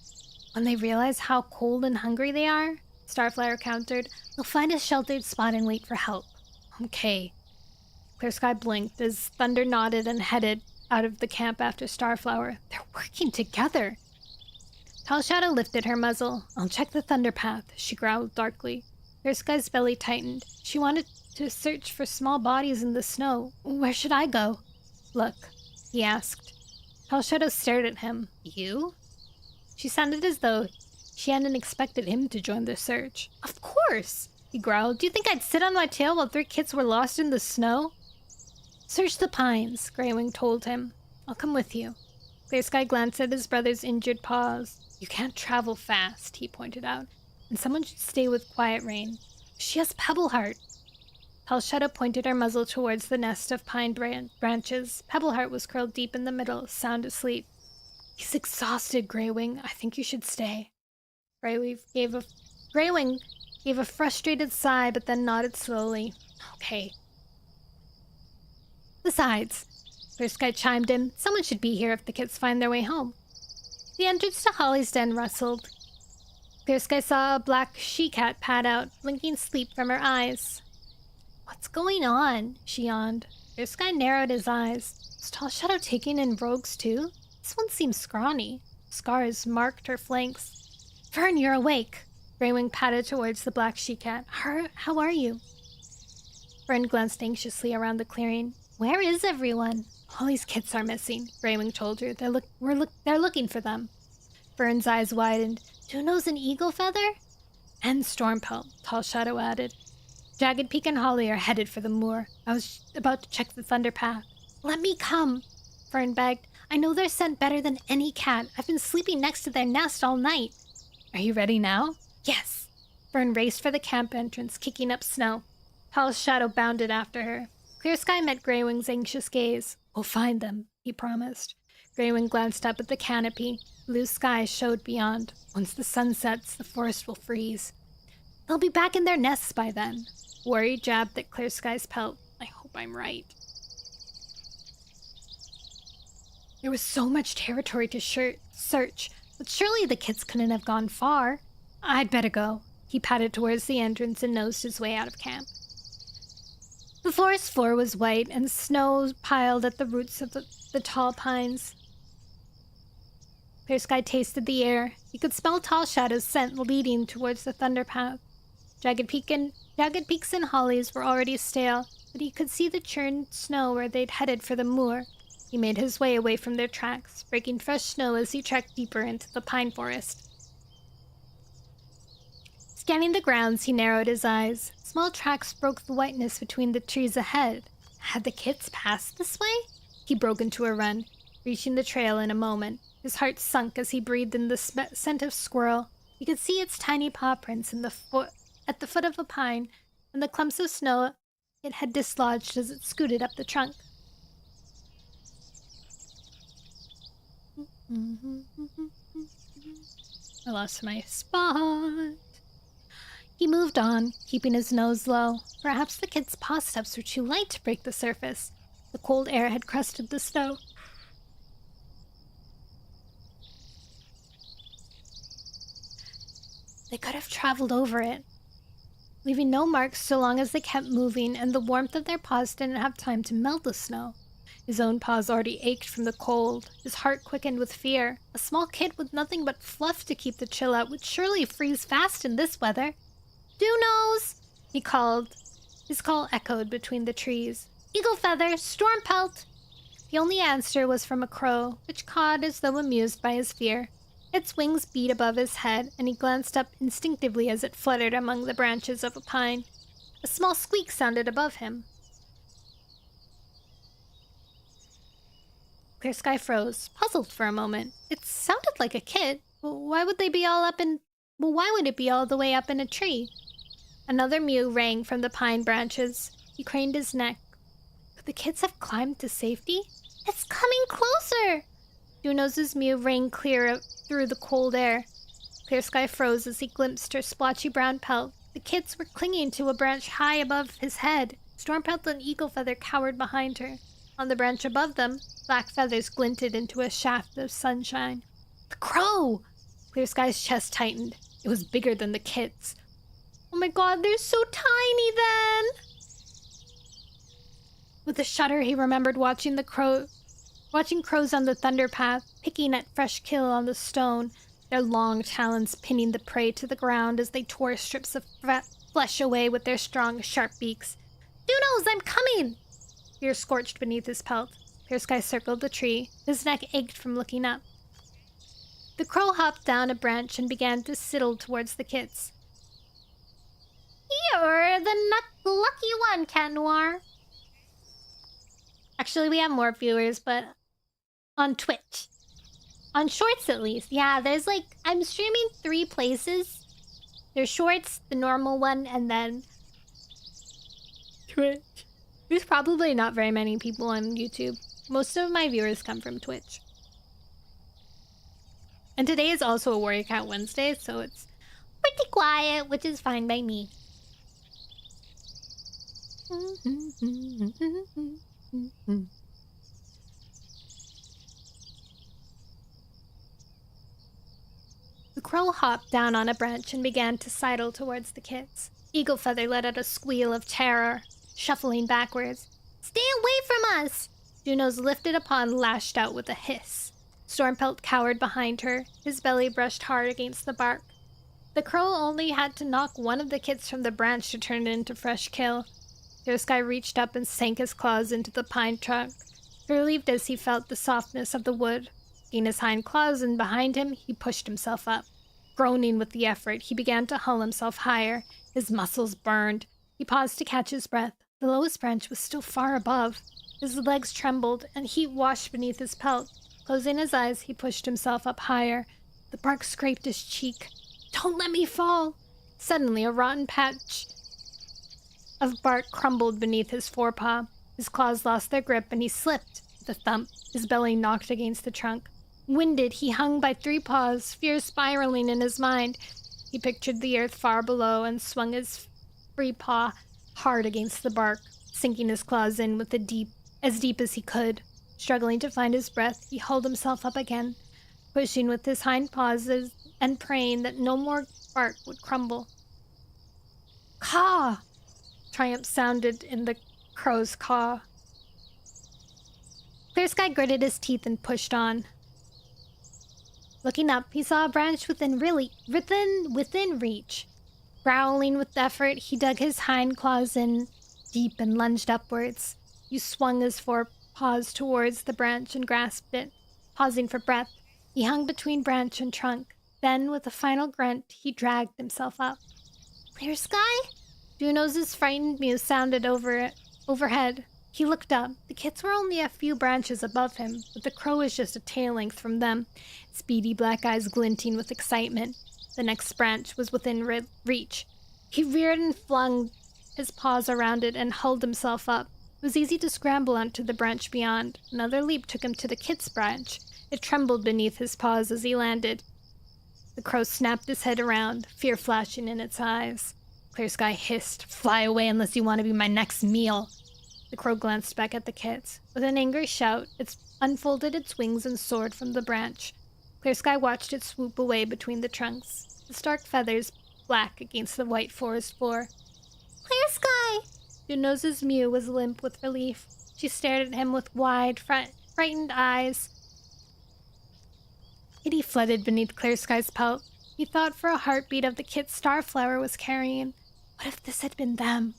When they realize how cold and hungry they are, Starflower countered, they'll find a sheltered spot and wait for help. Okay. Clear Sky blinked as Thunder nodded and headed out of the camp after Starflower. They're working together. Tall Shadow lifted her muzzle. I'll check the thunder path, she growled darkly. Clear Sky's belly tightened. She wanted to search for small bodies in the snow. Where should I go? Look, he asked. Tall Shadow stared at him. You? She sounded as though she hadn't expected him to join the search. Of course, he growled. Do you think I'd sit on my tail while 3 kids were lost in the snow? Search the pines, Greywing told him. I'll come with you. Clear Sky glanced at his brother's injured paws. You can't travel fast, he pointed out. And someone should stay with Quiet Rain. She has Pebbleheart. Tall Shadow pointed her muzzle towards the nest of pine branches. Pebbleheart was curled deep in the middle, sound asleep. He's exhausted, Greywing. I think you should stay. Greywing gave a frustrated sigh, but then nodded slowly. Okay. Besides, Clear Sky chimed in, someone should be here if the kids find their way home. The entrance to Holly's den rustled. Clear Sky saw a black she-cat pad out, blinking sleep from her eyes. What's going on? She yawned. Clear Sky narrowed his eyes. Is Tall Shadow taking in rogues too? This one seems scrawny. Scars marked her flanks. Fern, you're awake. Greywing patted towards the black she-cat. How are you? Fern glanced anxiously around the clearing. Where is everyone? Holly's kids are missing, Greywing told her. They're looking for them. Fern's eyes widened. Who knows an eagle feather? And Stormpelt, Tall Shadow added. Jagged Peak and Holly are headed for the moor. I was about to check the thunder path. Let me come, Fern begged. I know their scent better than any cat. I've been sleeping next to their nest all night. Are you ready now? Yes. Fern raced for the camp entrance, kicking up snow. Tall's shadow bounded after her. Clear Sky met Greywing's anxious gaze. We'll find them, he promised. Greywing glanced up at the canopy. Blue sky showed beyond. Once the sun sets, the forest will freeze. They'll be back in their nests by then. Worry jabbed at Clear Sky's pelt. I hope I'm right. There was so much territory to search, but surely the kids couldn't have gone far. I'd better go. He padded towards the entrance and nosed his way out of camp. The forest floor was white, and snow piled at the roots of the tall pines. Clear Sky tasted the air. He could smell Tall Shadow's scent leading towards the thunder path. Jagged peaks and hollies were already stale, but he could see the churned snow where they'd headed for the moor. He made his way away from their tracks, breaking fresh snow as he trekked deeper into the pine forest. Scanning the grounds, he narrowed his eyes. Small tracks broke the whiteness between the trees ahead. Had the kids passed this way? He broke into a run, reaching the trail in a moment. His heart sunk as he breathed in the scent of squirrel. He could see its tiny paw prints at the foot of a pine, and the clumps of snow it had dislodged as it scooted up the trunk. I lost my spot. He moved on, keeping his nose low. Perhaps the kids' paw steps were too light to break the surface. The cold air had crusted the snow. They could have traveled over it, leaving no marks so long as they kept moving and the warmth of their paws didn't have time to melt the snow. His own paws already ached from the cold. His heart quickened with fear. A small kid with nothing but fluff to keep the chill out would surely freeze fast in this weather. "Doonos!" he called. His call echoed between the trees. "Eagle Feather! Storm Pelt!" The only answer was from a crow, which cawed as though amused by his fear. Its wings beat above his head, and he glanced up instinctively as it fluttered among the branches of a pine. A small squeak sounded above him. Clear Sky froze, puzzled for a moment. It sounded like a kid. Why would it be all the way up in a tree? Another mew rang from the pine branches. He craned his neck. Could the kids have climbed to safety? It's coming closer! Doonos' mew rang clear through the cold air. Clear Sky froze as he glimpsed her splotchy brown pelt. The kids were clinging to a branch high above his head. Stormpelt and Eagle Feather cowered behind her. On the branch above them, black feathers glinted into a shaft of sunshine. The crow! Clear Sky's chest tightened. It was bigger than the kids. Oh my god, they're so tiny then! With a shudder, he remembered watching crows on the thunder path, picking at fresh kill on the stone, their long talons pinning the prey to the ground as they tore strips of flesh away with their strong, sharp beaks. "Doonos, I'm coming!" Fear scorched beneath his pelt. Clear Sky circled the tree. His neck ached from looking up. The crow hopped down a branch and began to sidle towards the kids. "You're the lucky one, Cat Noir." Actually, we have more viewers, but on Twitch. On Shorts, at least. Yeah, I'm streaming 3 places. There's Shorts, the normal one, and then Twitch. There's probably not very many people on YouTube. Most of my viewers come from Twitch. And today is also a Warrior Cat Wednesday, so it's pretty quiet, which is fine by me. The crow hopped down on a branch and began to sidle towards the kids. Eagle Feather let out a squeal of terror, shuffling backwards. "Stay away from us!" Doonos lifted a paw and lashed out with a hiss. Stormpelt cowered behind her, his belly brushed hard against the bark. The crow only had to knock one of the kids from the branch to turn it into fresh kill. Clear Sky reached up and sank his claws into the pine trunk, relieved as he felt the softness of the wood. Taking his hind claws and behind him, he pushed himself up. Groaning with the effort, he began to hull himself higher. His muscles burned. He paused to catch his breath. The lowest branch was still far above. His legs trembled, and heat washed beneath his pelt. Closing his eyes, he pushed himself up higher. The bark scraped his cheek. Don't let me fall! Suddenly, a rotten patch of bark crumbled beneath his forepaw. His claws lost their grip, and he slipped. With a thump, his belly knocked against the trunk. Winded, he hung by 3 paws, fear spiraling in his mind. He pictured the earth far below and swung his free paw hard against the bark, sinking his claws in with as deep as he could. Struggling to find his breath, he hauled himself up again, pushing with his hind paws and praying that no more bark would crumble. Caw! Triumph sounded in the crow's caw. Clear Sky gritted his teeth and pushed on. Looking up, he saw a branch within reach. Growling with effort, he dug his hind claws in deep and lunged upwards. He swung his forepaws towards the branch and grasped it. Pausing for breath, he hung between branch and trunk. Then, with a final grunt, he dragged himself up. Clear Sky? Juno's frightened mew sounded overhead. He looked up. The kits were only a few branches above him, but the crow was just a tail length from them, its beady black eyes glinting with excitement. The next branch was within reach. He reared and flung his paws around it and hauled himself up. It was easy to scramble onto the branch beyond. Another leap took him to the kit's branch. It trembled beneath his paws as he landed. The crow snapped his head around, fear flashing in its eyes. Clear Sky hissed, "Fly away unless you want to be my next meal." The crow glanced back at the kit. With an angry shout, it unfolded its wings and soared from the branch. Clear Sky watched it swoop away between the trunks, the stark feathers black against the white forest floor. Clear Sky! Juno's mew was limp with relief. She stared at him with wide, frightened eyes. Pity flooded beneath Clear Sky's pelt. He thought for a heartbeat of the kit Starflower was carrying. What if this had been them?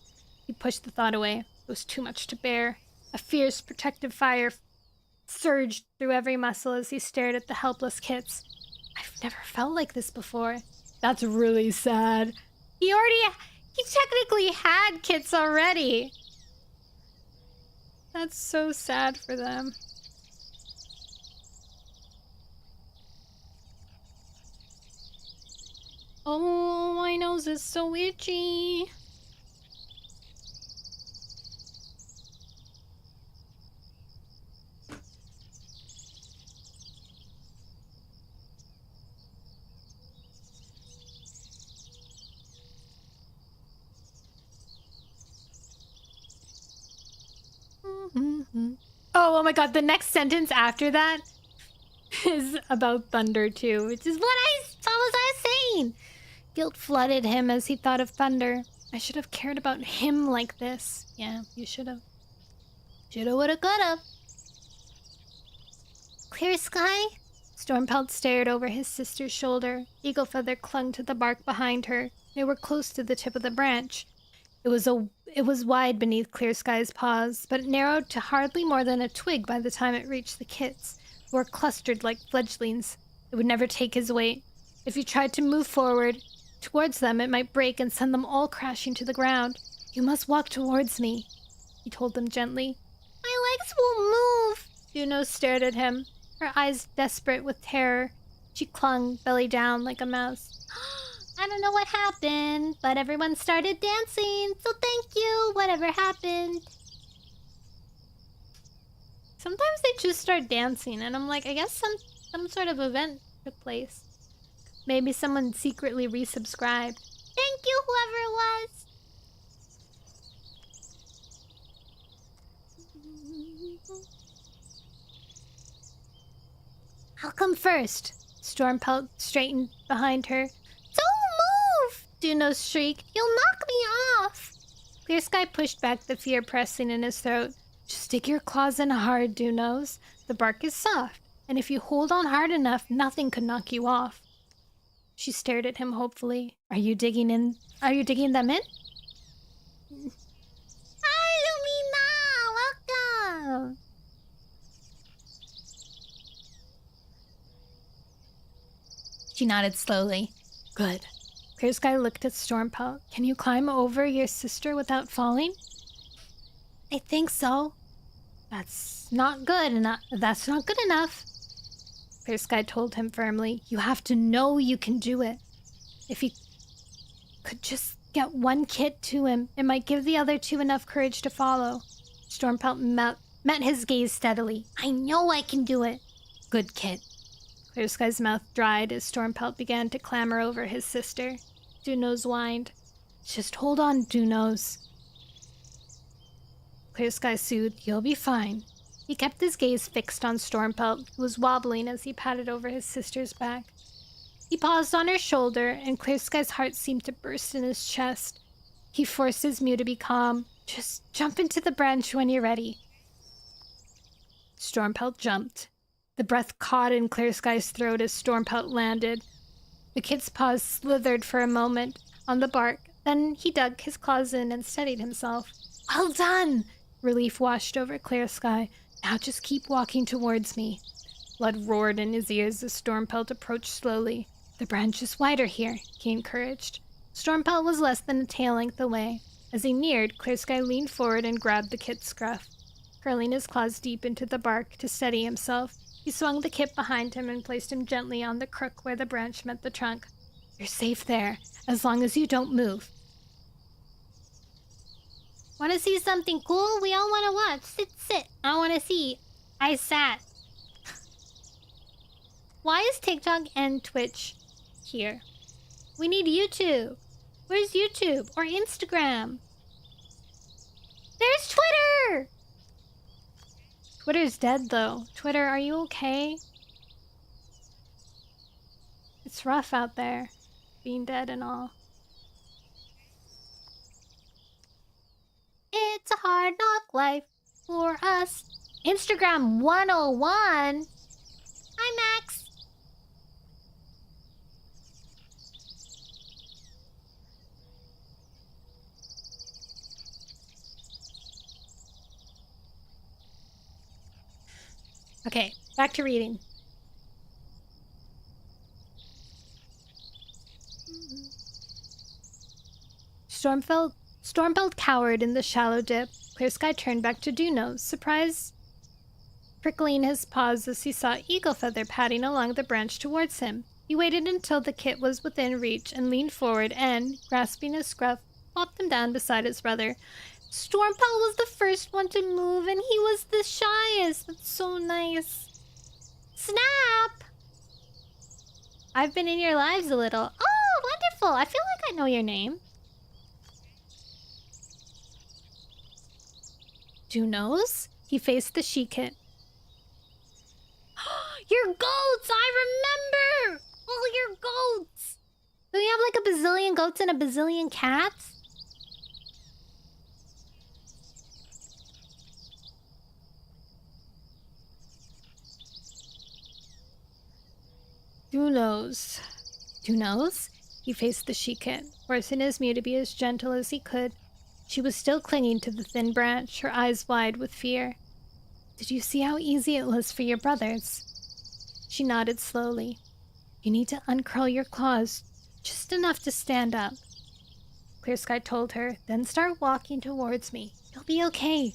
He pushed the thought away. It was too much to bear. A fierce, protective fire surged through every muscle as he stared at the helpless kits. I've never felt like this before. That's really sad. He technically had kits already. That's so sad for them. Oh, my nose is so itchy. Oh my god, the next sentence after that is about thunder too, which is what was I saying? Guilt flooded him as he thought of thunder. I should have cared about him like this. Yeah, you should have. Shoulda, woulda, coulda. Clear Sky? Stormpelt stared over his sister's shoulder. Eagle Feather clung to the bark behind her. They were close to the tip of the branch. It was wide beneath Clear Sky's paws, but it narrowed to hardly more than a twig by the time it reached the kits, who were clustered like fledglings. It would never take his weight. If he tried to move forward towards them, it might break and send them all crashing to the ground. You must walk towards me, he told them gently. My legs won't move. Juno stared at him, her eyes desperate with terror. She clung, belly down, like a mouse. I don't know what happened, but everyone started dancing, so thank you, whatever happened. Sometimes they just start dancing, and I'm like, I guess some sort of event took place. Maybe someone secretly resubscribed. Thank you, whoever it was. I'll come first. Stormpelt straightened behind her. Don't move! Juno shrieked. You'll knock me off! Clear Sky pushed back the fear pressing in his throat. Just stick your claws in hard, Junos. The bark is soft, and if you hold on hard enough, nothing could knock you off. She stared at him hopefully. Are you digging them in? Hi, Lumina! Welcome! She nodded slowly. Good. Clear Sky looked at Stormpelt. Can you climb over your sister without falling? I think so. That's not good enough. That's not good enough. Clear Sky told him firmly. You have to know you can do it. If you could just get one kit to him, it might give the other two enough courage to follow. Stormpelt met his gaze steadily. I know I can do it. Good kid. Clear Sky's mouth dried as Stormpelt began to clamber over his sister. Dunos whined. Just hold on, Dunos. Clear Sky soothed. You'll be fine. He kept his gaze fixed on Stormpelt, who was wobbling as he patted over his sister's back. He paused on her shoulder, and Clear Sky's heart seemed to burst in his chest. He forced his Mew to be calm. Just jump into the branch when you're ready. Stormpelt jumped. The breath caught in Clear Sky's throat as Stormpelt landed. The kid's paws slithered for a moment on the bark, then he dug his claws in and steadied himself. Well done! Relief washed over Clear Sky. Now just keep walking towards me. Blood roared in his ears as Stormpelt approached slowly. The branch is wider here, he encouraged. Stormpelt was less than a tail length away. As he neared, Clear Sky leaned forward and grabbed the kit's scruff. Curling his claws deep into the bark to steady himself, he swung the kit behind him and placed him gently on the crook where the branch met the trunk. You're safe there, as long as you don't move. Want to see something cool? We all want to watch. Sit. I want to see. I sat. Why is TikTok and Twitch here? We need YouTube. Where's YouTube? Or Instagram? There's Twitter! Twitter's dead, though. Twitter, are you okay? It's rough out there, being dead and all. It's a hard knock life for us. Instagram 101. Hi, Max. Okay, back to reading. Stormpelt cowered in the shallow dip. Clear Sky turned back to Dunos, surprise prickling his paws as he saw Eagle Feather padding along the branch towards him. He waited until the kit was within reach and leaned forward and, grasping his scruff, plopped him down beside his brother. Stormpelt was the first one to move, and he was the shyest. That's so nice. Snap! I've been in your lives a little. Oh, wonderful. I feel like I know your name. Dunos? He faced the she-kit. Your goats! I remember! Oh, your goats! Do you have like a bazillion goats and a bazillion cats? Dunos. Dunos? He faced the she-kit, forcing his Mew to be as gentle as he could. She was still clinging to the thin branch, her eyes wide with fear. Did you see how easy it was for your brothers? She nodded slowly. You need to uncurl your claws, just enough to stand up. Clear Sky told her, then start walking towards me. You'll be okay.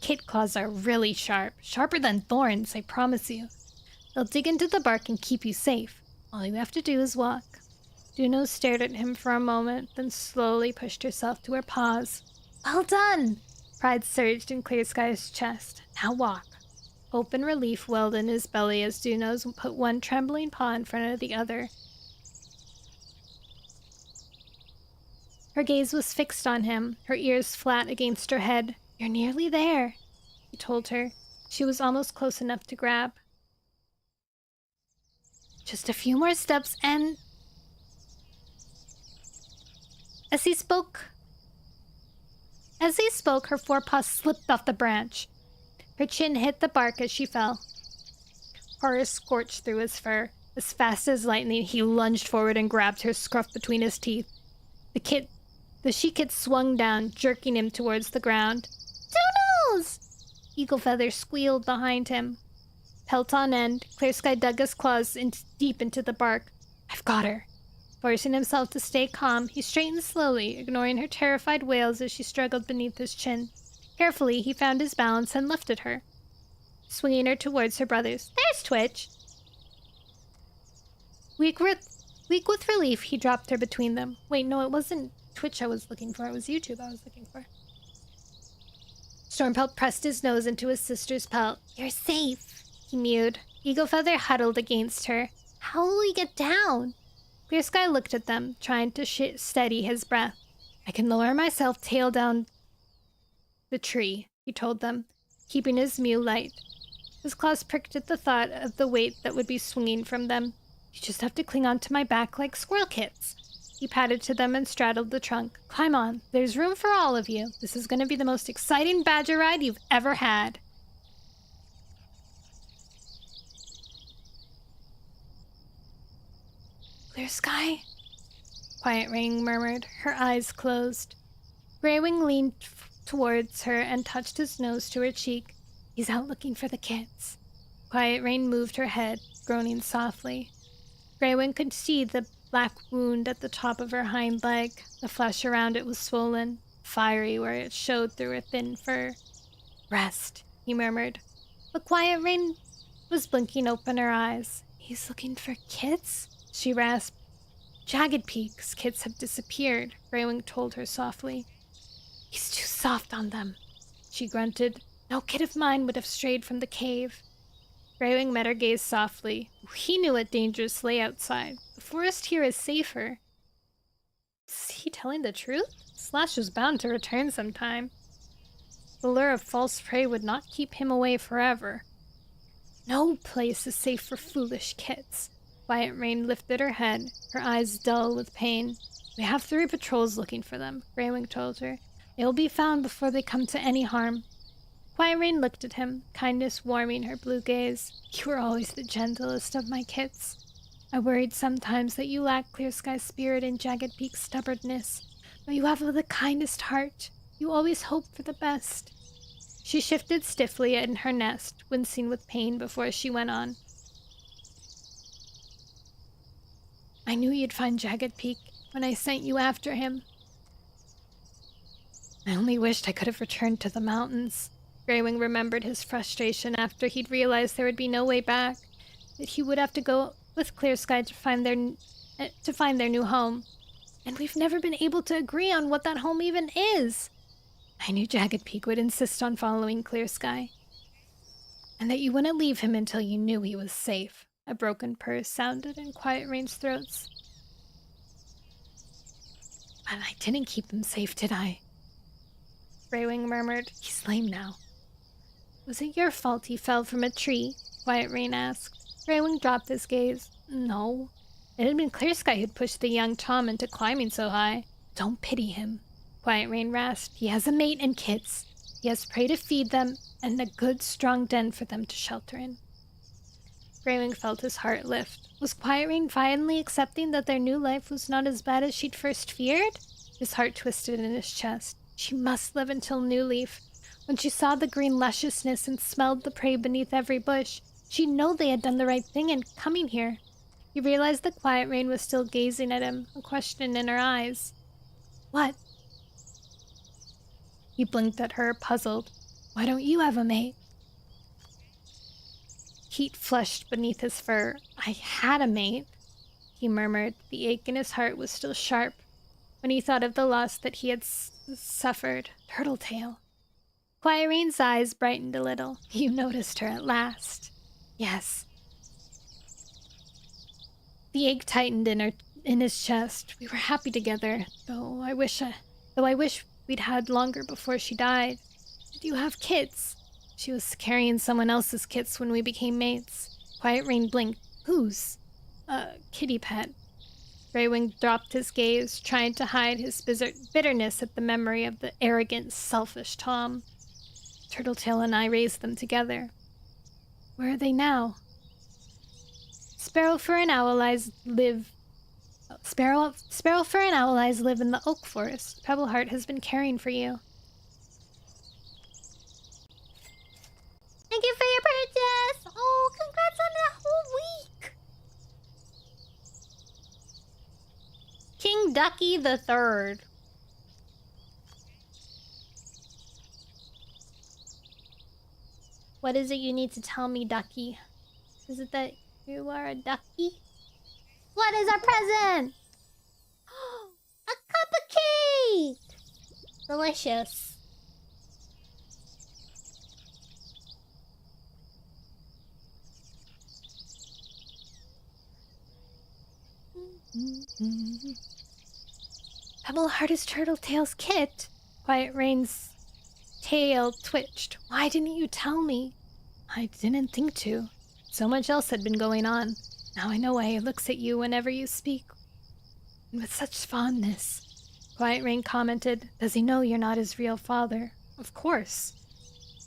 Kit claws are really sharp, sharper than thorns, I promise you. They'll dig into the bark and keep you safe. All you have to do is walk. Duno stared at him for a moment, then slowly pushed herself to her paws. Well done! Pride surged in Clear Sky's chest. Now walk. Hope and relief welled in his belly as Dunos put one trembling paw in front of the other. Her gaze was fixed on him, her ears flat against her head. You're nearly there, he told her. She was almost close enough to grab. Just a few more steps and... As he spoke, her forepaws slipped off the branch. Her chin hit the bark as she fell. Horror scorched through his fur. As fast as lightning, he lunged forward and grabbed her scruff between his teeth. The she-kit swung down, jerking him towards the ground. Doodles! Eagle Feather squealed behind him. Pelt on end, Clear Sky dug his claws deep into the bark. I've got her. Forcing himself to stay calm, he straightened slowly, ignoring her terrified wails as she struggled beneath his chin. Carefully, he found his balance and lifted her, swinging her towards her brothers. There's Twitch! Weak with relief, he dropped her between them. Wait, no, it wasn't Twitch I was looking for. It was YouTube I was looking for. Stormpelt pressed his nose into his sister's pelt. You're safe, he mewed. Eagle Feather huddled against her. How will we get down? Clear Sky looked at them, trying to steady his breath. I can lower myself tail down the tree, he told them, keeping his mew light. His claws pricked at the thought of the weight that would be swinging from them. You just have to cling onto my back like squirrel kits. He patted to them and straddled the trunk. Climb on. There's room for all of you. This is going to be the most exciting badger ride you've ever had. Clear Sky? Quiet Rain murmured, her eyes closed. Greywing leaned towards her and touched his nose to her cheek. He's out looking for the kids. Quiet Rain moved her head, groaning softly. Greywing could see the black wound at the top of her hind leg. The flesh around it was swollen, fiery where it showed through her thin fur. Rest, he murmured. But Quiet Rain was blinking open her eyes. He's looking for kids? She rasped. Jagged Peak's kids have disappeared, Greywing told her softly. He's too soft on them, she grunted. No kid of mine would have strayed from the cave. Greywing met her gaze softly. He knew what dangers lay outside. The forest here is safer. Is he telling the truth? Slash was bound to return sometime. The lure of false prey would not keep him away forever. No place is safe for foolish kids. Quiet Rain lifted her head, her eyes dull with pain. We have 3 patrols looking for them, Greywing told her. They will be found before they come to any harm. Quiet Rain looked at him, kindness warming her blue gaze. You were always the gentlest of my kits. I worried sometimes that you lacked Clear Sky's spirit and Jagged Peak's stubbornness, but you have the kindest heart. You always hope for the best. She shifted stiffly in her nest, wincing with pain before she went on. I knew you'd find Jagged Peak when I sent you after him. I only wished I could have returned to the mountains. Greywing remembered his frustration after he'd realized there would be no way back, that he would have to go with Clear Sky to find their new home. And we've never been able to agree on what that home even is. I knew Jagged Peak would insist on following Clear Sky, and that you wouldn't leave him until you knew he was safe. A broken purr sounded in Quiet Rain's throats. But I didn't keep him safe, did I? Greywing murmured. He's lame now. Was it your fault he fell from a tree? Quiet Rain asked. Greywing dropped his gaze. No. It had been Clear Sky who'd pushed the young Tom into climbing so high. Don't pity him. Quiet Rain rasped. He has a mate and kids. He has prey to feed them, and a good, strong den for them to shelter in. Greywing felt his heart lift. Was Quiet Rain finally accepting that their new life was not as bad as she'd first feared? His heart twisted in his chest. She must live until New Leaf. When she saw the green lusciousness and smelled the prey beneath every bush, she'd know they had done the right thing in coming here. He realized that Quiet Rain was still gazing at him, a question in her eyes. What? He blinked at her, puzzled. Why don't you have a mate? Heat flushed beneath his fur. I had a mate, he murmured. The ache in his heart was still sharp when he thought of the loss that he had suffered. Turtletail. Quiet Rain's eyes brightened a little. You noticed her at last. Yes. The ache tightened in his chest. We were happy together, though I wish we'd had longer before she died. Did you have kids? She was carrying someone else's kits when we became mates. Quiet Rain blinked. Whose? Kitty pet. Greywing dropped his gaze, trying to hide his bitterness at the memory of the arrogant, selfish Tom. Turtletail and I raised them together. Where are they now? Sparrowfur and Owleyes live in the oak forest. Pebbleheart has been caring for you. Thank you for your purchase! Oh, congrats on that whole week! King Ducky the Third. What is it you need to tell me, ducky? Is it that you are a ducky? What is our present? A cup of cake! Delicious. Pebbleheart is Turtletail's kit. Quiet Rain's tail twitched. Why didn't you tell me? I didn't think to. So much else had been going on. Now I know why he looks at you whenever you speak. And with such fondness. Quiet Rain commented, does he know you're not his real father? Of course.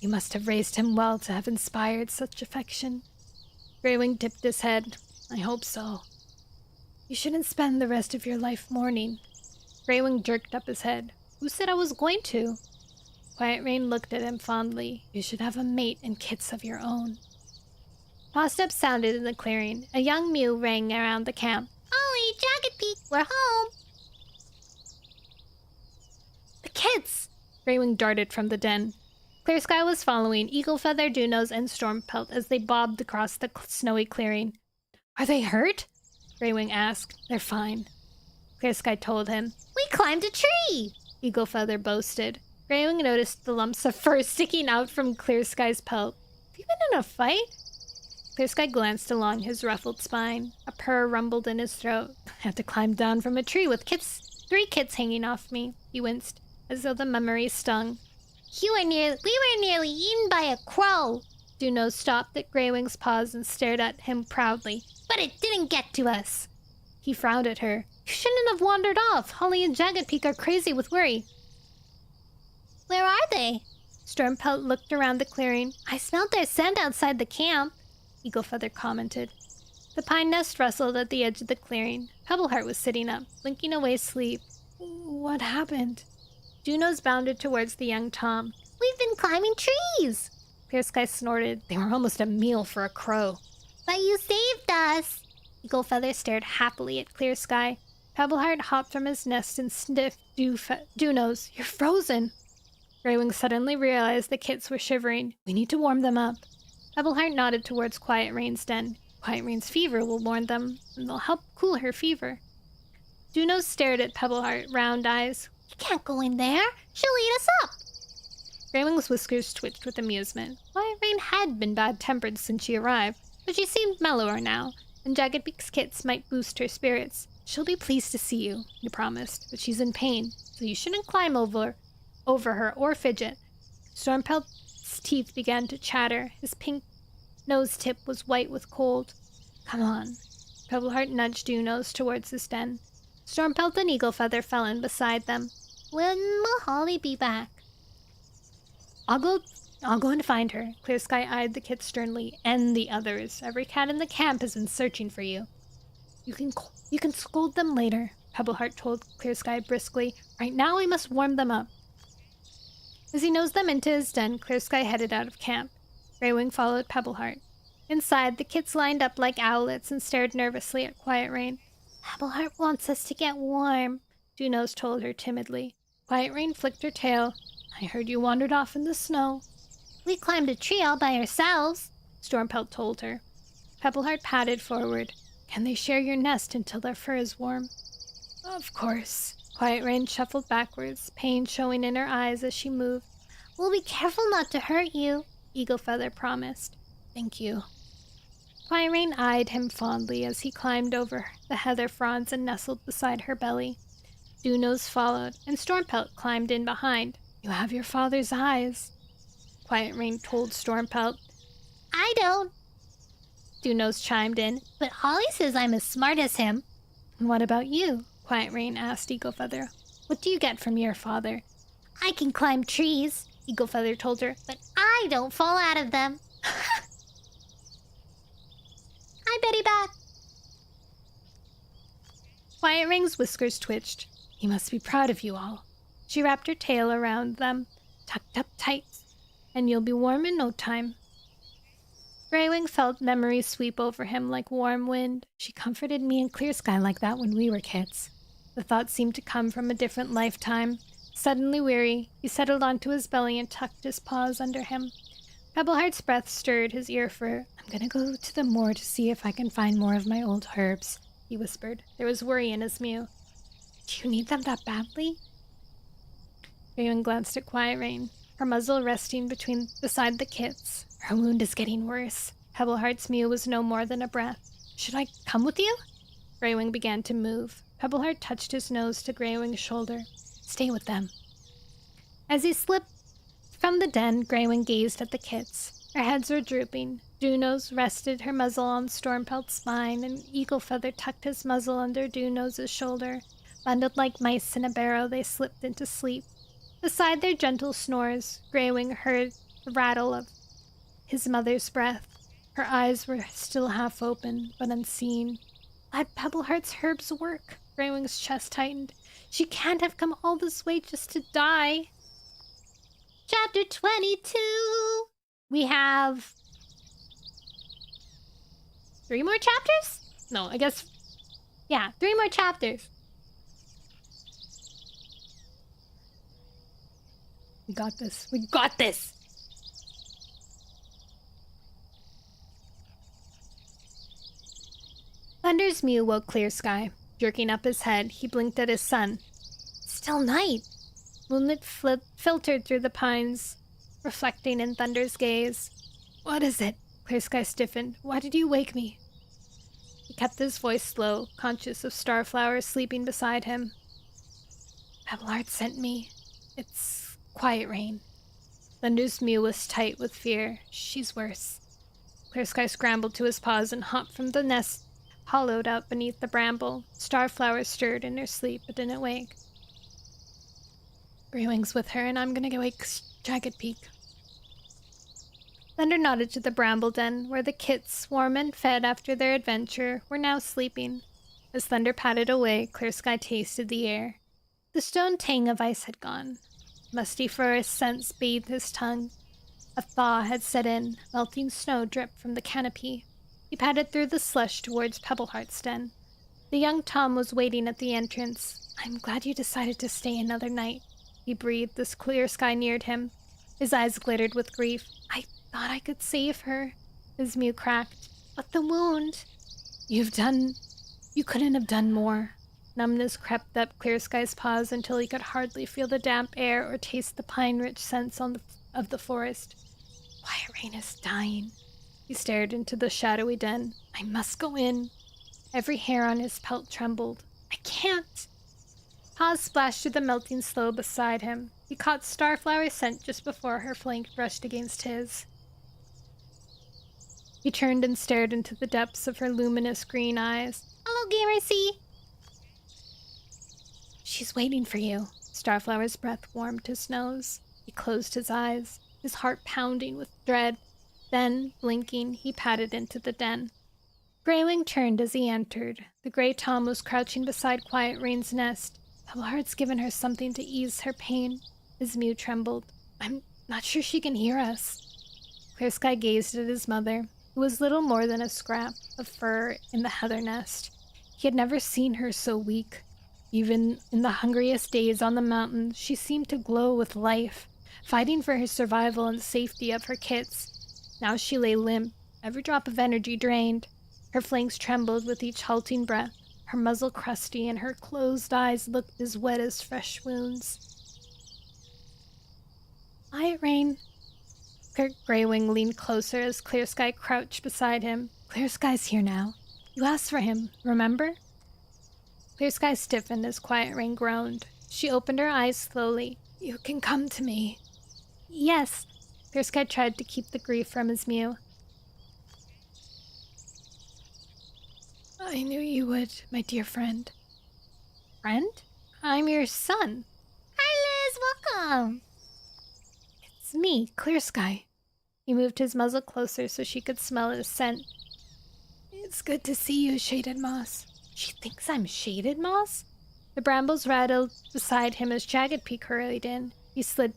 You must have raised him well to have inspired such affection. Greywing dipped his head. I hope so. You shouldn't spend the rest of your life mourning. Greywing jerked up his head. Who said I was going to? Quiet Rain looked at him fondly. You should have a mate and kits of your own. Footsteps sounded in the clearing. A young mew rang around the camp. Ollie, Jagged Peak, we're home! The kids! Greywing darted from the den. Clear Sky was following Eagle Feather, Dunose, and Stormpelt as they bobbed across the snowy clearing. Are they hurt? Greywing asked. They're fine. Clear Sky told him. We climbed a tree! Eagle Feather boasted. Greywing noticed the lumps of fur sticking out from Clear Sky's pelt. Have you been in a fight? Clear Sky glanced along his ruffled spine. A purr rumbled in his throat. I had to climb down from a tree with 3 kits hanging off me. He winced, as though the memory stung. We were nearly eaten by a crow. Dunose stopped at Greywing's paws and stared at him proudly. But it didn't get to us. He frowned at her. You shouldn't have wandered off. Holly and Jagged Peak are crazy with worry. Where are they? Stormpelt looked around the clearing. I smelled their scent outside the camp. Eagle Feather commented. The pine nest rustled at the edge of the clearing. Pebbleheart was sitting up, blinking away sleep. What happened? Dunose bounded towards the young Tom. We've been climbing trees! Clear Sky snorted. They were almost a meal for a crow. But you saved us! Eagle Feather stared happily at Clear Sky. Pebbleheart hopped from his nest and sniffed Dunose. You're frozen! Greywing suddenly realized the kits were shivering. We need to warm them up. Pebbleheart nodded towards Quiet Rain's den. Quiet Rain's fever will warm them, and they'll help cool her fever. Dunose stared at Pebbleheart, round eyes. You can't go in there. She'll eat us up. Greywing's whiskers twitched with amusement. Quiet Rain had been bad-tempered since she arrived, but she seemed mellower now, and Jagged Peak's kits might boost her spirits. She'll be pleased to see you, he promised, but she's in pain, so you shouldn't climb over her or fidget. Stormpelt's teeth began to chatter. His pink nose tip was white with cold. Come on. Pebbleheart nudged Dunose towards his den. Stormpelt and Eagle Feather fell in beside them. When will Holly be back? I'll go and find her. Clear Sky eyed the kid sternly, and the others. Every cat in the camp has been searching for you. You can scold them later, Pebbleheart told Clear Sky briskly. Right now we must warm them up. As he nosed them into his den, Clear Sky headed out of camp. Greywing followed Pebbleheart. Inside, the kits lined up like owlets and stared nervously at Quiet Rain. Pebbleheart wants us to get warm, Dunose told her timidly. Quiet Rain flicked her tail. I heard you wandered off in the snow. We climbed a tree all by ourselves, Stormpelt told her. Pebbleheart padded forward. Can they share your nest until their fur is warm? Of course. Quiet Rain shuffled backwards, pain showing in her eyes as she moved. We'll be careful not to hurt you, Eagle Feather promised. Thank you. Quiet Rain eyed him fondly as he climbed over the heather fronds and nestled beside her belly. Dunose followed, and Stormpelt climbed in behind. You have your father's eyes, Quiet Rain told Stormpelt. I don't, Dunose chimed in, but Holly says I'm as smart as him. And what about you? Quiet Rain asked Eagle Feather. What do you get from your father? I can climb trees, Eagle Feather told her, but I don't fall out of them. Hi, Betty Bat. Quiet Rain's whiskers twitched. He must be proud of you all. She wrapped her tail around them, tucked up tight, and you'll be warm in no time. Greywing felt memories sweep over him like warm wind. She comforted me in Clear Sky like that when we were kids. The thought seemed to come from a different lifetime. Suddenly weary, he settled onto his belly and tucked his paws under him. Pebbleheart's breath stirred his ear fur. I'm gonna go to the moor to see if I can find more of my old herbs, he whispered. There was worry in his mew. Do you need them that badly? Raven glanced at Quiet Rain, her muzzle resting beside the kits. Her wound is getting worse. Pebbleheart's mew was no more than a breath. Should I come with you? Greywing began to move. Pebbleheart touched his nose to Greywing's shoulder. Stay with them. As he slipped from the den, Greywing gazed at the kits. Their heads were drooping. Dunose rested her muzzle on Stormpelt's spine, and Eaglefeather tucked his muzzle under Dunose's shoulder. Bundled like mice in a barrow, they slipped into sleep. Beside their gentle snores, Greywing heard the rattle of his mother's breath. Her eyes were still half open, but unseen. Let Pebbleheart's herbs work. Greywing's chest tightened. She can't have come all this way just to die. Chapter 22. We have 3 more chapters? No, I guess... Yeah, 3 more chapters. We got this. We got this! Thunder's mew woke Clear Sky. Jerking up his head, he blinked at his son. Still night. Moonlit filtered through the pines, reflecting in Thunder's gaze. What is it? Clear Sky stiffened. Why did you wake me? He kept his voice low, conscious of Starflower sleeping beside him. Pebbleheart sent me. It's Quiet Rain. Thunder's mew was tight with fear. She's worse. Clear Sky scrambled to his paws and hopped from the nest hollowed out beneath the bramble. Starflower stirred in her sleep but didn't wake. Greywing's with her, and I'm gonna go wake Jagged Peak. Thunder nodded to the bramble den, where the kits, warm and fed after their adventure, were now sleeping. As Thunder padded away, Clear Sky tasted the air. The stone tang of ice had gone. Musty forest scents bathed his tongue. A thaw had set in, melting snow dripped from the canopy. He padded through the slush towards Pebbleheart's den. The young Tom was waiting at the entrance. I'm glad you decided to stay another night, he breathed as Clear Sky neared him. His eyes glittered with grief. I thought I could save her. His mew cracked. But the wound. You couldn't have done more. Numbness crept up Clear Sky's paws until he could hardly feel the damp air or taste the pine-rich scents of the forest. Quiet Rain is dying. He stared into the shadowy den. I must go in. Every hair on his pelt trembled. I can't. Paws splashed through the melting snow beside him. He caught Starflower's scent just before her flank brushed against his. He turned and stared into the depths of her luminous green eyes. Hello, Gamercy. She's waiting for you. Starflower's breath warmed his nose. He closed his eyes, his heart pounding with dread. Then, blinking, he padded into the den. Greywing turned as he entered. The gray Tom was crouching beside Quiet Rain's nest. Pebbleheart's given her something to ease her pain. His mew trembled. I'm not sure she can hear us. Clear Sky gazed at his mother, who was little more than a scrap of fur in the heather nest. He had never seen her so weak. Even in the hungriest days on the mountain, she seemed to glow with life, fighting for her survival and safety of her kits. Now she lay limp, every drop of energy drained. Her flanks trembled with each halting breath, her muzzle crusty and her closed eyes looked as wet as fresh wounds. Quiet Rain. Greywing leaned closer as Clear Sky crouched beside him. Clear Sky's here now. You asked for him, remember? Clear Sky stiffened as Quiet Rain groaned. She opened her eyes slowly. You can come to me. Yes. Clear Sky tried to keep the grief from his mew. I knew you would, my dear friend. Friend? I'm your son. Hi, Liz. Welcome. It's me, Clear Sky. He moved his muzzle closer so she could smell his scent. It's good to see you, Shaded Moss. She thinks I'm Shaded Moss? The brambles rattled beside him as Jagged Peak hurried in. He slid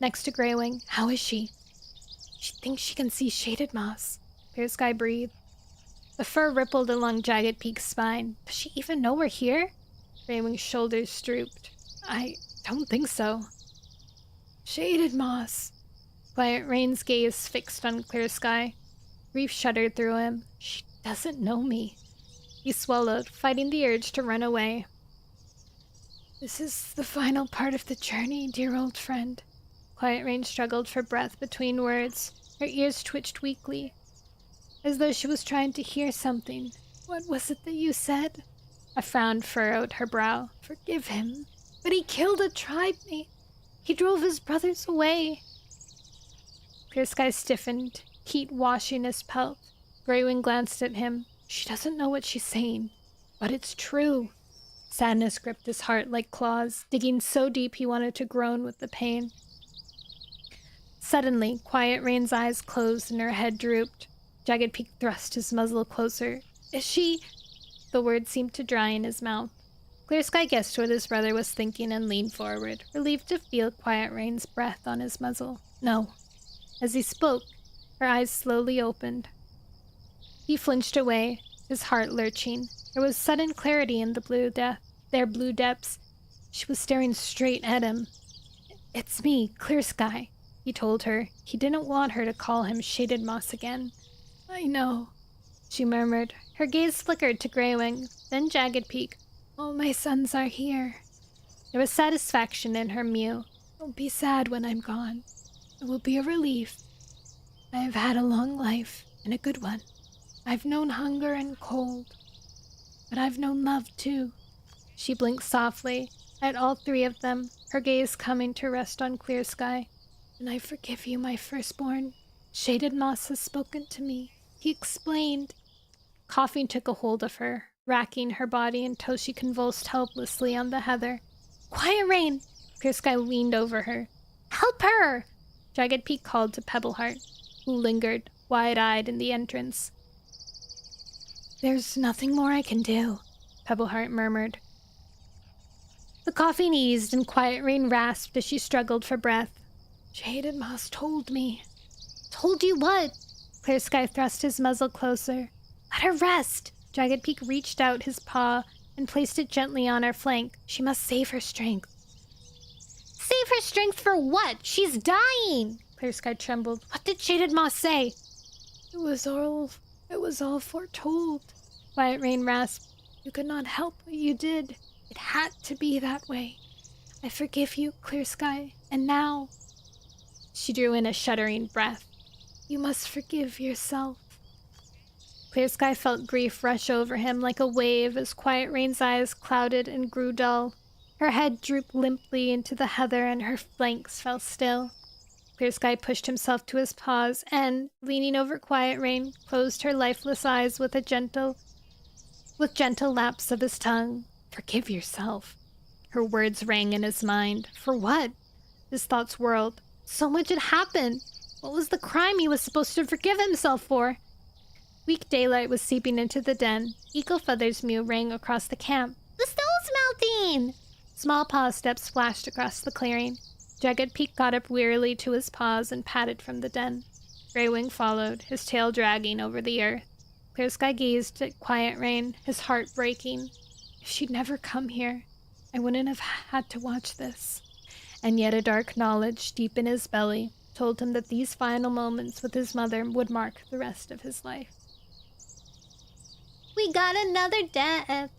next to Greywing. How is she? She thinks she can see Shaded Moss. Clear Sky breathed. The fur rippled along Jagged Peak's spine. Does she even know we're here? Greywing's shoulders drooped. I don't think so. Shaded Moss. Quiet Rain's gaze fixed on clear sky. Grief shuddered through him. She doesn't know me. He swallowed, fighting the urge to run away. This is the final part of the journey, dear old friend. Quiet Rain struggled for breath between words. Her ears twitched weakly, as though she was trying to hear something. What was it that you said? A frown furrowed her brow. Forgive him. But he killed a tribe mate. He drove his brothers away. Clear Sky stiffened, heat washing his pelt. Greywing glanced at him. She doesn't know what she's saying, but it's true. Sadness gripped his heart like claws, digging so deep he wanted to groan with the pain. Suddenly, Quiet Rain's eyes closed and her head drooped. Jagged Peak thrust his muzzle closer. Is she... The words seemed to dry in his mouth. Clear Sky guessed what his brother was thinking and leaned forward, relieved to feel Quiet Rain's breath on his muzzle. No. As he spoke, her eyes slowly opened. He flinched away, his heart lurching. There was sudden clarity in their blue depths. She was staring straight at him. It's me, Clear Sky, he told her. He didn't want her to call him Shaded Moss again. I know, she murmured. Her gaze flickered to Greywing, then Jagged Peak. All my sons are here. There was satisfaction in her mew. Don't be sad when I'm gone. It will be a relief. I have had a long life, and a good one. I've known hunger and cold, but I've known love too. She blinked softly at all three of them, her gaze coming to rest on Clear Sky. And I forgive you, my firstborn. Shaded Moss has spoken to me. He explained. Coughing took a hold of her, racking her body until she convulsed helplessly on the heather. Quiet Rain! Clear Sky leaned over her. Help her! Jagged Peak called to Pebbleheart, who lingered, wide-eyed in the entrance. There's nothing more I can do, Pebbleheart murmured. The coughing eased and Quiet Rain rasped as she struggled for breath. Shaded Moss told me. Told you what? Clear Sky thrust his muzzle closer. Let her rest! Jagged Peak reached out his paw and placed it gently on her flank. She must save her strength. Save her strength for what? She's dying! Clear Sky trembled. What did Shaded Moss say? It was all foretold. Quiet Rain rasped. You could not help what you did. It had to be that way. I forgive you, Clear Sky, and now... She drew in a shuddering breath. You must forgive yourself. Clear Sky felt grief rush over him like a wave as Quiet Rain's eyes clouded and grew dull. Her head drooped limply into the heather and her flanks fell still. Clear Sky pushed himself to his paws and, leaning over Quiet Rain, closed her lifeless eyes with gentle laps of his tongue. Forgive yourself. Her words rang in his mind. For what? His thoughts whirled. So much had happened. What was the crime he was supposed to forgive himself for? Weak daylight was seeping into the den. Eagle Feather's mew rang across the camp. The snow's melting! Small paw steps flashed across the clearing. Jagged Peak got up wearily to his paws and padded from the den. Greywing followed, his tail dragging over the earth. Clear Sky gazed at Quiet Rain, his heart breaking. If she'd never come here, I wouldn't have had to watch this. And yet a dark knowledge deep in his belly told him that these final moments with his mother would mark the rest of his life. We got another death.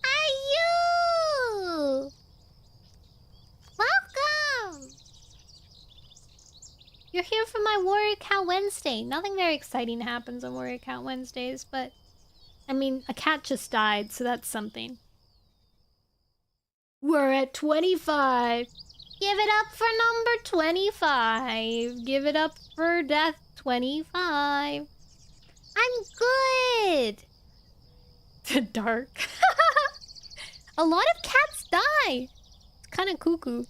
Ayu! Welcome! You're here for my Warrior Cat Wednesday. Nothing very exciting happens on Warrior Cat Wednesdays, but... I mean, a cat just died, so that's something. We're at 25. Give it up for number 25. Give it up for death 25. I'm good. Dark. A lot of cats die. It's kind of cuckoo.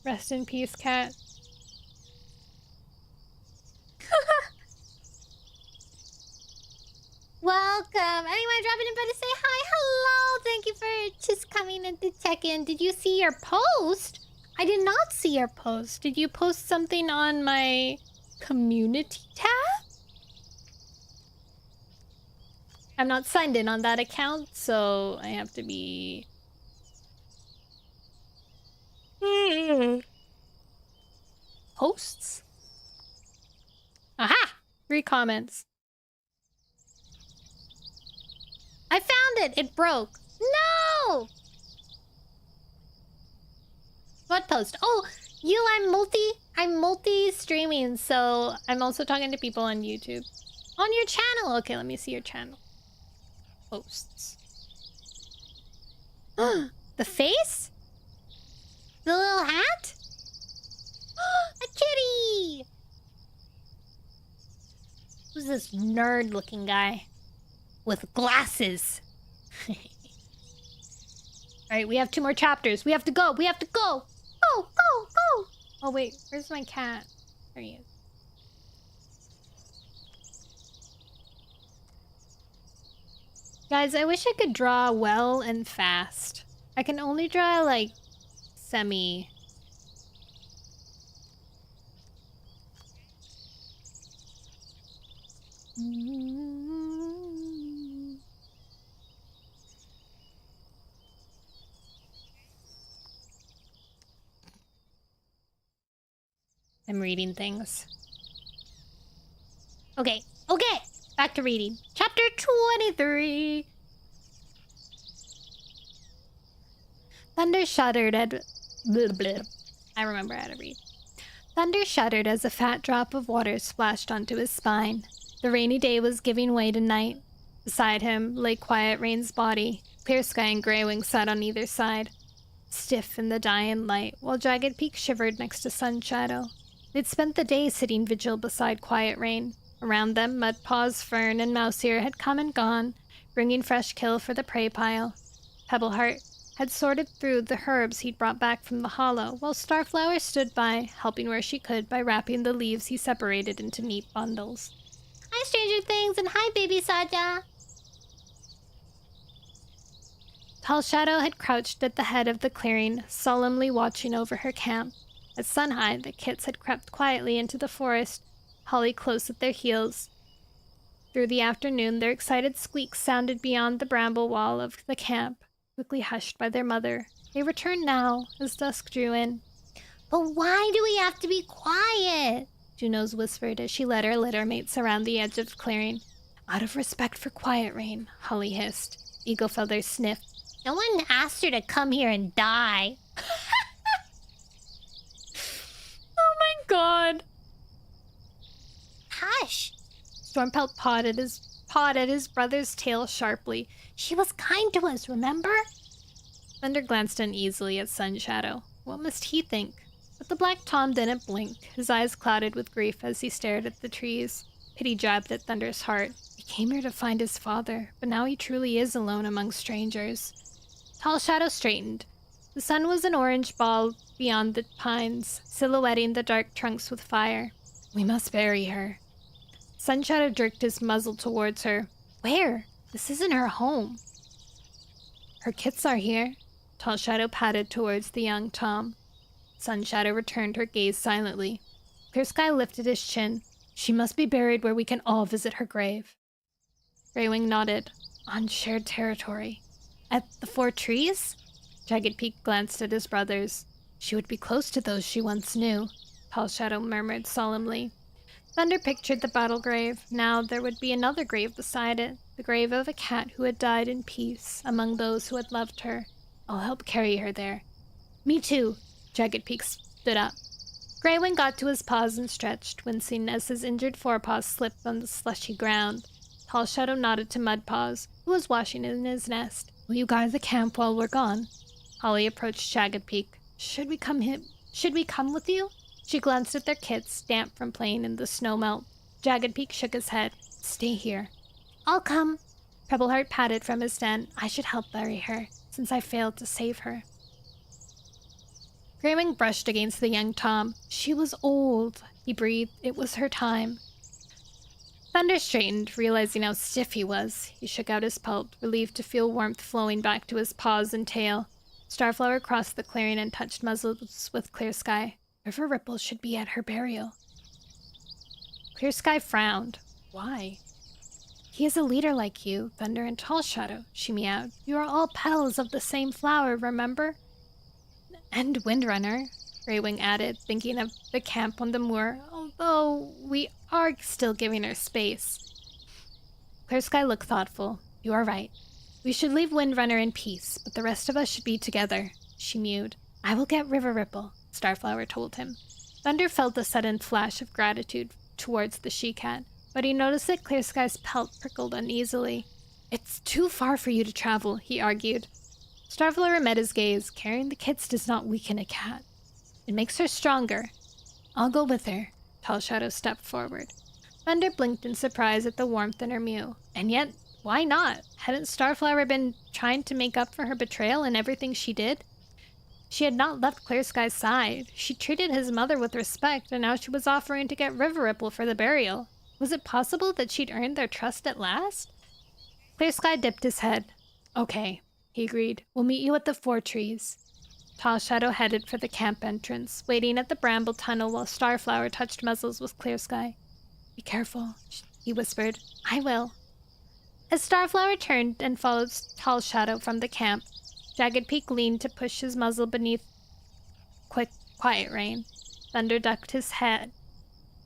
Rest in peace, cat. Welcome. Anyone dropping in by to say hi? Hello. Thank you for just coming in to check in. Did you see your post? I did not see your post. Did you post something on my community tab? I'm not signed in on that account, so I have to be... Posts? Aha! 3 comments. I found it! It broke. No! What post? Oh, I'm multi-streaming, so I'm also talking to people on YouTube. On your channel! Okay, let me see your channel. Posts. The face? The little hat? A kitty! Who's this nerd-looking guy? With glasses. Alright, we have 2 more chapters. We have to go! We have to go! Go! Go! Go! Oh wait, where's my cat? There he is. Guys, I wish I could draw well and fast. I can only draw, like, semi... I'm reading things. Okay, okay! Back to reading. Chapter 23! Thunder shuddered at... Blah, blah. I remember how to read. Thunder shuddered as a fat drop of water splashed onto his spine. The rainy day was giving way to night. Beside him lay Quiet Rain's body. Clear Sky and Greywing sat on either side, stiff in the dying light, while Jagged Peak shivered next to Sun Shadow. They'd spent the day sitting vigil beside Quiet Rain. Around them, Mudpaws, Fern, and Mousehear had come and gone, bringing fresh kill for the prey pile. Pebbleheart had sorted through the herbs he'd brought back from the hollow, while Starflower stood by, helping where she could by wrapping the leaves he separated into neat bundles. Hi, Stranger Things, and hi, Baby Saja! Tall Shadow had crouched at the head of the clearing, solemnly watching over her camp. At Sunhide, the kits had crept quietly into the forest, Holly close at their heels. Through the afternoon, their excited squeaks sounded beyond the bramble wall of the camp, quickly hushed by their mother. They returned now, as dusk drew in. But why do we have to be quiet? Junos whispered as she led her litter mates around the edge of the clearing. Out of respect for Quiet Rain, Holly hissed. Eagle Feather sniffed. No one asked her to come here and die. Oh my god. Hush. Stormpelt pawed at his brother's tail sharply. She was kind to us, remember? Thunder glanced uneasily at Sun Shadow. What must he think? But the Black Tom didn't blink, his eyes clouded with grief as he stared at the trees. Pity jabbed at Thunder's heart. He came here to find his father, but now he truly is alone among strangers. Tall Shadow straightened. The sun was an orange ball beyond the pines, silhouetting the dark trunks with fire. We must bury her. Sun Shadow jerked his muzzle towards her. Where? This isn't her home. Her kits are here. Tall Shadow patted towards the young Tom. Sun Shadow returned her gaze silently. Clear Sky lifted his chin. She must be buried where we can all visit her grave. Greywing nodded. On shared territory. At the 4 trees? Jagged Peak glanced at his brothers. She would be close to those she once knew, Tall Shadow murmured solemnly. Thunder pictured the battle grave. Now there would be another grave beside it, the grave of a cat who had died in peace among those who had loved her. I'll help carry her there. Me too. Jagged Peak stood up. Greywing got to his paws and stretched, wincing as his injured forepaws slipped on the slushy ground. Tall Shadow nodded to Mudpaws, who was washing in his nest. Will you guard the camp while we're gone? Holly approached Jagged Peak. Should we come with you? She glanced at their kits, damp from playing in the snow melt. Jagged Peak shook his head. Stay here. I'll come. Pebbleheart patted from his den. I should help bury her, since I failed to save her. Greywing brushed against the young Tom. She was old, he breathed. It was her time. Thunder straightened, realizing how stiff he was. He shook out his pelt, relieved to feel warmth flowing back to his paws and tail. Starflower crossed the clearing and touched muzzles with Clear Sky. River Ripple should be at her burial. Clear Sky frowned. Why? He is a leader like you, Thunder and Tall Shadow, she meowed. You are all petals of the same flower, remember? And Windrunner, Greywing added, thinking of the camp on the moor, although we are still giving her space. Clear Sky looked thoughtful. You are right. We should leave Windrunner in peace, but the rest of us should be together, she mewed. I will get River Ripple, Starflower told him. Thunder felt a sudden flash of gratitude towards the she-cat, but he noticed that Clear Sky's pelt prickled uneasily. It's too far for you to travel, he argued. Starflower met his gaze. Carrying the kits does not weaken a cat. It makes her stronger. I'll go with her. Tall Shadow stepped forward. Thunder blinked in surprise at the warmth in her mew. And yet, why not? Hadn't Starflower been trying to make up for her betrayal in everything she did? She had not left Clear Sky's side. She treated his mother with respect, and now she was offering to get River Ripple for the burial. Was it possible that she'd earned their trust at last? Clear Sky dipped his head. Okay, he agreed. We'll meet you at the 4 trees. Tall Shadow headed for the camp entrance, waiting at the bramble tunnel while Starflower touched muzzles with Clear Sky. Be careful, he whispered. I will. As Starflower turned and followed Tall Shadow from the camp, Jagged Peak leaned to push his muzzle beneath Quiet Rain. Thunder ducked his head.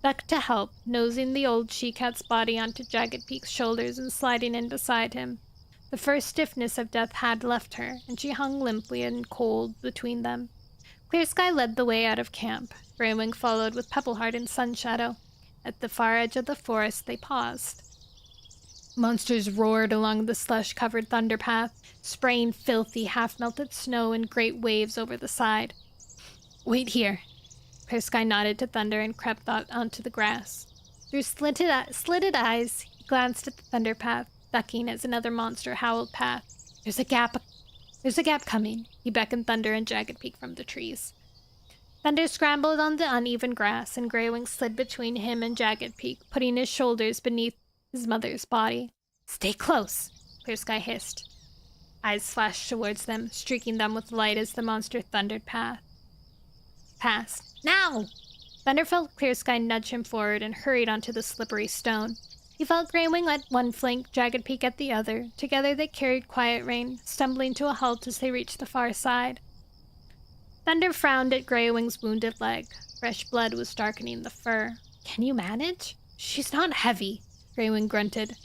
Ducked to help, nosing the old she-cat's body onto Jagged Peak's shoulders and sliding in beside him. The first stiffness of death had left her, and she hung limply and cold between them. Clear Sky led the way out of camp. Greywing followed with Pebbleheart and Sunshadow. At the far edge of the forest, they paused. Monsters roared along the slush-covered thunder path, spraying filthy, half-melted snow in great waves over the side. Wait here. Clear Sky nodded to Thunder and crept out onto the grass. Through slitted eyes, he glanced at the thunder path, ducking as another monster howled past. There's a gap coming. He beckoned Thunder and Jagged Peak from the trees. Thunder scrambled on the uneven grass, and Greywing slid between him and Jagged Peak, putting his shoulders beneath his mother's body. Stay close, Clear Sky hissed. Eyes flashed towards them, streaking them with light as the monster thundered past. Now! Thunder felt Clear Sky nudge him forward and hurried onto the slippery stone. He felt Greywing at one flank, Jagged Peak at the other. Together they carried Quiet Rain, stumbling to a halt as they reached the far side. Thunder frowned at Greywing's wounded leg. Fresh blood was darkening the fur. Can you manage? She's not heavy, Greywing grunted.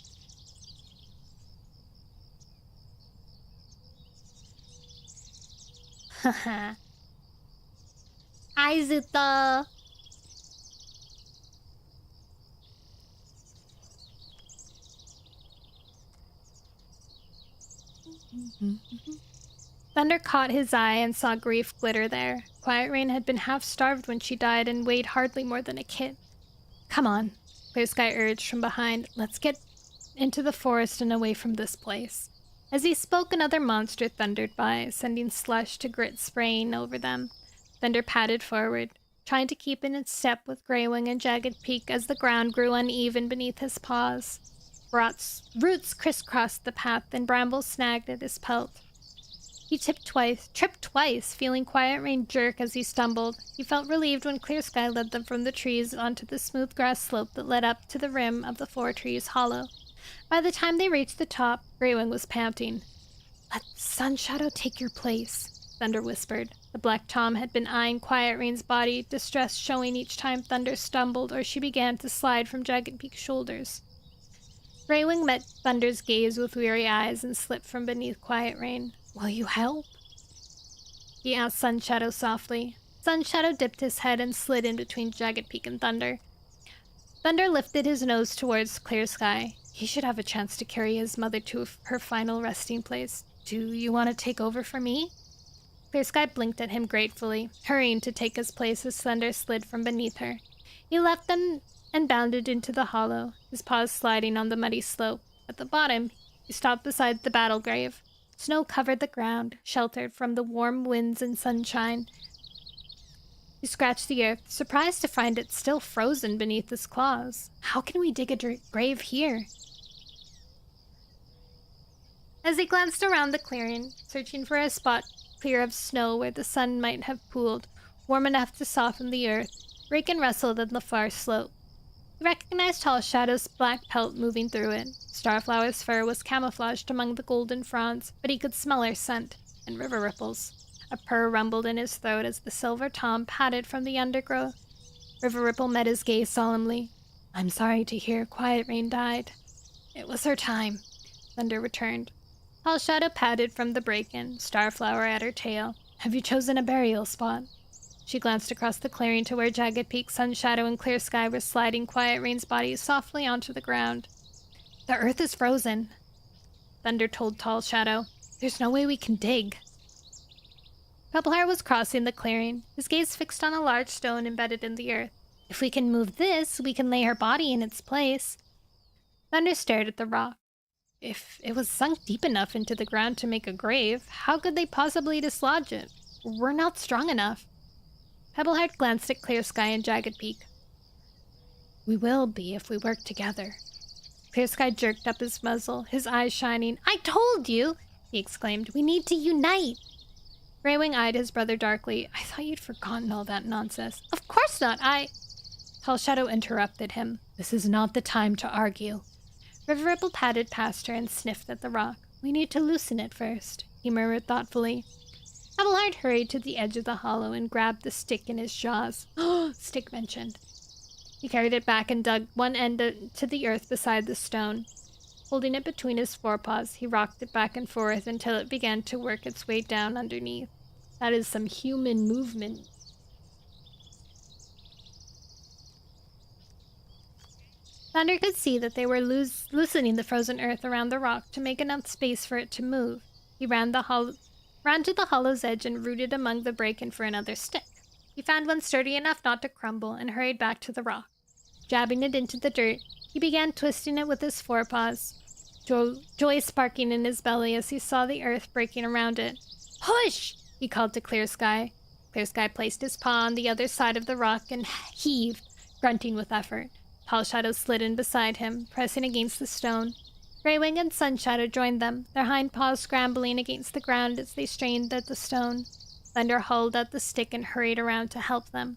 Haha. Aizuta! Thunder caught his eye and saw grief glitter there. Quiet Rain had been half-starved when she died and weighed hardly more than a kit. Come on, Clear Sky urged from behind. Let's get into the forest and away from this place. As he spoke, another monster thundered by, sending slush to grit spraying over them. Thunder padded forward, trying to keep in step with Greywing and Jagged Peak as the ground grew uneven beneath his paws. Roots crisscrossed the path and brambles snagged at his pelt. He tripped twice, feeling Quiet Rain jerk as he stumbled. He felt relieved when Clear Sky led them from the trees onto the smooth grass slope that led up to the rim of the 4 trees hollow. By the time they reached the top, Greywing was panting. Let Sunshadow take your place, Thunder whispered. The Black Tom had been eyeing Quiet Rain's body, distress showing each time Thunder stumbled or she began to slide from Jagged Peak's shoulders. Greywing met Thunder's gaze with weary eyes and slipped from beneath Quiet Rain. Will you help? He asked Sunshadow softly. Sunshadow dipped his head and slid in between Jagged Peak and Thunder. Thunder lifted his nose towards Clear Sky. He should have a chance to carry his mother to her final resting place. Do you want to take over for me? Clear Sky blinked at him gratefully, hurrying to take his place as Thunder slid from beneath her. He left them and bounded into the hollow, his paws sliding on the muddy slope. At the bottom, he stopped beside the battle grave. Snow covered the ground, sheltered from the warm winds and sunshine. He scratched the earth, surprised to find it still frozen beneath his claws. How can we dig a grave here? As he glanced around the clearing, searching for a spot clear of snow where the sun might have pooled, warm enough to soften the earth, Raken rustled on the far slope. He recognized Tall Shadow's black pelt moving through it. Starflower's fur was camouflaged among the golden fronds, but he could smell her scent, and river ripples. A purr rumbled in his throat as the silver tom patted from the undergrowth. River Ripple met his gaze solemnly. I'm sorry to hear Quiet Rain died. It was her time, Thunder returned. Tall Shadow patted from the break-in, Starflower at her tail. Have you chosen a burial spot? She glanced across the clearing to where Jagged Peak, Sun Shadow, and Clear Sky were sliding Quiet Rain's body softly onto the ground. The earth is frozen, Thunder told Tall Shadow. There's no way we can dig. Pebbleheart was crossing the clearing, his gaze fixed on a large stone embedded in the earth. If we can move this, we can lay her body in its place. Thunder stared at the rock. If it was sunk deep enough into the ground to make a grave, how could they possibly dislodge it? We're not strong enough. Pebbleheart glanced at Clear Sky and Jagged Peak. We will be if we work together. Clear Sky jerked up his muzzle, his eyes shining. I told you, he exclaimed. We need to unite. Greywing eyed his brother darkly. I thought you'd forgotten all that nonsense. Of course not, Tall Shadow interrupted him. This is not the time to argue. River Ripple patted past her and sniffed at the rock. We need to loosen it first, he murmured thoughtfully. Pebbleheart hurried to the edge of the hollow and grabbed the stick in his jaws. Stick mentioned. He carried it back and dug one end to the earth beside the stone. Holding it between his forepaws, he rocked it back and forth until it began to work its way down underneath. That is some human movement. Thunder could see that they were loosening the frozen earth around the rock to make enough space for it to move. He ran to the hollow's edge and rooted among the break-in for another stick. He found one sturdy enough not to crumble and hurried back to the rock. Jabbing it into the dirt, he began twisting it with his forepaws, joy sparking in his belly as he saw the earth breaking around it. Push! He called to Clear Sky. Clear Sky placed his paw on the other side of the rock and heaved, grunting with effort. Tall Shadow slid in beside him, pressing against the stone. Greywing and Sun Shadow joined them, their hind paws scrambling against the ground as they strained at the stone. Thunder hauled out the stick and hurried around to help them.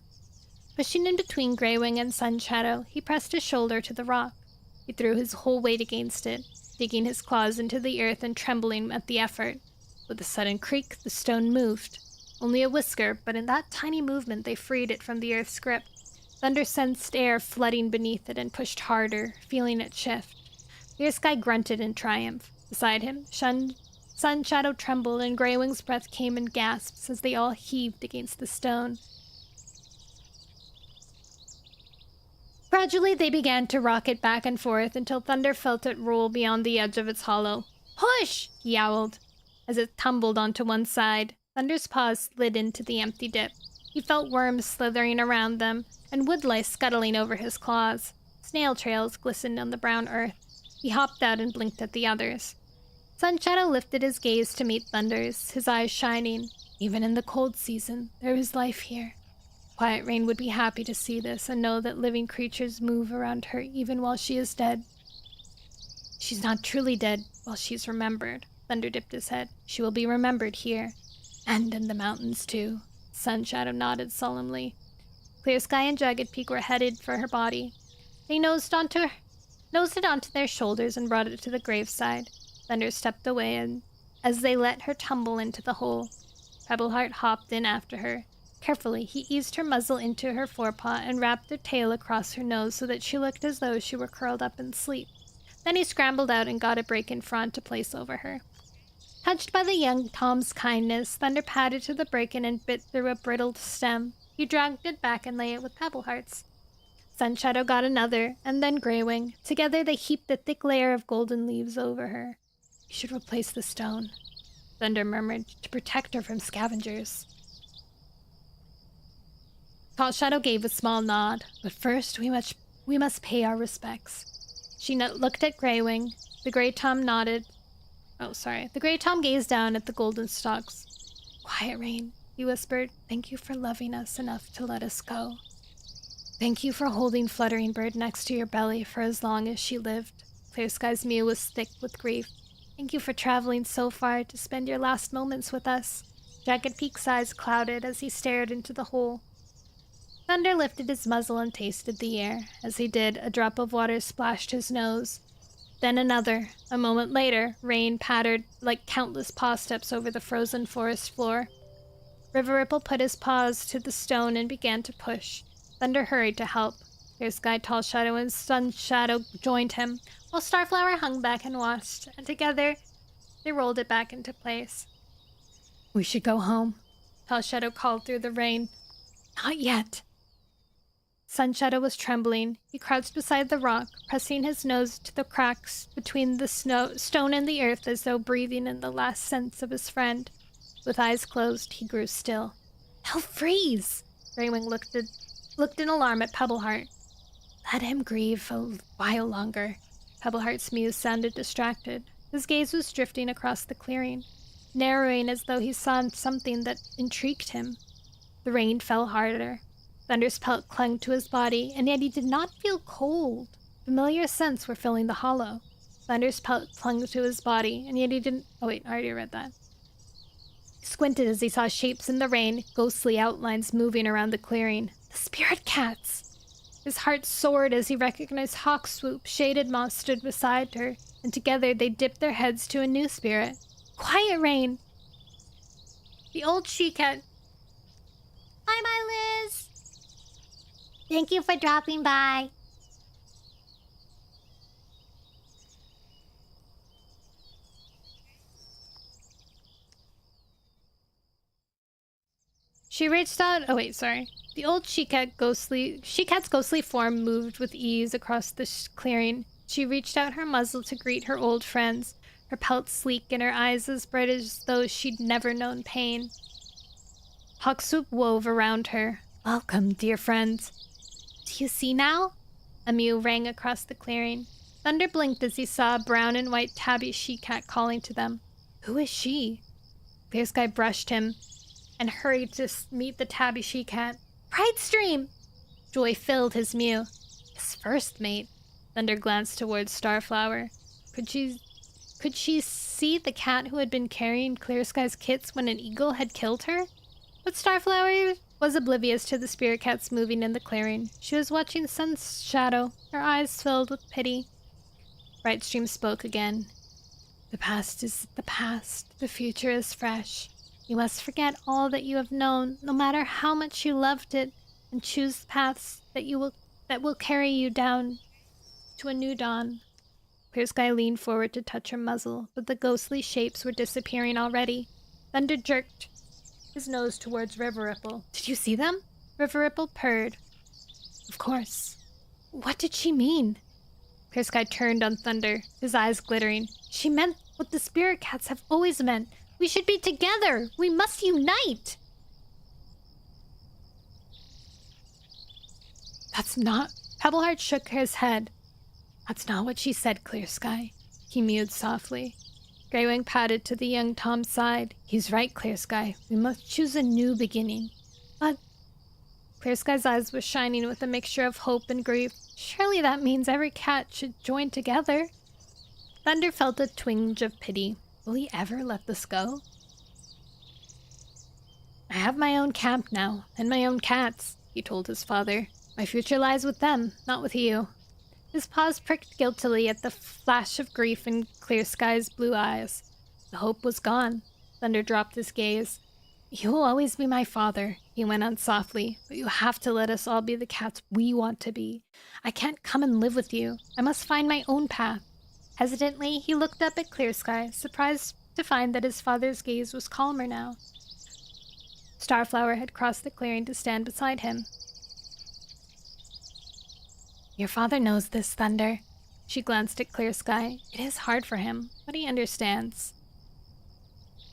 Pushing in between Greywing and Sun Shadow, he pressed his shoulder to the rock. He threw his whole weight against it, digging his claws into the earth and trembling at the effort. With a sudden creak, the stone moved. Only a whisker, but in that tiny movement they freed it from the earth's grip. Thunder sensed air flooding beneath it and pushed harder, feeling it shift. Clear Sky grunted in triumph. Beside him, Sun Shadow trembled and Greywing's breath came in gasps as they all heaved against the stone. Gradually, they began to rock it back and forth until Thunder felt it roll beyond the edge of its hollow. Push! He yowled. As it tumbled onto one side, Thunder's paws slid into the empty dip. He felt worms slithering around them and woodlice scuttling over his claws. Snail trails glistened on the brown earth. He hopped out and blinked at the others. Sun Shadow lifted his gaze to meet Thunder's, his eyes shining. Even in the cold season, there is life here. Quiet Rain would be happy to see this and know that living creatures move around her even while she is dead. She's not truly dead while she's remembered. Thunder dipped his head. She will be remembered here. And in the mountains, too. Sun Shadow nodded solemnly. Clear Sky and Jagged Peak were headed for her body. They nosed it onto their shoulders and brought it to the graveside. Thunder stepped away and as they let her tumble into the hole. Pebbleheart hopped in after her. Carefully, he eased her muzzle into her forepaw and wrapped her tail across her nose so that she looked as though she were curled up in sleep. Then he scrambled out and got a break-in frond to place over her. Touched by the young Tom's kindness, Thunder padded to the break-in and bit through a brittled stem. He dragged it back and lay it with Pebbleheart's. Sun Shadow got another, and then Greywing. Together they heaped a thick layer of golden leaves over her. You should replace the stone, Thunder murmured, to protect her from scavengers. Tall Shadow gave a small nod. But first, we must pay our respects. She looked at Greywing. The Grey Tom nodded. The Grey Tom gazed down at the golden stalks. Quiet Rain, he whispered. Thank you for loving us enough to let us go. Thank you for holding Fluttering Bird next to your belly for as long as she lived. Clear Sky's mew was thick with grief. Thank you for traveling so far to spend your last moments with us. Jagged Peak's eyes clouded as he stared into the hole. Thunder lifted his muzzle and tasted the air. As he did, a drop of water splashed his nose. Then another. A moment later, rain pattered like countless paw steps over the frozen forest floor. River Ripple put his paws to the stone and began to push. Thunder hurried to help. Clear Sky, Tall Shadow, and Sun Shadow joined him, while Starflower hung back and watched, and together they rolled it back into place. We should go home, Tall Shadow called through the rain. Not yet. Sun Shadow was trembling. He crouched beside the rock, pressing his nose to the cracks between the stone and the earth as though breathing in the last sense of his friend. With eyes closed, he grew still. He'll freeze! Greywing looked in alarm at Pebbleheart. Let him grieve a while longer. Pebbleheart's muse sounded distracted. His gaze was drifting across the clearing, narrowing as though he saw something that intrigued him. The rain fell harder. Thunder's pelt clung to his body, and yet he did not feel cold. Familiar scents were filling the hollow. Thunder's pelt clung to his body, and yet he didn't... Oh wait, I already read that. He squinted as he saw shapes in the rain, ghostly outlines moving around the clearing. The spirit cats! His heart soared as he recognized Hawkswoop. Shaded Moss stood beside her, and together they dipped their heads to a new spirit. Quiet Rain! The old she-cat... Hi, my Liz! Thank you for dropping by. She reached out... Oh, wait, sorry. The old she-cat's ghostly form moved with ease across the clearing. She reached out her muzzle to greet her old friends, her pelt sleek and her eyes as bright as though she'd never known pain. Hawkswoop wove around her. Welcome, dear friends. Do you see now? A mew rang across the clearing. Thunder blinked as he saw a brown and white tabby she-cat calling to them. Who is she? Clear Sky brushed him and hurried to meet the tabby she-cat. Brightstream! Joy filled his mew. His first mate. Thunder glanced towards Starflower. Could she see the cat who had been carrying Clear Sky's kits when an eagle had killed her? But Starflower was oblivious to the spirit cats moving in the clearing. She was watching Sun Shadow, her eyes filled with pity. Brightstream spoke again. The past is the past. The future is fresh. You must forget all that you have known, no matter how much you loved it, and choose the paths that will carry you down to a new dawn. Clear Sky leaned forward to touch her muzzle, but the ghostly shapes were disappearing already. Thunder jerked his nose towards River Ripple. Did you see them? River Ripple purred. Of course. What did she mean? Clear Sky turned on Thunder, his eyes glittering. She meant what the spirit cats have always meant. We should be together. We must unite. That's not... Pebbleheart shook his head. That's not what she said, Clear Sky. He mewed softly. Greywing padded to the young Tom's side. He's right, Clear Sky. We must choose a new beginning. But... Clear Sky's eyes were shining with a mixture of hope and grief. Surely that means every cat should join together. Thunder felt a twinge of pity. Will he ever let this go? I have my own camp now, and my own cats, he told his father. My future lies with them, not with you. His paws pricked guiltily at the flash of grief in Clear Sky's blue eyes. The hope was gone. Thunder dropped his gaze. You will always be my father, he went on softly, but you have to let us all be the cats we want to be. I can't come and live with you. I must find my own path. Hesitantly, he looked up at Clear Sky, surprised to find that his father's gaze was calmer now. Starflower had crossed the clearing to stand beside him. Your father knows this, Thunder. She glanced at Clear Sky. It is hard for him, but he understands.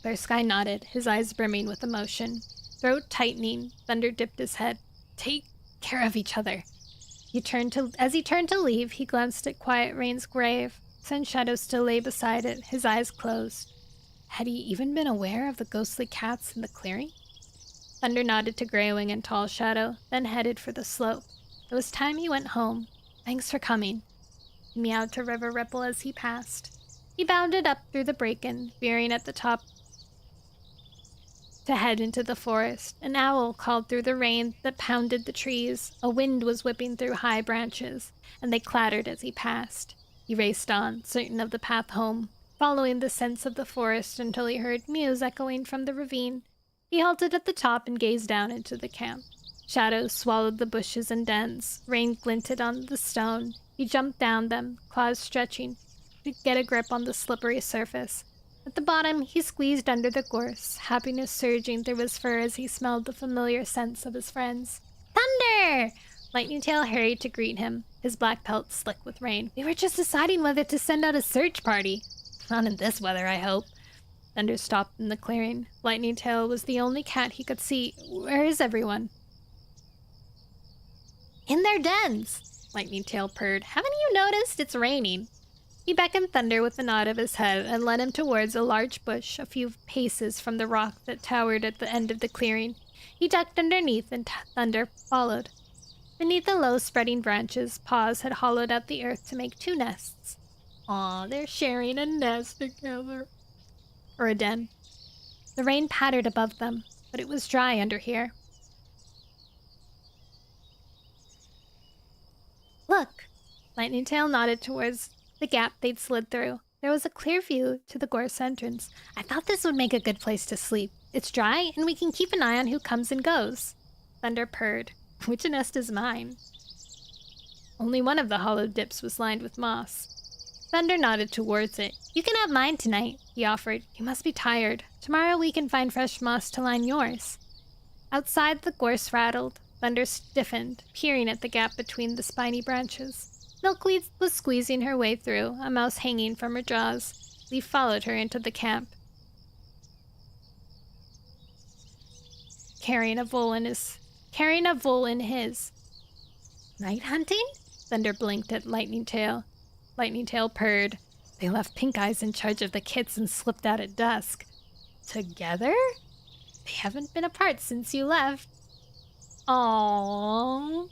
Clear Sky nodded, his eyes brimming with emotion. Throat tightening, Thunder dipped his head. Take care of each other. As he turned to leave, he glanced at Quiet Rain's grave. Sun Shadow still lay beside it, his eyes closed. Had he even been aware of the ghostly cats in the clearing? Thunder nodded to Greywing and Tall Shadow, then headed for the slope. It was time he went home. Thanks for coming. He meowed to River Ripple as he passed. He bounded up through the break-in, veering at the top to head into the forest. An owl called through the rain that pounded the trees. A wind was whipping through high branches, and they clattered as he passed. He raced on, certain of the path home, following the scents of the forest until he heard mews echoing from the ravine. He halted at the top and gazed down into the camp. Shadows swallowed the bushes and dens. Rain glinted on the stone. He jumped down them, claws stretching to get a grip on the slippery surface. At the bottom, he squeezed under the gorse, happiness surging through his fur as he smelled the familiar scents of his friends. Thunder! Lightning Tail hurried to greet him, his black pelt slick with rain. We were just deciding whether to send out a search party. Not in this weather, I hope. Thunder stopped in the clearing. Lightning Tail was the only cat he could see. Where is everyone? In their dens, Lightning Tail purred. Haven't you noticed? It's raining. He beckoned Thunder with a nod of his head and led him towards a large bush a few paces from the rock that towered at the end of the clearing. He ducked underneath and Thunder followed. Beneath the low spreading branches, paws had hollowed out the earth to make 2 nests. Aw, they're sharing a nest together. Or a den. The rain pattered above them, but it was dry under here. Look! Lightning Tail nodded towards the gap they'd slid through. There was a clear view to the gorse entrance. I thought this would make a good place to sleep. It's dry, and we can keep an eye on who comes and goes. Thunder purred. Which nest is mine? Only one of the hollow dips was lined with moss. Thunder nodded towards it. You can have mine tonight, he offered. You must be tired. Tomorrow we can find fresh moss to line yours. Outside, the gorse rattled. Thunder stiffened, peering at the gap between the spiny branches. Milkweed was squeezing her way through, a mouse hanging from her jaws. Leaf followed her into the camp, carrying a vole in his. Night hunting? Thunder blinked at Lightning Tail. Lightning Tail purred. They left Pink Eyes in charge of the kits and slipped out at dusk. Together? They haven't been apart since you left. Aww.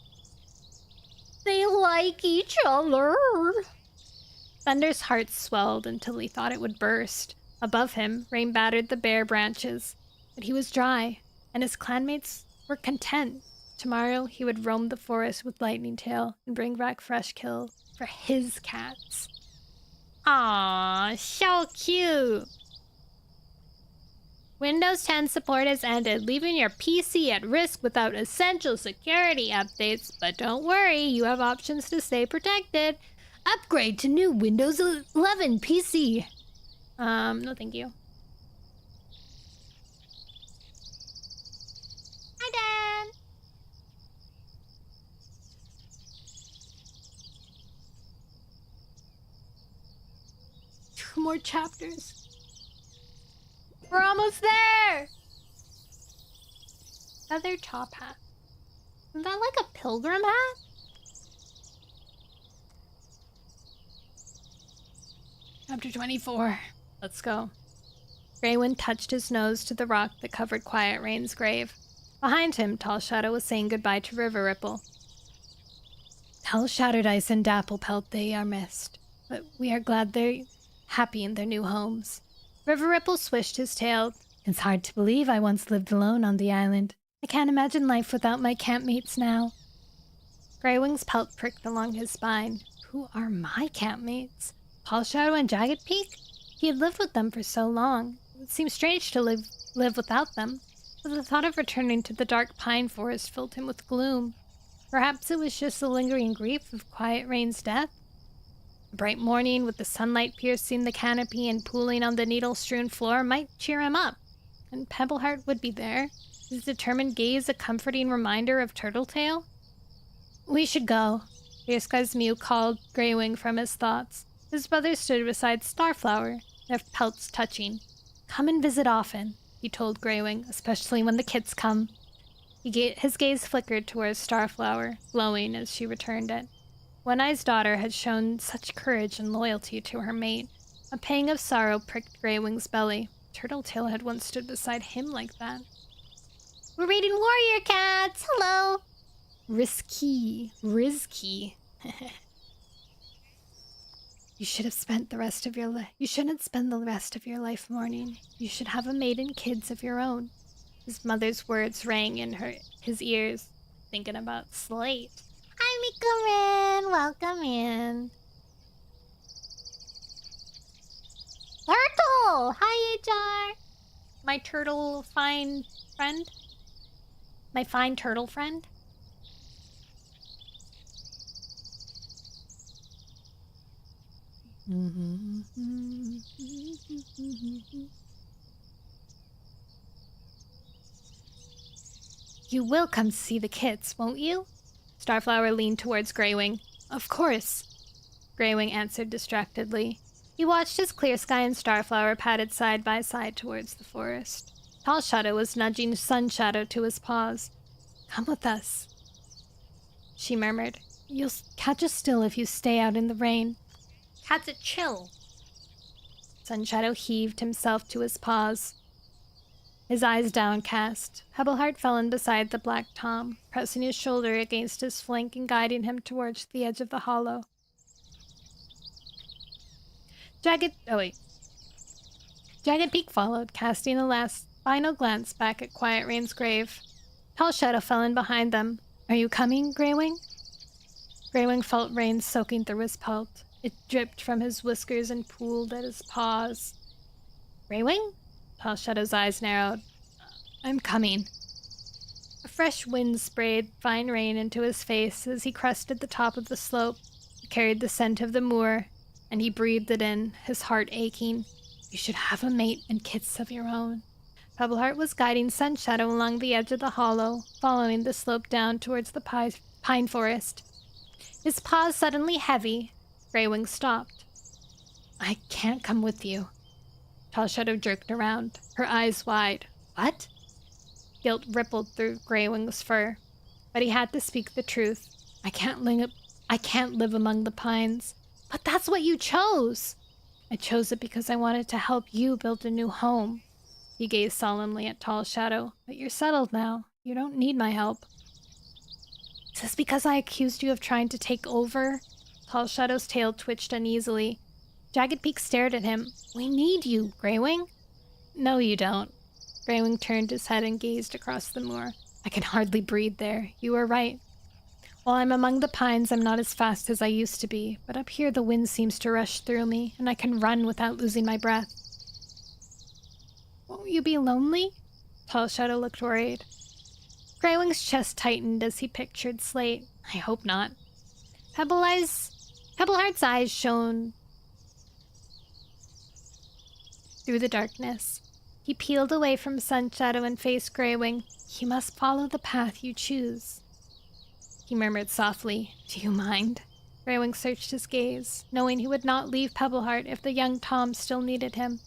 They like each other. Thunder's heart swelled until he thought it would burst. Above him, rain battered the bare branches. But he was dry, and his clanmates were content. Tomorrow he would roam the forest with Lightning Tail and bring back fresh kill for his cats. Aww, so cute! Windows 10 support has ended, leaving your PC at risk without essential security updates. But don't worry, you have options to stay protected. Upgrade to new Windows 11 PC. No thank you. Hi, Dan! 2 more chapters. We're almost there! Feather top hat. Is that like a pilgrim hat? Chapter 24. Let's go. Greywind touched his nose to the rock that covered Quiet Rain's grave. Behind him, Tall Shadow was saying goodbye to River Ripple. Tell Shattered Ice and Dapple Pelt they are missed, but we are glad they're happy in their new homes. River Ripple swished his tail. It's hard to believe I once lived alone on the island. I can't imagine life without my campmates now. Greywing's pelt pricked along his spine. Who are my campmates? Tall Shadow and Jagged Peak? He had lived with them for so long. It would seem strange to live without them. But the thought of returning to the dark pine forest filled him with gloom. Perhaps it was just the lingering grief of Quiet Rain's death. A bright morning with the sunlight piercing the canopy and pooling on the needle-strewn floor might cheer him up. And Pebbleheart would be there, his determined gaze a comforting reminder of Turtletail. We should go. Fierce's Mew called Greywing from his thoughts. His brothers stood beside Starflower, their pelts touching. Come and visit often, he told Greywing, especially when the kids come. His gaze flickered towards Starflower, glowing as she returned it. One-Eye's daughter had shown such courage and loyalty to her mate. A pang of sorrow pricked Greywing's belly. Turtletail had once stood beside him like that. We're raiding warrior cats. Hello. Risky. You should have spent the rest of your life. You shouldn't spend the rest of your life mourning. You should have a maid and kids of your own. His mother's words rang in his ears, thinking about Slate. Hi, Mikorin. Welcome in. Turtle! Hi, HR. My turtle fine friend. My fine turtle friend. You will come to see the kids, won't you? Starflower leaned towards Greywing. Of course. Greywing answered distractedly. He watched as Clear Sky and Starflower padded side by side towards the forest. Tall Shadow was nudging Sun Shadow to his paws. Come with us, she murmured. You'll catch a still if you stay out in the rain. Catch a chill. Sun Shadow heaved himself to his paws, his eyes downcast. Pebbleheart fell in beside the Black Tom, pressing his shoulder against his flank and guiding him towards the edge of the hollow. Jagged Peak followed, casting a last final glance back at Quiet Rain's grave. Tall Shadow fell in behind them. Are you coming, Greywing? Greywing felt rain soaking through his pelt. It dripped from his whiskers and pooled at his paws. Greywing? Tall Shadow's eyes narrowed. I'm coming. A fresh wind sprayed fine rain into his face as he crested the top of the slope. It carried the scent of the moor, and he breathed it in, his heart aching. You should have a mate and kids of your own. Pebbleheart was guiding Sun Shadow along the edge of the hollow, following the slope down towards the pine forest. His paws suddenly heavy, Greywing stopped. I can't come with you. Tall Shadow jerked around, her eyes wide. What? Guilt rippled through Greywing's fur, but he had to speak the truth. I can't live among the pines. But that's what you chose! I chose it because I wanted to help you build a new home. He gazed solemnly at Tall Shadow. But you're settled now. You don't need my help. Is this because I accused you of trying to take over? Tall Shadow's tail twitched uneasily. Jagged Peak stared at him. We need you, Greywing. No, you don't. Greywing turned his head and gazed across the moor. I can hardly breathe there. You were right. While I'm among the pines, I'm not as fast as I used to be, but up here the wind seems to rush through me, and I can run without losing my breath. Won't you be lonely? Tall Shadow looked worried. Greywing's chest tightened as he pictured Slate. I hope not. Pebbleheart's eyes shone through the darkness. He peeled away from Sun Shadow and faced Greywing. You must follow the path you choose. He murmured softly, Do you mind? Greywing searched his gaze, knowing he would not leave Pebbleheart if the young Tom still needed him.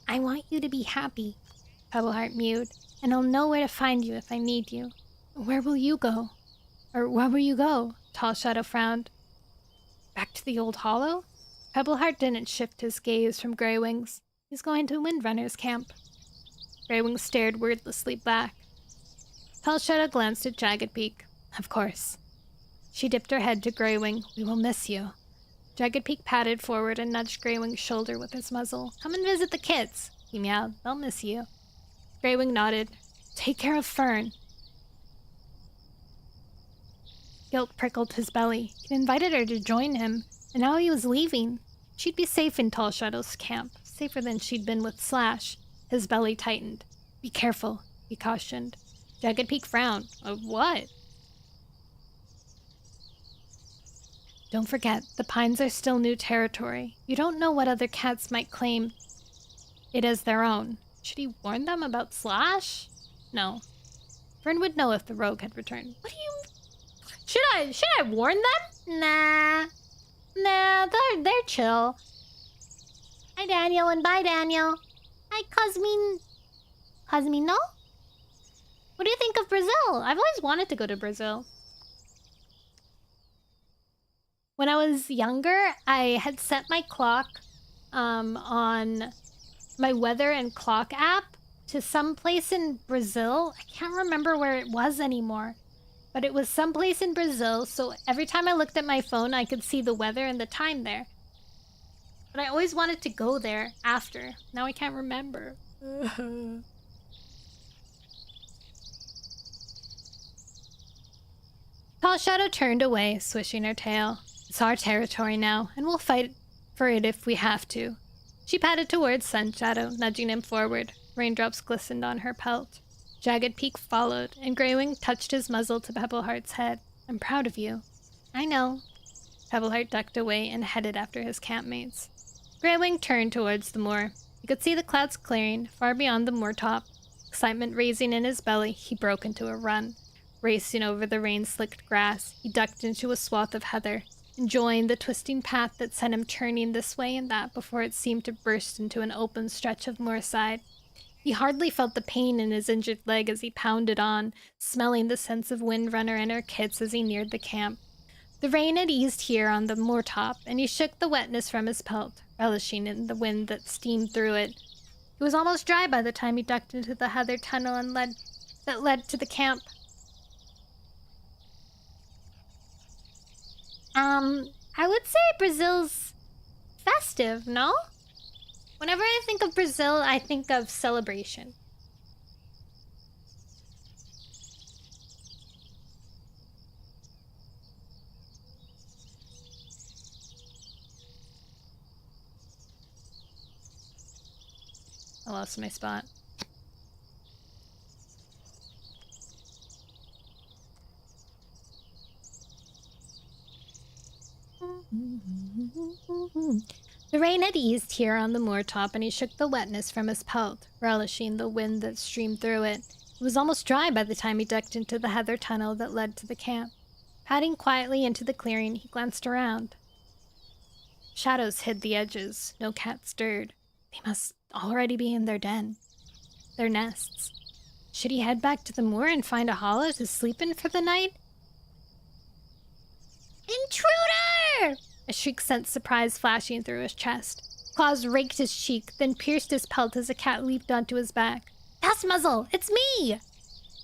I want you to be happy, Pebbleheart mewed, and I'll know where to find you if I need you. Where will you go? Or where will you go? Tall Shadow frowned. Back to the old hollow? Pebbleheart didn't shift his gaze from Greywing's. He's going to Windrunner's camp. Greywing stared wordlessly back. Tall Shadow glanced at Jagged Peak. Of course. She dipped her head to Greywing. We will miss you. Jagged Peak padded forward and nudged Greywing's shoulder with his muzzle. Come and visit the kids, he meowed. They'll miss you. Greywing nodded. Take care of Fern. Guilt prickled his belly. He'd invited her to join him, and now he was leaving. She'd be safe in Tall Shadow's camp, safer than she'd been with Slash. His belly tightened. Be careful, he cautioned. Jagged Peak frowned. Of what? Don't forget, the pines are still new territory. You don't know what other cats might claim it as their own. Should he warn them about Slash? No. Fern would know if the rogue had returned. What do you... Should I warn them? Nah, they're chill. Hi, Daniel, and bye, Daniel. Hi, Cosmino? What do you think of Brazil? I've always wanted to go to Brazil. When I was younger, I had set my clock on my weather and clock app to some place in Brazil. I can't remember where it was anymore. But it was someplace in Brazil, so every time I looked at my phone, I could see the weather and the time there. But I always wanted to go there after. Now I can't remember. Tall Shadow turned away, swishing her tail. It's our territory now, and we'll fight for it if we have to. She patted towards Sun Shadow, nudging him forward. Raindrops glistened on her pelt. Jagged Peak followed, and Greywing touched his muzzle to Pebbleheart's head. I'm proud of you. I know. Pebbleheart ducked away and headed after his campmates. Greywing turned towards the moor. He could see the clouds clearing, far beyond the moor top. Excitement raising in his belly, he broke into a run. Racing over the rain-slicked grass, he ducked into a swath of heather, enjoying the twisting path that sent him turning this way and that before it seemed to burst into an open stretch of moorside. He hardly felt the pain in his injured leg as he pounded on, smelling the scents of Windrunner and her kits as he neared the camp. The rain had eased here on the moortop, and he shook the wetness from his pelt, relishing in the wind that steamed through it. It was almost dry by the time he ducked into the heather tunnel that led to the camp. I would say Brazil's festive, no? Whenever I think of Brazil, I think of celebration. I lost my spot. The rain had eased here on the moortop, and he shook the wetness from his pelt, relishing the wind that streamed through it. It was almost dry by the time he ducked into the heather tunnel that led to the camp. Padding quietly into the clearing, he glanced around. Shadows hid the edges. No cat stirred. They must already be in their den. Their nests. Should he head back to the moor and find a hollow to sleep in for the night? Intruder! A shriek sent surprise flashing through his chest. Claws raked his cheek, then pierced his pelt as a cat leaped onto his back. Dust Muzzle, it's me!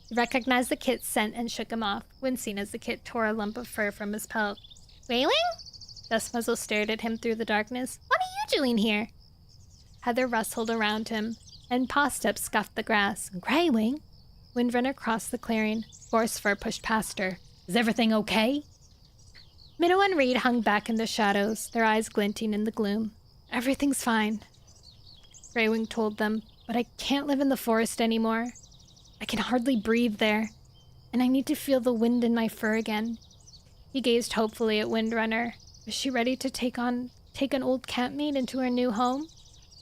He recognized the kit's scent and shook him off, wincing as the kit tore a lump of fur from his pelt. Wailing? Dust Muzzle stared at him through the darkness. What are you doing here? Heather rustled around him, and paw steps scuffed the grass. Greywing? Windrunner crossed the clearing. Horse Fur pushed past her. Is everything okay? Minnow and Reed hung back in the shadows, their eyes glinting in the gloom. Everything's fine, Greywing told them, but I can't live in the forest anymore. I can hardly breathe there, and I need to feel the wind in my fur again. He gazed hopefully at Windrunner. Was she ready to take an old campmate into her new home?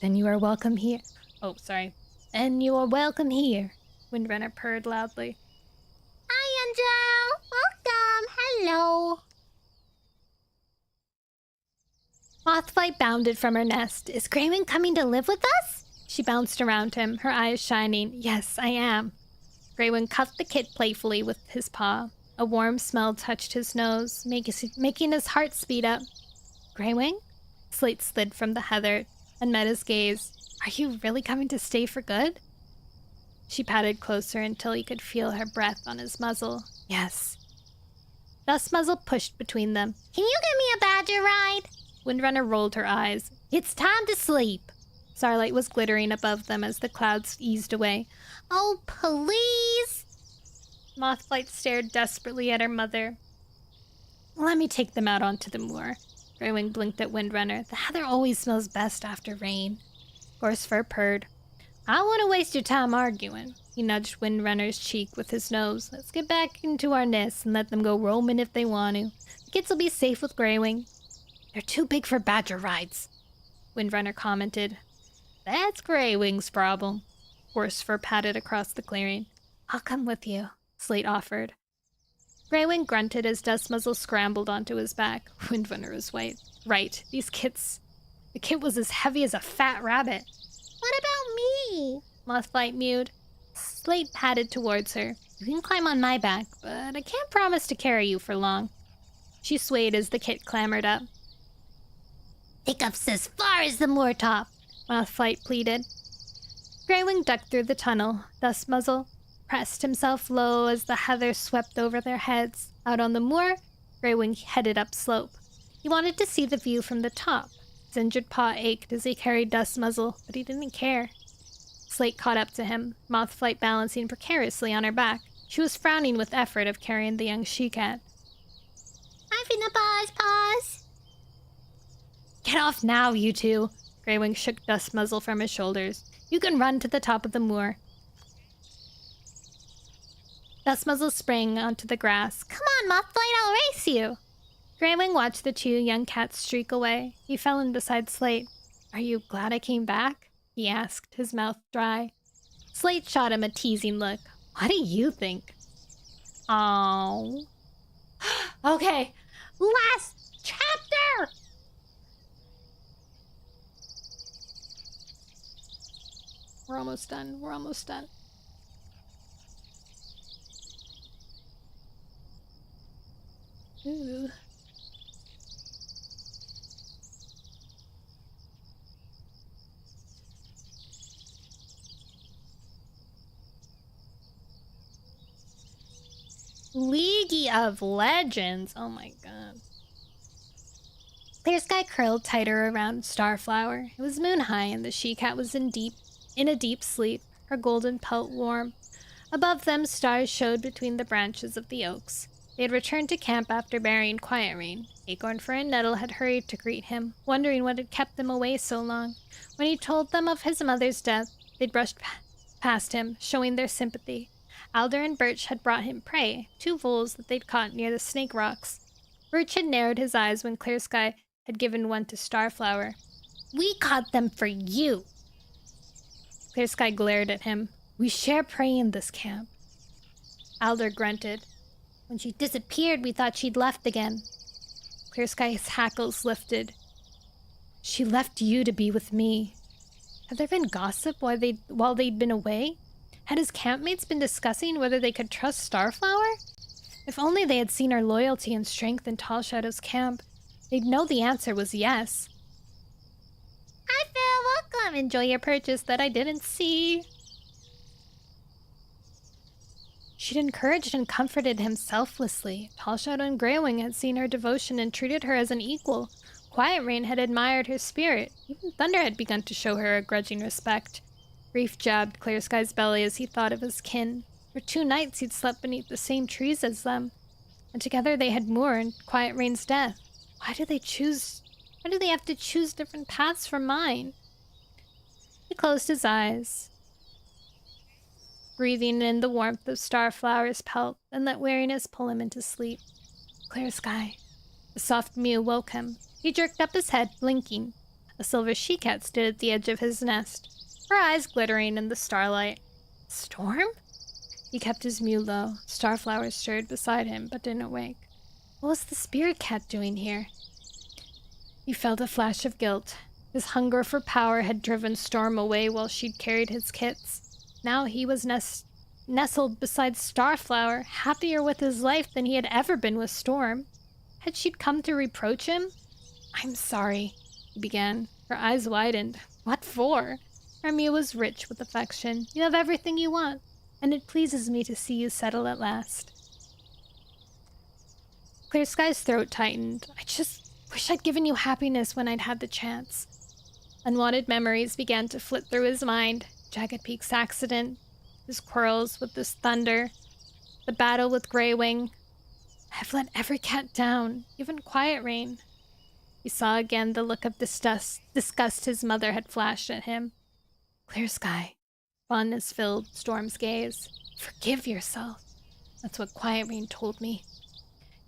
Then you are welcome here. Oh, sorry. And you are welcome here, Windrunner purred loudly. Hi, Angel! Welcome! Hello! Mothflight bounded from her nest. Is Greywing coming to live with us? She bounced around him, her eyes shining. Yes, I am. Greywing cuffed the kit playfully with his paw. A warm smell touched his nose, making his heart speed up. Greywing? Slate slid from the heather and met his gaze. Are you really coming to stay for good? She patted closer until he could feel her breath on his muzzle. Yes. Dust Muzzle pushed between them. Can you give me a badger ride? Windrunner rolled her eyes. It's time to sleep. Starlight was glittering above them as the clouds eased away. Oh, please! Mothflight stared desperately at her mother. Let me take them out onto the moor. Greywing blinked at Windrunner. The heather always smells best after rain. Horsefur purred. I don't want to waste your time arguing. He nudged Windrunner's cheek with his nose. Let's get back into our nests and let them go roaming if they want to. The kids will be safe with Greywing. They're too big for badger rides, Windrunner commented. That's Greywing's problem. Horsefur patted across the clearing. I'll come with you, Slate offered. Greywing grunted as Dust Muzzle scrambled onto his back. Windrunner was right. The kit was as heavy as a fat rabbit. What about me? Mothflight mewed. Slate patted towards her. You can climb on my back, but I can't promise to carry you for long. She swayed as the kit clambered up. Take us as far as the moor top, Mothflight pleaded. Greywing ducked through the tunnel. Dust Muzzle pressed himself low as the heather swept over their heads. Out on the moor, Greywing headed up slope. He wanted to see the view from the top. His injured paw ached as he carried Dust Muzzle, but he didn't care. Slate caught up to him, Mothflight balancing precariously on her back. She was frowning with effort of carrying the young she-cat. I'm finna pause. Get off now, you two. Greywing shook Dust Muzzle from his shoulders. You can run to the top of the moor. Dust Muzzle sprang onto the grass. Come on, Mothflight, I'll race you. Greywing watched the two young cats streak away. He fell in beside Slate. Are you glad I came back? He asked, his mouth dry. Slate shot him a teasing look. What do you think? Oh. Okay, last chapter! We're almost done. Ooh. League of Legends. Oh my god. Clear Sky curled tighter around Starflower. It was moon high and the she-cat was in a deep sleep, her golden pelt warm. Above them, stars showed between the branches of the oaks. They had returned to camp after burying Quiet Rain. Acorn Fur and Nettle had hurried to greet him, wondering what had kept them away so long. When he told them of his mother's death, they'd brushed past him, showing their sympathy. Alder and Birch had brought him prey, 2 voles that they'd caught near the snake rocks. Birch had narrowed his eyes when Clear Sky had given one to Starflower. We caught them for you! Clear Sky glared at him. We share prey in this camp. Alder grunted. When she disappeared, we thought she'd left again. Clear Sky's hackles lifted. She left you to be with me. Had there been gossip while they'd been away? Had his campmates been discussing whether they could trust Starflower? If only they had seen her loyalty and strength in Tall Shadow's camp, they'd know the answer was yes. I feel welcome. Enjoy your purchase that I didn't see. She'd encouraged and comforted him selflessly. Tall Shadow and Greywing had seen her devotion and treated her as an equal. Quiet Rain had admired her spirit. Even Thunder had begun to show her a grudging respect. Grief jabbed Clear Sky's belly as he thought of his kin. For 2 nights he'd slept beneath the same trees as them, and together they had mourned Quiet Rain's death. Why do they have to choose different paths from mine? He closed his eyes, breathing in the warmth of Starflower's pelt, and let weariness pull him into sleep. Clear Sky. A soft mew woke him. He jerked up his head, blinking. A silver she-cat stood at the edge of his nest, her eyes glittering in the starlight. Storm? He kept his mew low. Starflower stirred beside him, but didn't wake. What was the spirit cat doing here? He felt a flash of guilt. His hunger for power had driven Storm away while she'd carried his kits. Now he was nestled beside Starflower, happier with his life than he had ever been with Storm. Had she come to reproach him? I'm sorry, he began. Her eyes widened. What for? Her mew was rich with affection. You have everything you want, and it pleases me to see you settle at last. Clear Sky's throat tightened. I just wish I'd given you happiness when I'd had the chance. Unwanted memories began to flit through his mind. Jagged Peak's accident, his quarrels with this Thunder, the battle with Greywing. I've let every cat down, even Quiet Rain. He saw again the look of disgust his mother had flashed at him. Clear Sky. Fondness filled Storm's gaze. Forgive yourself. That's what Quiet Rain told me.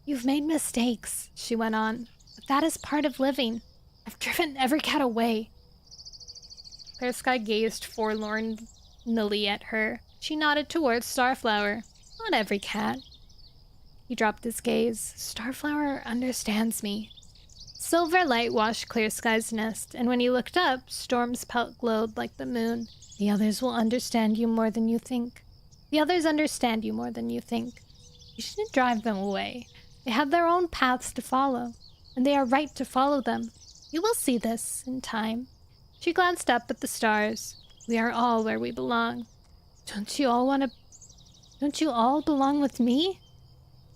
You've made mistakes, she went on, but that is part of living. I've driven every cat away. Clear Sky gazed forlornly at her. She nodded towards Starflower. Not every cat. He dropped his gaze. Starflower understands me. Silver light washed Clear Sky's nest, and when he looked up, Storm's pelt glowed like the moon. The others will understand you more than you think. The others understand you more than you think. You shouldn't drive them away. They have their own paths to follow, and they are right to follow them. You will see this in time. She glanced up at the stars. We are all where we belong. Don't you all belong with me?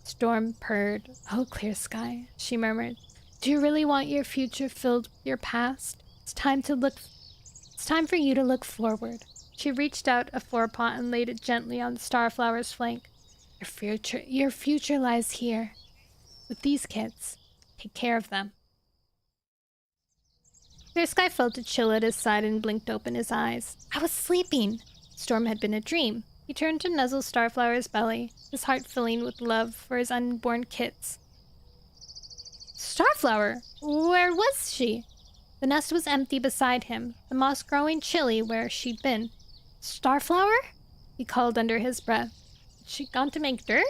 Storm purred. Oh, clear sky, she murmured. Do you really want your future filled with your past? It's time for you to look forward. She reached out a forepaw and laid it gently on Starflower's flank. Your future lies here. With these kids. Take care of them. Clear Sky felt a chill at his side and blinked open his eyes. I was sleeping. Storm had been a dream. He turned to nuzzle Starflower's belly, his heart filling with love for his unborn kits. Starflower! Where was she? The nest was empty beside him, the moss growing chilly where she'd been. Starflower? He called under his breath. Had she gone to make dirt?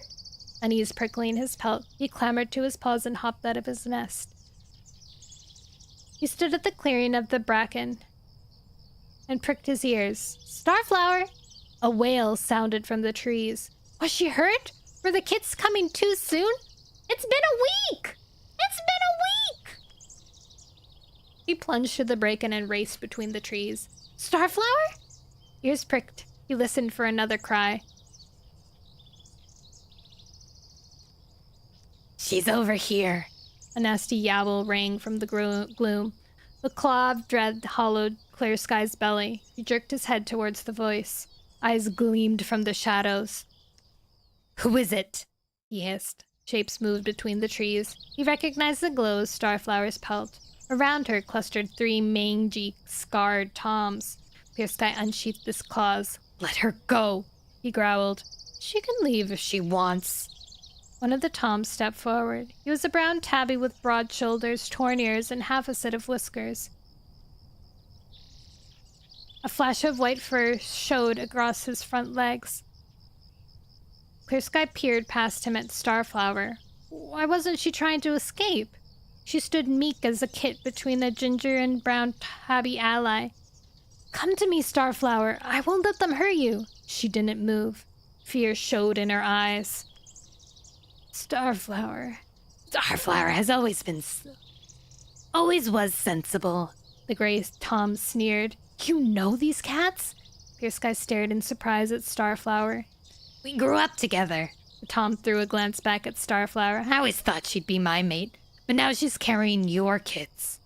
Unease prickling his pelt, he clambered to his paws and hopped out of his nest. He stood at the clearing of the bracken and pricked his ears. Starflower! A wail sounded from the trees. Was she hurt? Were the kits coming too soon? It's been a week! It's been a week! He plunged to the bracken and raced between the trees. Starflower? Ears pricked. He listened for another cry. She's over here. A nasty yowl rang from the gloom. The claw of dread hollowed Clear Sky's belly. He jerked his head towards the voice. Eyes gleamed from the shadows. Who is it? He hissed. Shapes moved between the trees. He recognized the glow of Starflower's pelt. Around her clustered 3 mangy, scarred toms. Clear Sky unsheathed his claws. Let her go, he growled. She can leave if she wants. One of the toms stepped forward. He was a brown tabby with broad shoulders, torn ears, and half a set of whiskers. A flash of white fur showed across his front legs. Clear Sky peered past him at Starflower. Why wasn't she trying to escape? She stood meek as a kit between a ginger and brown tabby ally. Come to me, Starflower. I won't let them hurt you. She didn't move. Fear showed in her eyes. Starflower has always was sensible. The gray Tom sneered. You know these cats? Clear Sky stared in surprise at Starflower. We grew up together. The Tom threw a glance back at Starflower. I always thought she'd be my mate, but now she's carrying your kids.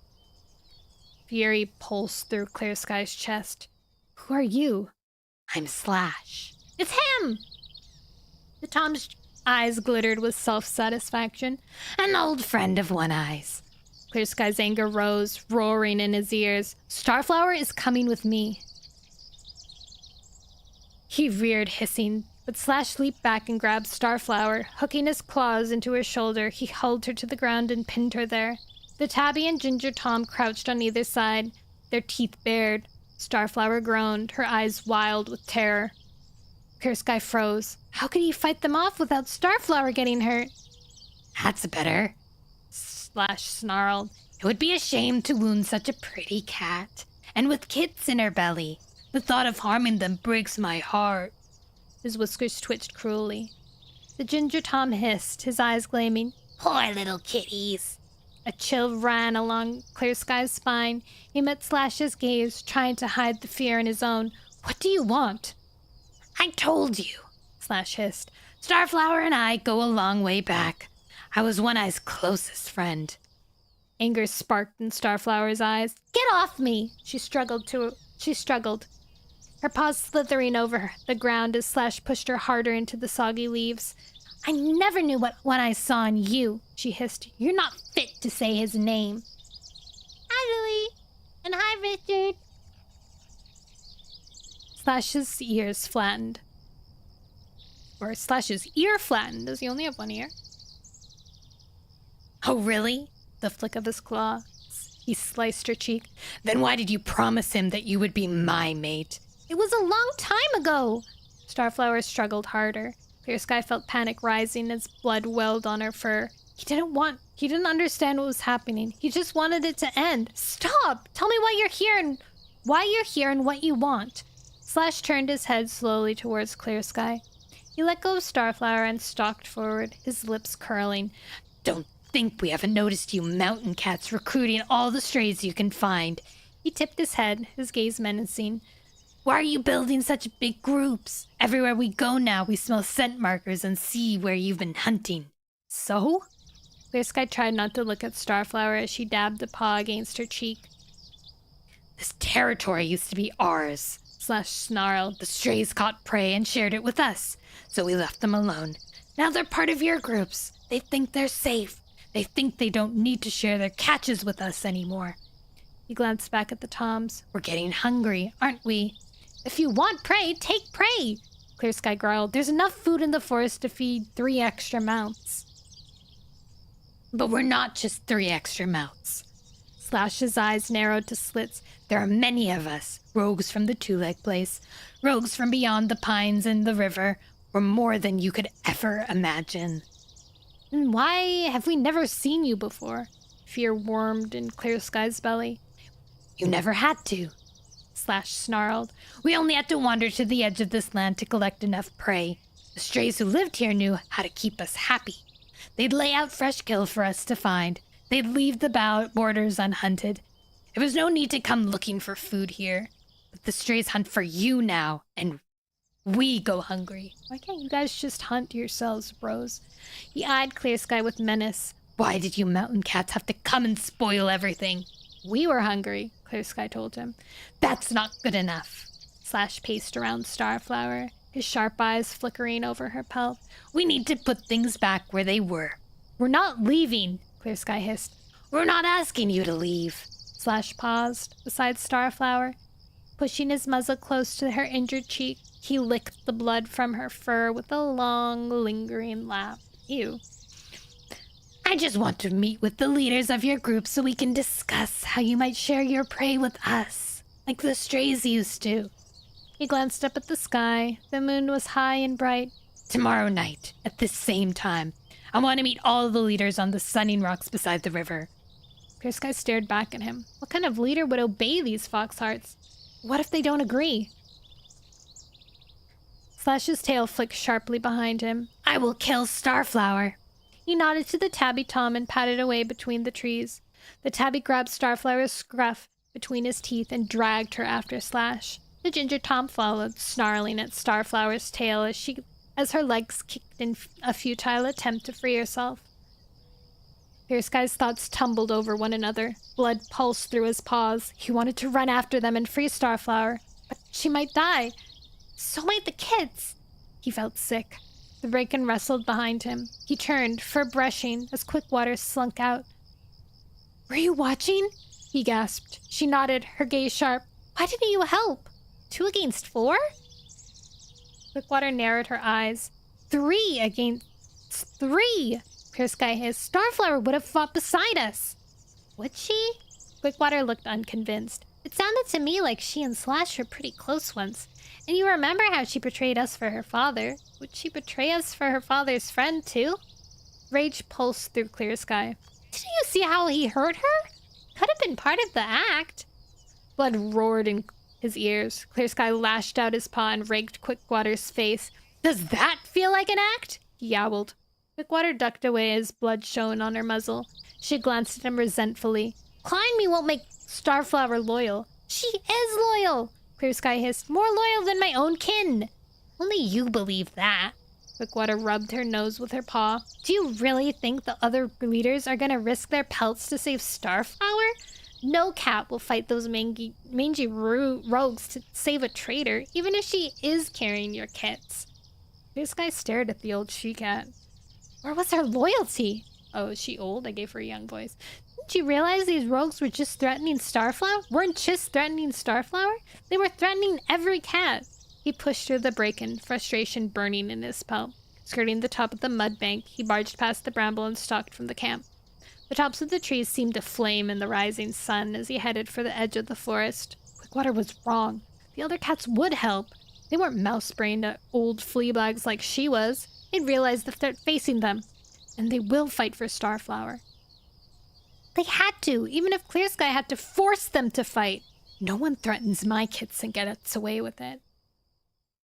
Fury pulsed through Clear Sky's chest. Who are you? I'm Slash. It's him! The Tom's eyes glittered with self-satisfaction. An old friend of One Eye's. Clear Sky's anger rose, roaring in his ears. Starflower is coming with me. He reared, hissing, but Slash leaped back and grabbed Starflower. Hooking his claws into her shoulder, he hauled her to the ground and pinned her there. The tabby and ginger Tom crouched on either side, their teeth bared. Starflower groaned, her eyes wild with terror. Clear Sky froze. How could he fight them off without Starflower getting hurt? That's better, Slash snarled. It would be a shame to wound such a pretty cat. And with kits in her belly. The thought of harming them breaks my heart. His whiskers twitched cruelly. The ginger Tom hissed, his eyes gleaming. Poor little kitties. A chill ran along Clear Sky's spine. He met Slash's gaze, trying to hide the fear in his own. What do you want? I told you, Slash hissed. Starflower and I go a long way back. I was One Eye's closest friend. Anger sparked in Starflower's eyes. Get off me! She struggled. Her paws slithering over the ground as Slash pushed her harder into the soggy leaves. I never knew what One Eye saw in you, she hissed. You're not fit to say his name. Hi, Louie. And hi, Richard. Slash's ears flattened. Or Slash's ear flattened. Does he only have one ear? Oh, really? The flick of his claw. He sliced her cheek. Then why did you promise him that you would be my mate? It was a long time ago. Starflower struggled harder. Clear Sky felt panic rising as blood welled on her fur. He didn't understand what was happening. He just wanted it to end. Stop! Tell me why you're here and what you want. Slash turned his head slowly towards Clear Sky. He let go of Starflower and stalked forward, his lips curling. Don't think we haven't noticed you mountain cats recruiting all the strays you can find. He tipped his head, his gaze menacing. Why are you building such big groups? Everywhere we go now, we smell scent markers and see where you've been hunting. So? Clear Sky tried not to look at Starflower as she dabbed a paw against her cheek. This territory used to be ours. Slash snarled. The strays caught prey and shared it with us, so we left them alone. Now they're part of your groups. They think they're safe. They think they don't need to share their catches with us anymore. He glanced back at the toms. We're getting hungry, aren't we? If you want prey, take prey, Clear Sky growled. There's enough food in the forest to feed 3 extra mounts. But we're not just 3 extra mounts. Slash's eyes narrowed to slits. There are many of us, rogues from the Two-Leg Place, rogues from beyond the pines and the river. We're more than you could ever imagine. And why have we never seen you before? Fear wormed in Clear Sky's belly. You never had to. Slash snarled. We only had to wander to the edge of this land to collect enough prey. The strays who lived here knew how to keep us happy. They'd lay out fresh kill for us to find. They'd leave the borders unhunted. There was no need to come looking for food here. But the strays hunt for you now, and we go hungry. Why can't you guys just hunt yourselves, bros? He eyed Clear Sky with menace. Why did you mountain cats have to come and spoil everything? We were hungry, Clear Sky told him. That's not good enough. Slash paced around Starflower, his sharp eyes flickering over her pelt. We need to put things back where they were. We're not leaving, Clear Sky hissed. We're not asking you to leave. Slash paused beside Starflower. Pushing his muzzle close to her injured cheek, he licked the blood from her fur with a long, lingering laugh. Ew. I just want to meet with the leaders of your group so we can discuss how you might share your prey with us, like the strays used to. He glanced up at the sky. The moon was high and bright. Tomorrow night, at this same time, I want to meet all the leaders on the sunning rocks beside the river. Clear Sky stared back at him. What kind of leader would obey these foxhearts? What if they don't agree? Slash's tail flicked sharply behind him. I will kill Starflower. He nodded to the tabby tom and patted away between the trees. The tabby grabbed Starflower's scruff between his teeth and dragged her after Slash. The ginger tom followed, snarling at Starflower's tail as her legs kicked in a futile attempt to free herself. Clear Sky's thoughts tumbled over one another. Blood pulsed through his paws. He wanted to run after them and free Starflower, but she might die. So might the kids. He felt sick. The Raken wrestled behind him. He turned, fur brushing, as Quickwater slunk out. Were you watching? He gasped. She nodded, her gaze sharp. Why didn't you help? 2 against 4? Quickwater narrowed her eyes. 3 against 3! Clear Sky hissed. Starflower would have fought beside us. Would she? Quickwater looked unconvinced. It sounded to me like she and Slash were pretty close once. And you remember how she betrayed us for her father. Would she betray us for her father's friend, too? Rage pulsed through Clear Sky. Didn't you see how he hurt her? Could have been part of the act. Blood roared in his ears. Clear Sky lashed out his paw and raked Quickwater's face. Does that feel like an act? He yowled. Quickwater ducked away as blood shone on her muzzle. She glanced at him resentfully. Climb me won't make Starflower loyal. She is loyal! Clear Sky hissed. More loyal than my own kin. Only you believe that. Quickwater rubbed her nose with her paw. Do you really think the other leaders are gonna risk their pelts to save Starflower? No cat will fight those mangy rogues to save a traitor, even if she is carrying your kits. Clear Sky stared at the old she-cat. Where was her loyalty? Oh, is she old? I gave her a young voice. Didn't you realize these rogues were just threatening Starflower? Weren't just threatening Starflower? They were threatening every cat. He pushed through the break-in, frustration burning in his pelt. Skirting the top of the mud bank, he barged past the bramble and stalked from the camp. The tops of the trees seemed to flame in the rising sun as he headed for the edge of the forest. Quickwater was wrong. The other cats would help. They weren't mouse-brained old fleabags like she was. They'd realize the threat facing them. And they will fight for Starflower. They had to, even if Clear Sky had to force them to fight. No one threatens my kits and gets away with it.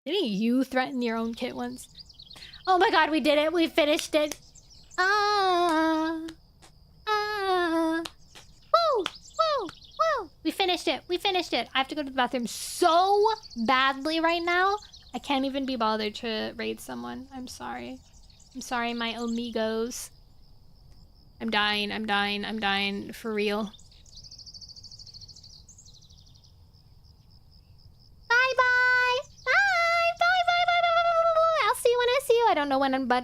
Didn't you threaten your own kit once? Oh my god, we did it! We finished it! Woo! Woo! Woo! We We finished it. We finished it. I have to go to the bathroom so badly right now. I can't even be bothered to raid someone. I'm sorry. I'm sorry, my amigos. I'm dying. I'm dying. I'm dying for real. Bye-bye. Bye. Bye. Bye. Bye. Bye. Bye. I'll see you when I see you. I don't know when, but